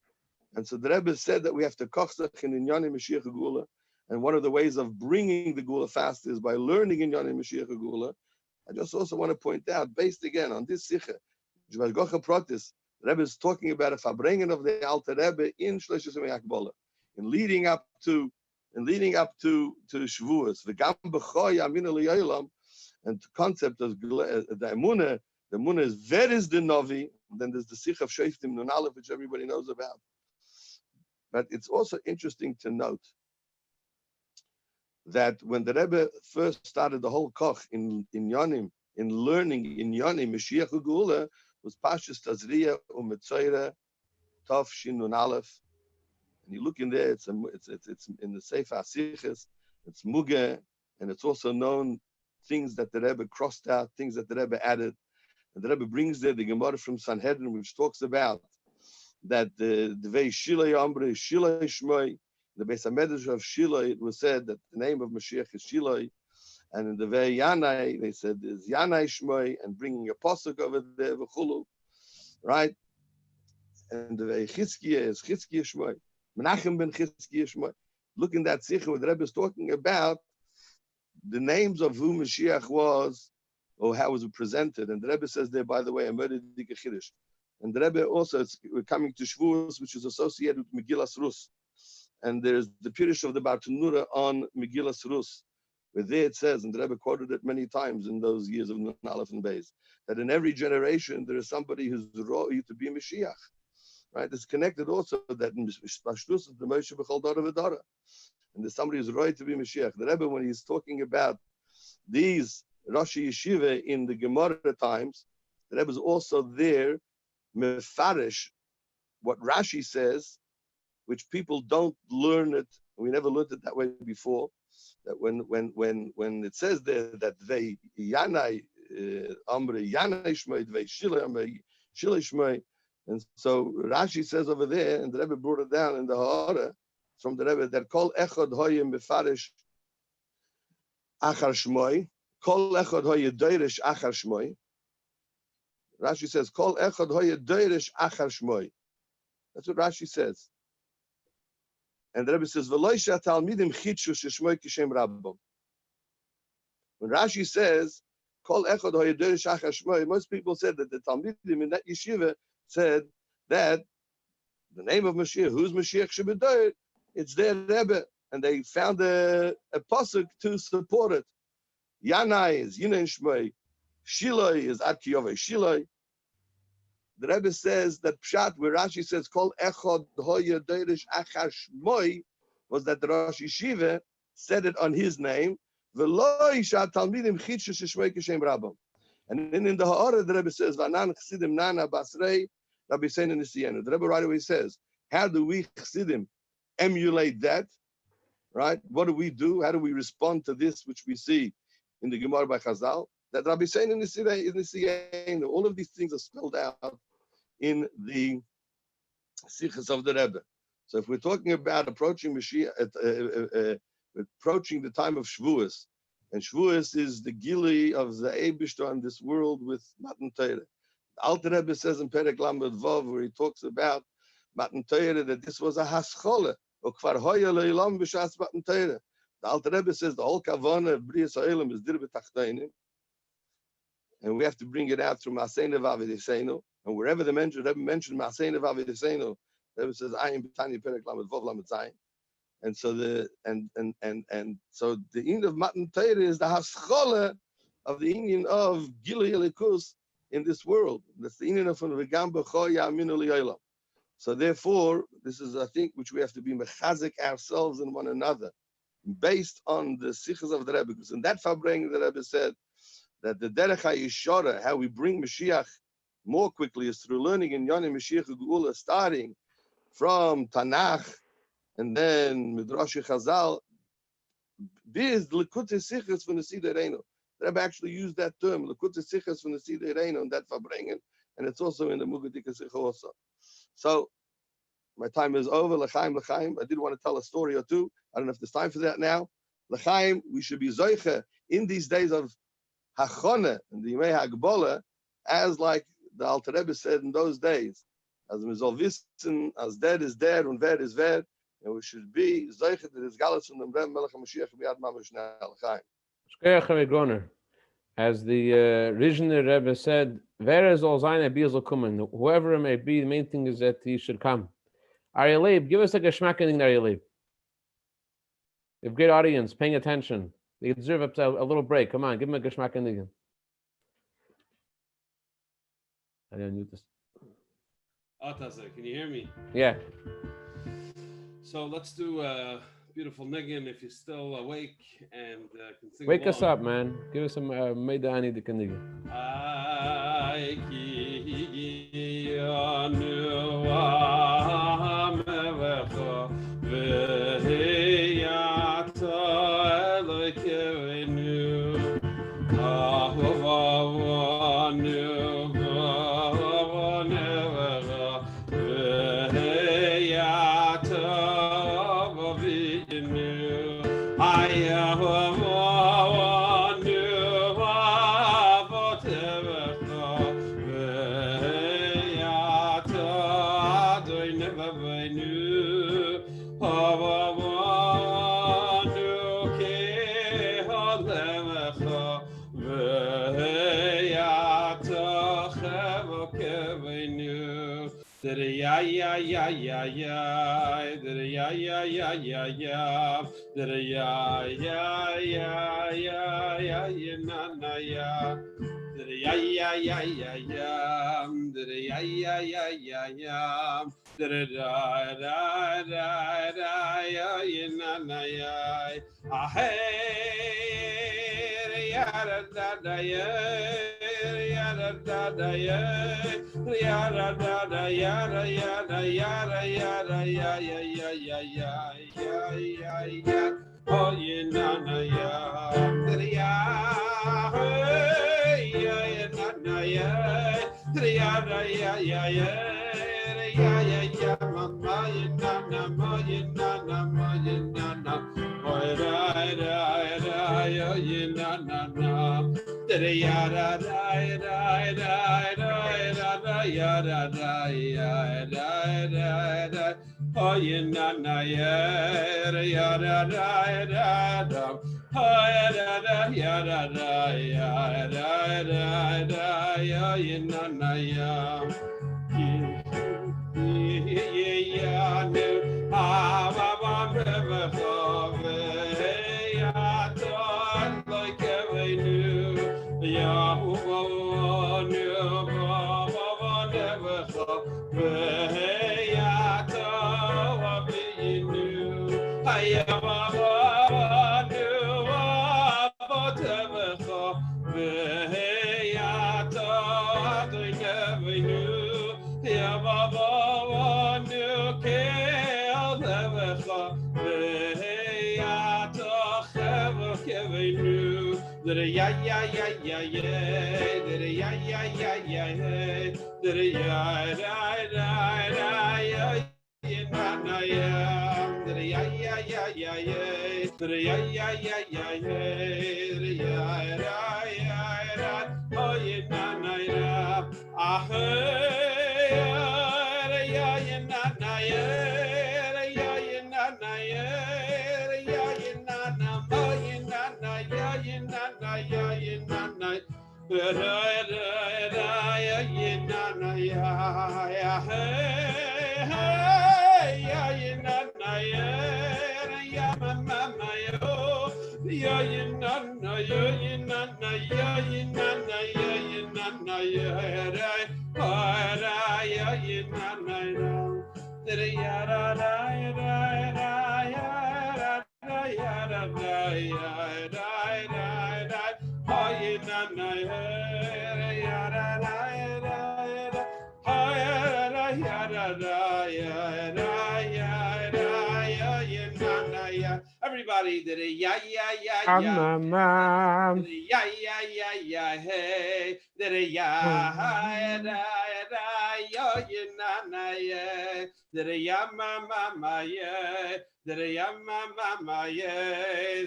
And so the Rebbe said that we have to kochzach in Inyanim Mashiach Geula, and one of the ways of bringing the Geula fast is by learning Inyanim Mashiach Geula. I just also want to point out, based again on this Sikha, Jvargocha Protis, the Rebbe is talking about a Farbrengen of the Alter Rebbe in Shloshes Yakbola, in leading up to Shavuos, the Gam B'choya Min L'Olam, and the concept of the Emunah. The Emunah is Veris the Novi. Then there's the Sikh of Shoftim Nun Aleph, which everybody knows about. But it's also interesting to note that when the Rebbe first started the whole koch in Yonim, in learning in Yonim Mashiach Geula, was Pashas Tazriya Umetzoyre Tov Shin Nun Aleph. And you look in there, it's in the Sefer Asiches, it's Muge, and it's also known things that the Rebbe crossed out, things that the Rebbe added. And the Rebbe brings there the Gemara from Sanhedrin, which talks about that the Vei Shiloi Ambre, Shiloi Shmoi, the Beis HaMedrash of Shiloi, it was said that the name of Mashiach is Shiloi. And in the Vei Yanai, they said there's Yanai Shmoi, and bringing a posuk over there, V'chulu, right? And the Vei Chizkiya is Chizkiya Shmoi. Menachem ben Chizkiya Shmoi. Look in that Sikha where the Rebbe is talking about the names of who Mashiach was, or how was it presented. And the Rebbe says there, by the way, a murder Chiddush. And the Rebbe also, we're coming to Shavuos, which is associated with Megillas Rus. And there's the Pirush of the Bartanura on Megillas Rus, where there it says, and the Rebbe quoted it many times in those years of Nun Aleph and Beis, that in every generation there is somebody who's roy to be a Mashiach. Right? It's connected also that in Pashtus is the Moshe B'chol Dora V'Dora. And there's somebody who's roy to be Mashiach. The Rebbe, when he's talking about these Rosh Yeshiva in the Gemara times, the Rebbe is also there, mefarish, what Rashi says, which people don't learn it. We never learned it that way before. That when it says there that they Yanai Amre Yanai Shmei Vei Shilei Amre Shilei Shmei, and so Rashi says over there, and the Rebbe brought it down in the Ha'ara from the Rebbe that Kol Echad Hoyim Mefarish Achar Shmoi, Kol Echad Hoyim Deirish Achar Shmoi. Rashi says Kol Echad Hoyim Deirish Achar Shmoi. That's what Rashi says. And the Rebbe says, "V'loisha talmidim chitshu sheshmoi kishem rabbam." When Rashi says, "Kol echad hoyeder shachar shmoi," most people said that the talmidim in that yeshiva said that the name of Mashiach, who's Mashiach Shebedoyer, it's their Rebbe, and they found a pasuk to support it. Yanai is Yinain Shmoi, Shiloi is Ad Kiyovei Shiloi. The Rebbe says that Pshat, where Rashi says, Kol Echad Hoya Deirish Achar Shmoi, was that the Rosh Yeshiva said it on his name, V'loi Shat Talmidim Chitshu Sheshmoi Kishem Rabbam. And then in the Ha'ara, the Rebbe says, V'anan Chasidim Nana Basrei, Rabbi Seina Nisiyenu. The Rebbe right away says, how do we Chasidim emulate that? Right? What do we do? How do we respond to this, which we see in the Gemara by Chazal? That Rabbi Seina Nisiyenu, all of these things are spelled out in the Sichas of the Rebbe. So if we're talking about approaching Mashiach, approaching the time of Shavuos, and Shavuos is the Gili of the Eibishter on this world with Matan Torah. The Alter Rebbe says in Perek Lamed Vav, where he talks about Matan Torah, that this was a haschole, or kvar hoya leilam b'shas Matan Torah. The Alter Rebbe says the whole kavana of Brias Ha'olam is dir b'tachtenim, and we have to bring it out through Maseinu v'Avidiseinu. And wherever the Rebbe mentioned Maseinu v'Avidiseinu, the Rebbe says Ayin b'tani Perek Lamed Vav Lamed Zayin. And so so the end of Matan Torah is the haschole of the union of Gilui Elikus in this world. That's the union of V'gam b'cho ya'aminu li'olam. So therefore, this is, I think, which we have to be mechazik ourselves and one another, based on the sichas of the Rebbe. Because in that Farbrengen, the Rebbe said that the derech ha'yishara, how we bring Mashiach more quickly, is through learning in Yonim Mashiach Geula, starting from Tanakh, and then Midrash Chazal. This Lekutei Sichas from the Sidei Reino. The Rebbe actually used that term, Lekutei Sichas from the Sidei Reino, in that Farbrengen, and it's also in the Mugadika Sicha also. So my time is over. L'chaim, l'chaim. I did want to tell a story or two. I don't know if there's time for that now. L'chaim, we should be zoiche in these days of Hachone and the Yimei Hagbola, as like the Alter Rebbe said in those days, as Mizol Wissen, as dead is dead, and ved is ved. And we should be zeicher that is galus from the Rebbe Melech HaMashiach b'yad mamash now. L'chaim. As the Rizhner Rebbe said, "Wer es soll sein, soll kommen. Whoever it may be, the main thing is that he should come." Aryeh Leib, give us a geschmack ending, Aryeh Leib. We have a great audience paying attention. They deserve a little break. Come on, give them a geschmack ending. I didn't mute this. Can you hear me? Yeah. So let's do beautiful niggin if you're still awake and can sing Wake us along. up, man. Give us some Meidani de Kaniga. Ay, ki anu amevecha v'heyata Elokeinu ahavavanu v'avanevecha v'heyata v'avinu ayahavavanu v'avotevecha v'heyata adoinevavenu havavanu kehalevecha v'heyata chevokevenu ya ya ya ya ya ya ya ya ya ya ya ya ya ya ya na na ya ya ya ya ya ya ya ya ya ya ya da da da da da ya ya na na ya hey ya da da da ya ya da da da ya ya da da da ya da ya da ya da ya da ya ya ya ya ya ya ya oh ya na na ya ya hey ya na na ya ya da ya ya ya ya ya ya mama ya na na ma ya na na ma ya na na oh da da da ya na na na ya da da da da da ya da da ya da da oh ya na na ya da da da oh ya da da ya da da ya da da ya na na ya ya ne ava va beva khove ya ton like we knew Yahuwah never never Veyata Wabinu Hayama Whatever Veyata they never knew Yababa knew Kale never Veyata Never knew that ya ya ya ya ya that ya ya ya ya that ya da da da ya na na ya that ya ya ya ya ya that ya ya ya ya ya that ya da ya da oh ya na na ya ah ya ya na na ya ya ya na na ya ya ya na na ma ya na na ya ya na na ya ya na na da da da ya ya na na ya ya hey ya ya na na ya ya mama ma yo ya ya na na ya ya na na ya ya na na ya ya na na ya da ya ya na na da ya da da da ya da ya da da ya da da oh ya na na ya da da ya da ya da da ya da ya da ya ya na na ya everybody did it ya ya ya ya ya ya ya ya hey did it ya da da ya ya na na ya did it ya mama ma ya did it ya mama ya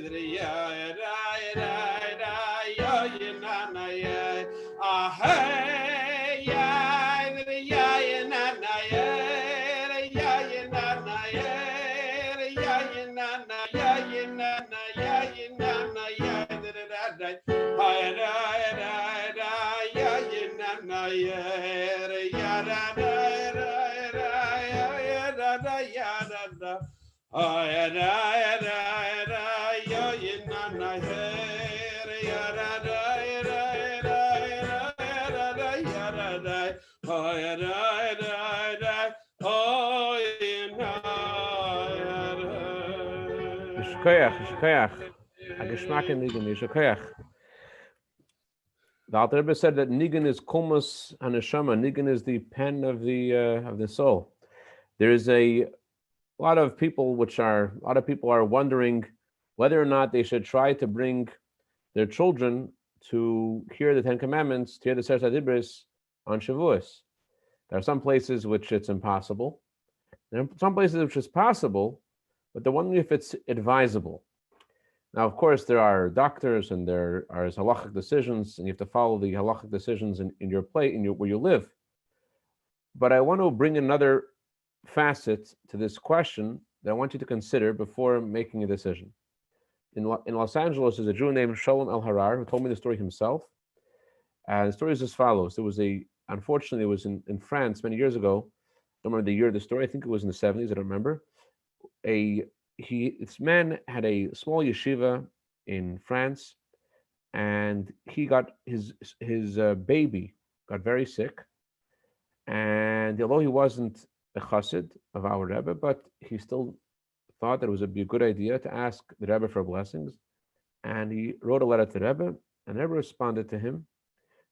did it ya da da da ya ya na na ya ah hey ya did it ya ya na na ya ya ya na na ya ya ya na na ya ya na na ya ya na na ya did it da da da da da ya ya na na ya ya da da da ya da da ya da da oh ya da da da ya ya na na ya ya da da da da ya da da oh ya da da da oh ya na ya da The Alter Rebbe said that Nigun is kulmus haneshama. Nigun is the pen of the soul. There is a lot of people are wondering whether or not they should try to bring their children to hear the Ten Commandments, to hear the Sefer Dibros on Shavuos. There are some places which it's impossible. There are some places which is possible, but they're wondering if it's advisable. Now, of course, there are doctors and there are halachic decisions, and you have to follow the halachic decisions in your place, where you live. But I want to bring another facet to this question that I want you to consider before making a decision. In Los Angeles, there's a Jew named Shalom El-Harar who told me the story himself. And the story is as follows. Unfortunately, it was in France many years ago. I don't remember the year of the story. I think it was in the 70s. I don't remember. This man had a small yeshiva in France, and he got his baby got very sick. And although he wasn't a chassid of our Rebbe, but he still thought that it would be a good idea to ask the Rebbe for blessings. And he wrote a letter to the Rebbe, and the Rebbe responded to him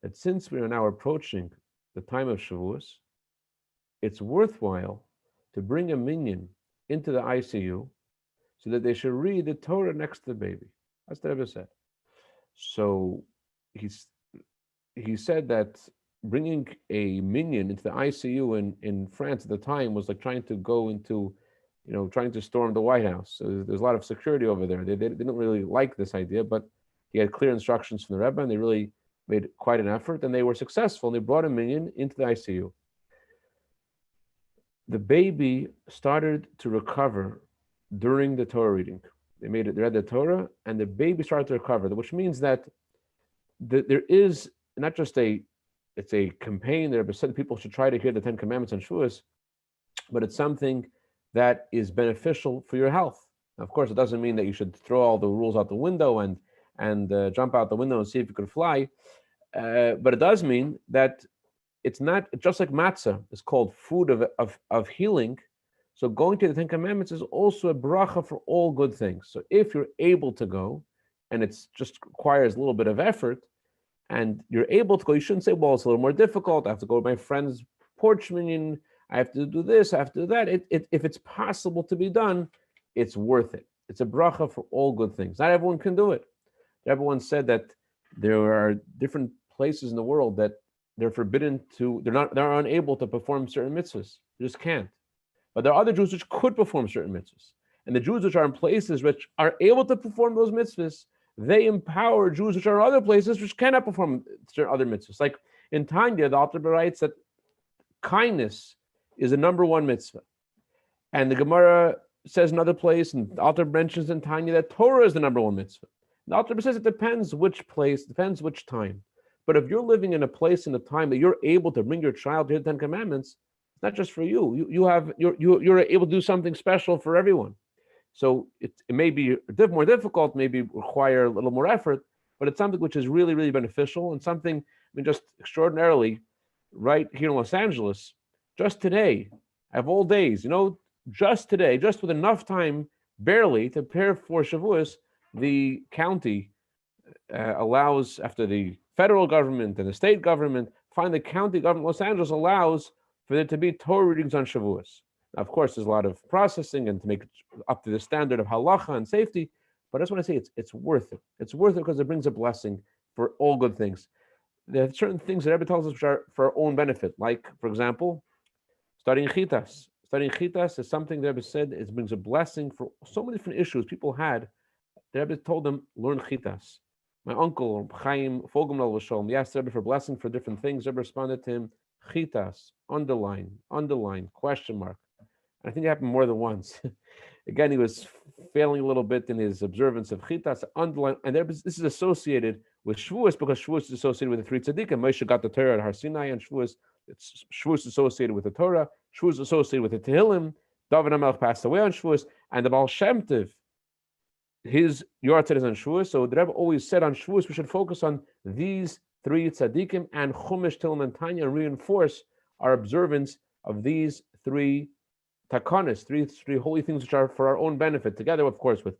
that since we are now approaching the time of Shavuos, it's worthwhile to bring a minyan into the ICU so that they should read the Torah next to the baby. That's what the Rebbe said. So he said that bringing a minyan into the ICU in France at the time was like trying to go into, trying to storm the White House. So there's a lot of security over there. They didn't really like this idea, but he had clear instructions from the Rebbe, and they really made quite an effort, and they were successful. They brought a minyan into the ICU. The baby started to recover during the Torah reading. They read the Torah, and the baby started to recover, which means that there is not just it's a campaign that people should try to hear the Ten Commandments on Shavuos, but it's something that is beneficial for your health. Now, of course, it doesn't mean that you should throw all the rules out the window and jump out the window and see if you could fly, but it does mean that it's not just like matzah is called food of healing. So going to the Ten Commandments is also a bracha for all good things. So if you're able to go, and it's just requires a little bit of effort, and you're able to go, you shouldn't say, well, it's a little more difficult. I have to go to my friend's porch minyan. I have to do this. I have to do that. If it's possible to be done, it's worth it. It's a bracha for all good things. Not everyone can do it. Everyone said that there are different places in the world that they're forbidden to. They're unable to perform certain mitzvahs. They just can't. But there are other Jews which could perform certain mitzvahs. And the Jews which are in places which are able to perform those mitzvahs, they empower Jews which are in other places which cannot perform certain other mitzvahs. Like in Tanya, the Alter Rebbe writes that kindness is the number one mitzvah. And the Gemara says in another place, and the Alter Rebbe mentions in Tanya that Torah is the number one mitzvah. The Alter Rebbe says it depends which place, depends which time. But if you're living in a place and a time that you're able to bring your child to hear the Ten Commandments, it's not just for you. You're able to do something special for everyone. So it may be more difficult, maybe require a little more effort, but it's something which is really, really beneficial and something, just extraordinarily, right here in Los Angeles, just today, of all days, just today, just with enough time, barely, to prepare for Shavuos, the county allows, after the federal government and the state government, finally the county government, Los Angeles allows for there to be Torah readings on Shavuos. Now, of course, there's a lot of processing and to make it up to the standard of halacha and safety, but I just want to say it's worth it. It's worth it because it brings a blessing for all good things. There are certain things that Rebbe tells us which are for our own benefit, like, for example, studying chitas. Studying chitas is something that Rebbe said it brings a blessing for so many different issues people had. The Rebbe told them, learn chitas. My uncle, Chaim, he asked the Rebbe for blessing for different things. Rebbe responded to him, chitas, underline, question mark. And I think it happened more than once. Again, he was failing a little bit in his observance of chitas, underline, and this is associated with Shavuos because Shavuos is associated with the three tzaddikim. Moshe got the Torah at Har Sinai, and Shavuos is associated with the Torah. Shavuos is associated with the Tehillim. David HaMelech passed away on Shavuos, and the Baal Shem Tov, his Yortzeit is on Shavuos. So the Rebbe always said on Shavuos we should focus on these three tzaddikim and Chumash, Tehillim, and Tanya, and reinforce our observance of these three takanas, three holy things which are for our own benefit, together, of course, with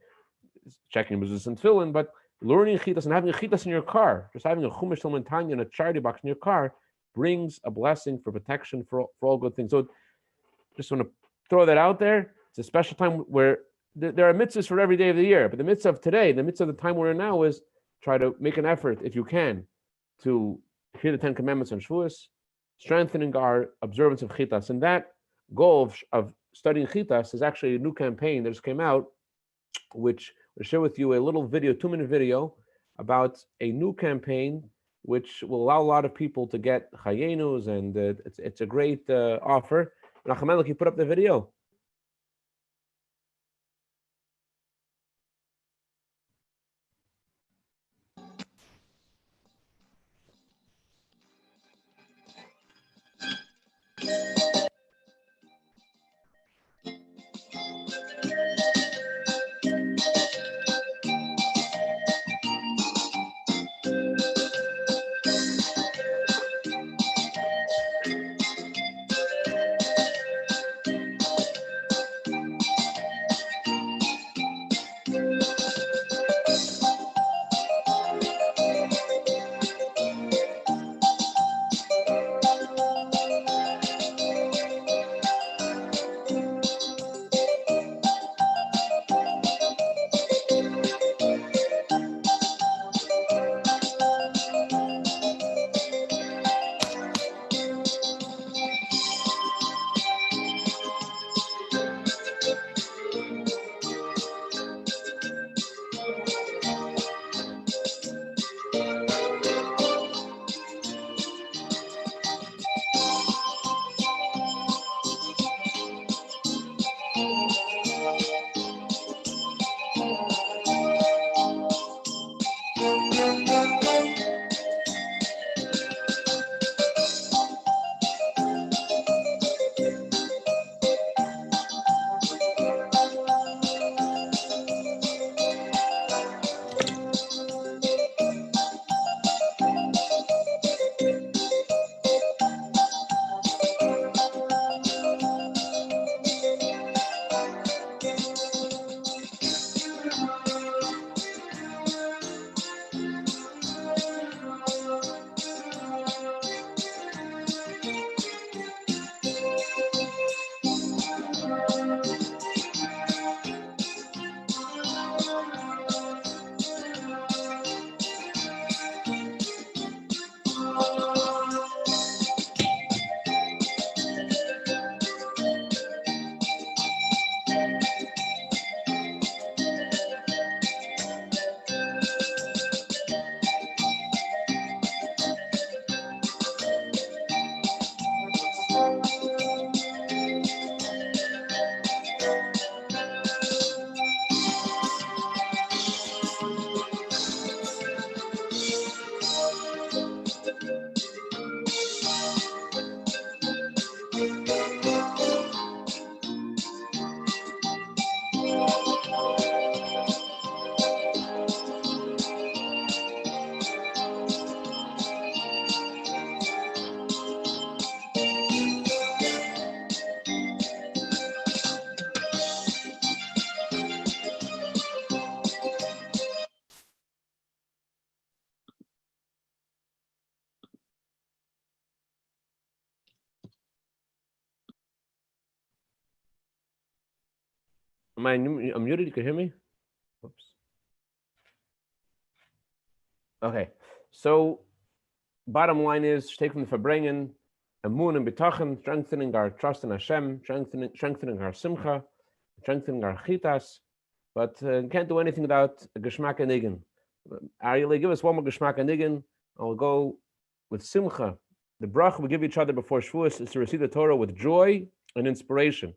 checking mezuzahs and tefillin, but learning chitas and having a chitas in your car, just having a chumash Talmud Tanya and a charity box in your car, brings a blessing for protection for all good things. So just want to throw that out there. It's a special time where there are mitzvahs for every day of the year, but the mitzvah of today, the mitzvah of the time we're in now, is try to make an effort, if you can, to hear the 10 Commandments on Shavuos, strengthening our observance of chitas. And that goal of studying chitas is actually a new campaign that just came out, which I'll share with you a little video, 2-minute video, about a new campaign which will allow a lot of people to get chayenus, and it's a great offer. Yirxamiael, can you put up the video? Am I muted? You can hear me? Oops. Okay, so bottom line is take from the Farbrengen, Amun and Bitachon, strengthening our trust in Hashem, strengthening our simcha, strengthening our chitas, but can't do anything without a geschmack and niggin. Ariel, give us one more geschmack and niggin. I'll go with simcha. The bracha we give each other before Shavuos is to receive the Torah with joy and inspiration.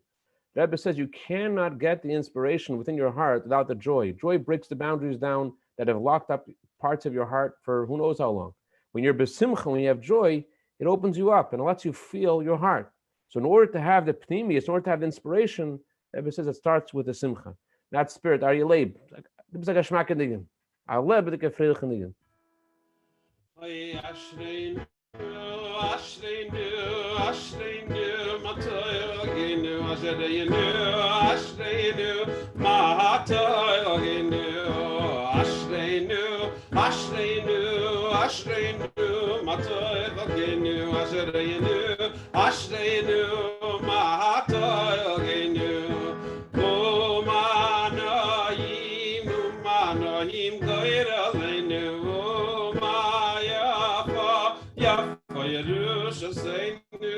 The Rebbe says you cannot get the inspiration within your heart without the joy. Joy breaks the boundaries down that have locked up parts of your heart for who knows how long. When you're besimcha, when you have joy, it opens you up and it lets you feel your heart. So in order to have the pnimius, in order to have the inspiration, the Rebbe says it starts with the simcha. That spirit, are you leib? It's like a shmak indigen. I'll leib it like a freilich indigen. Ashreinu, Ashreinu Matoy Chagenu Ashereinu Ashreinu Matoy Chagenu Umanayim Umanayim Goyralenu Umayafa Yafa Yerushalaynu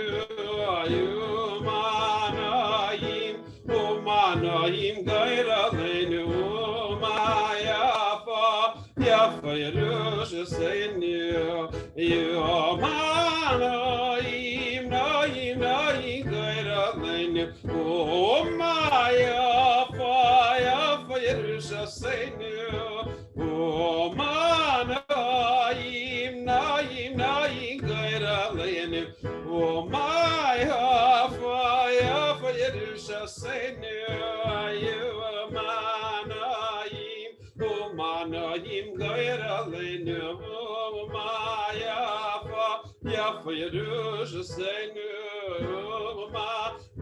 Umanayim Umanayim Goyralenu Umayafa Yafa Yerushalaynu Umanayim Nayim Nayim Goyralenu Umayafa Yafa Yerushalaynu Umanayim Nayim Nayim Goyralenu Umayafa Yafa Yerushalaynu Umanayim Umanayim Goyralenu Umayafa Yafa Yerushalaynu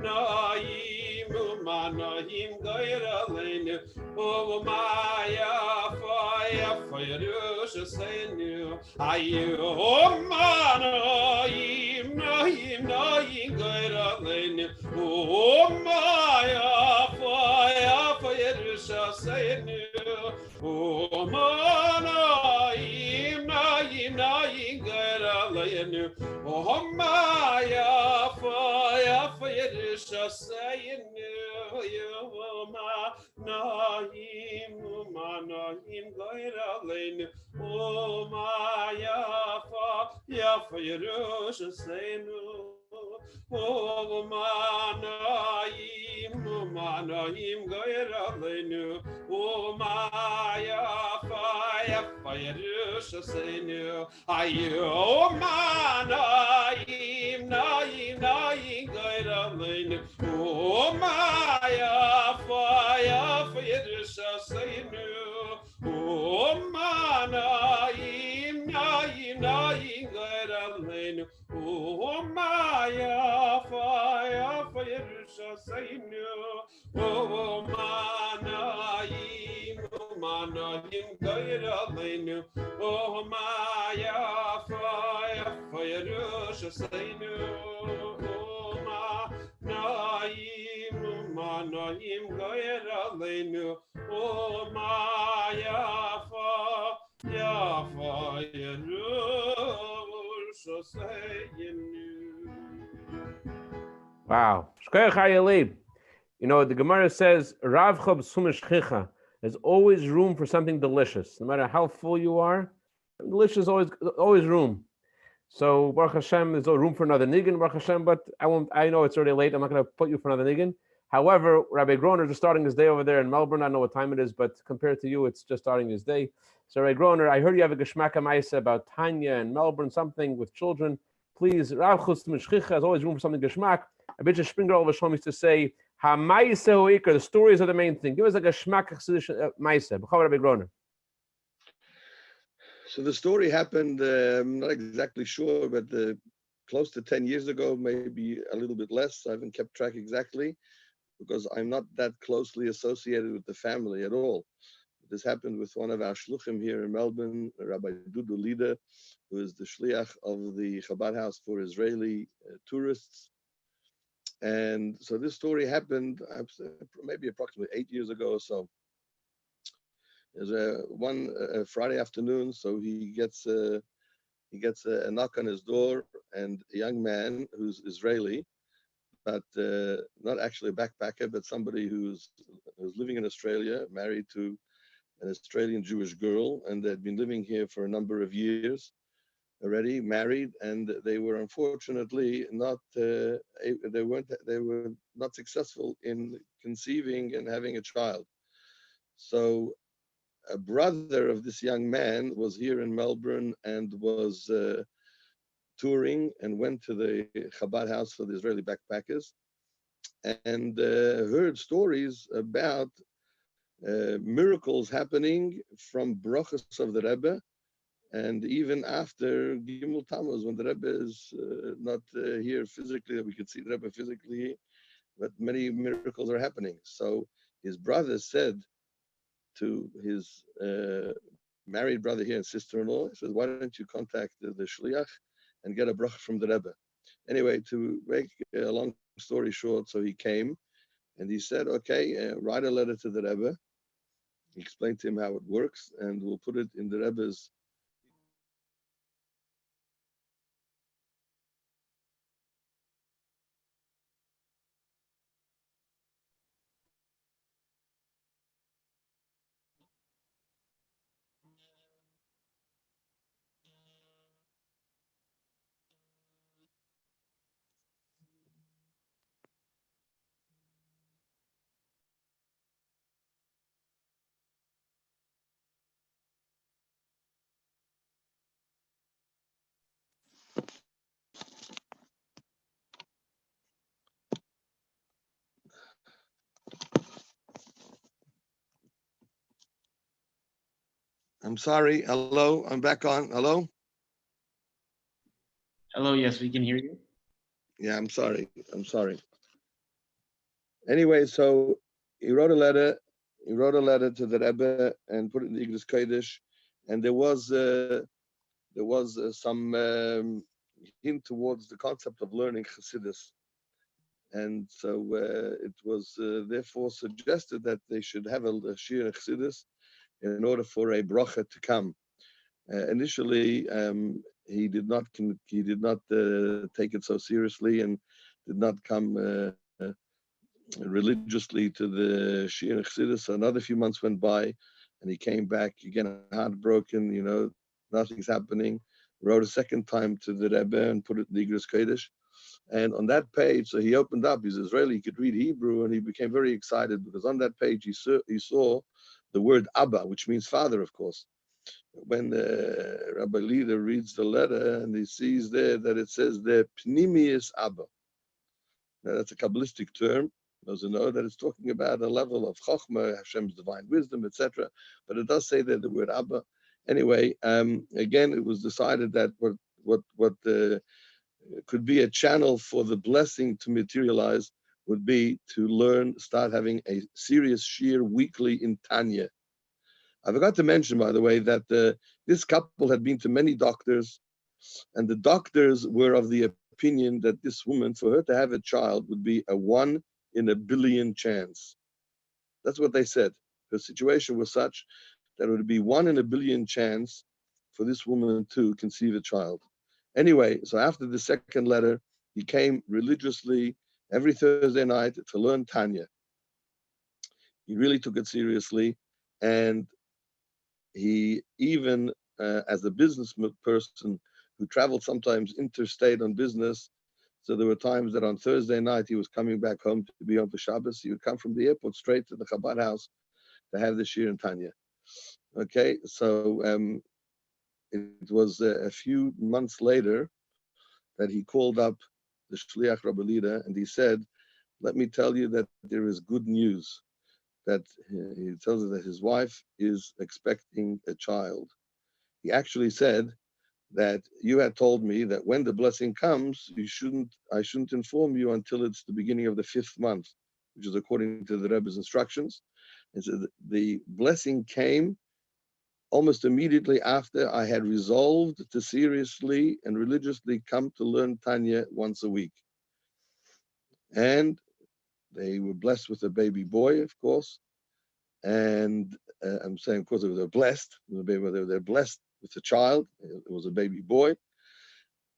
Umanayim Umanayim Goyralenu Umayafa Yafa Yerushalaynu Umanayim Nayim Nayim Goyralenu Umayafa Yafa Yerushalaynu Umanayim Nayim Nayim Goyralenu Umayafa Yafa Yerushalaynu Umanayim Umanayim Goyralenu Umayafa Yafa Yerushalaynu Umanayim Umanayim Goyralenu Umayafa Yafa Yerushalaynu Umanayim Nayim Nayim Goyralenu Umayafa Yafa Yerushalaynu Umanayim Nayim Nayim Goyralenu Umayafa Yafa Yerushalaynu Umanayim Umanayim Goyralenu Umayafa Yafa Yerushalaynu Umanayim Umanayim Goyralenu Umayafa Yafa Yerushalaynu. Wow. Shkoyach hayalib. You know, the Gemara says, Rav Chob Sumishchicha. There's always room for something delicious. No matter how full you are, delicious always room. So Baruch Hashem, there's no room for another niggin, Baruch Hashem, but I know it's already late. I'm not going to put you for another niggin. However, Rabbi Groner is just starting his day over there in Melbourne. I don't know what time it is, but compared to you, it's just starting his day. So Rabbi Groner, I heard you have a Geshmaka Maisa about Tanya in Melbourne, something with children. Please, Rav Chutz Mishchicha, there's always room for something Geshmak. A bit of Springer over Shom used to say, Ha Maisa Hoikar, the stories are the main thing. Give us a Geshmak Chassidish Maisa. B'chav Rabbi Groner. So the story happened, I'm not exactly sure, but close to 10 years ago, maybe a little bit less. I haven't kept track exactly because I'm not that closely associated with the family at all. This happened with one of our shluchim here in Melbourne, Rabbi Dudu Lida, who is the shliach of the Chabad house for Israeli tourists. And so this story happened maybe approximately 8 years ago or so. There's one Friday afternoon, so he gets a knock on his door, and a young man who's Israeli, but not actually a backpacker, but somebody who's living in Australia, married to an Australian Jewish girl, and they'd been living here for a number of years already, married, and they were unfortunately not they were not successful in conceiving and having a child. So a brother of this young man was here in Melbourne and was touring and went to the Chabad house for the Israeli backpackers and heard stories about miracles happening from brachos of the Rebbe, and even after Gimel Tammuz, when the Rebbe is not here physically, that we could see the Rebbe physically, but many miracles are happening. So his brother said to his married brother here and sister-in-law. He said, why don't you contact the shliach and get a bracha from the Rebbe? Anyway, to make a long story short, so he came and he said, okay, write a letter to the Rebbe. He explained to him how it works, and we'll put it in the Rebbe's. I'm sorry. Hello, I'm back on. Hello? Hello, yes, we can hear you. Yeah, I'm sorry. Anyway, so he wrote a letter to the Rebbe and put it in the Igros Kodesh, and there was some hint towards the concept of learning Chassidus. And so it was therefore suggested that they should have a shir in Chassidus in order for a bracha to come. Initially, he did not take it so seriously and did not come religiously to the shir in Chassidus. So another few months went by, and he came back again heartbroken. Nothing's happening. Wrote a second time to the Rebbe and put it in the Igros Kodesh. And on that page, so he opened up, he's Israeli, he could read Hebrew, and he became very excited because on that page he saw the word Abba, which means father, of course. When the Rabbi leader reads the letter and he sees there that it says the Pnimius Abba. Now that's a Kabbalistic term. Those who know that it's talking about a level of Chochmah, Hashem's divine wisdom, etc. But it does say there the word Abba. Anyway, again, it was decided that what could be a channel for the blessing to materialize would be to start having a serious shir weekly in Tanya. I forgot to mention, by the way, that this couple had been to many doctors, and the doctors were of the opinion that this woman, for her to have a child, would be a 1 in a billion chance. That's what they said. Her situation was such that it would be 1 in a billion chance for this woman to conceive a child. Anyway, so after the second letter, he came religiously every Thursday night to learn Tanya. He really took it seriously, and he even, as a business person who traveled sometimes interstate on business, so there were times that on Thursday night he was coming back home to be on the Shabbos. He would come from the airport straight to the Chabad house to have the shir in Tanya. Okay, so it was a few months later that he called up the Shliach Rabbi Lida and he said, let me tell you that there is good news, that he tells us that his wife is expecting a child. He actually said that you had told me that when the blessing comes, I shouldn't inform you until it's the beginning of the 5th month, which is according to the Rebbe's instructions. And so the blessing came almost immediately after I had resolved to seriously and religiously come to learn Tanya once a week. And they were blessed with a baby boy, of course. And I'm saying, of course, they were blessed. They're blessed with a child. It was a baby boy.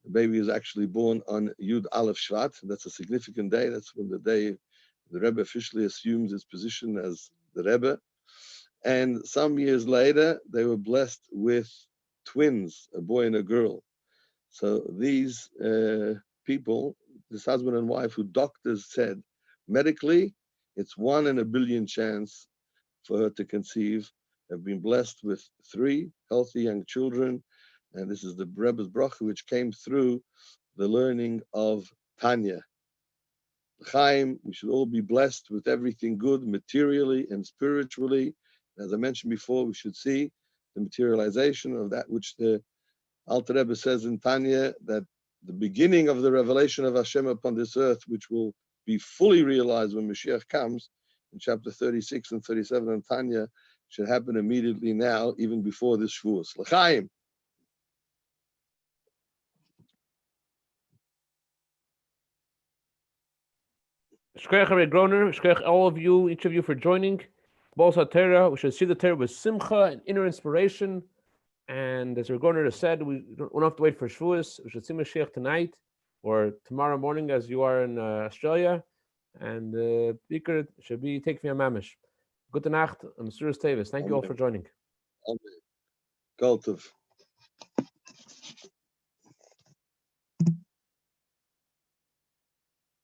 The baby is actually born on Yud Aleph Shvat. That's a significant day. That's when the day the Rebbe officially assumes his position as the Rebbe. And some years later, they were blessed with twins, a boy and a girl. So these people, this husband and wife, who doctors said medically, it's 1 in a billion chance for her to conceive, have been blessed with 3 healthy young children. And this is the Rebbe's bracha, which came through the learning of Tanya. Chaim, we should all be blessed with everything good, materially and spiritually. As I mentioned before, we should see the materialization of that which the Alter Rebbe says in Tanya, that the beginning of the revelation of Hashem upon this earth, which will be fully realized when Mashiach comes, in chapter 36 and 37 in Tanya, should happen immediately now, even before this Shavuos. L'chaim. Shkoyach Harei Groner, shkoyach all of you, each of you for joining. B'ol Torah, we should see the Torah with simcha and inner inspiration. And as Groner has said, we don't have to wait for Shavuos. We should see Mashiach tonight or tomorrow morning as you are in Australia. And Beaker should be taking a mamish. Gute Nacht and Mesiras Tevis. Thank you all for joining. Amen. Kol tov.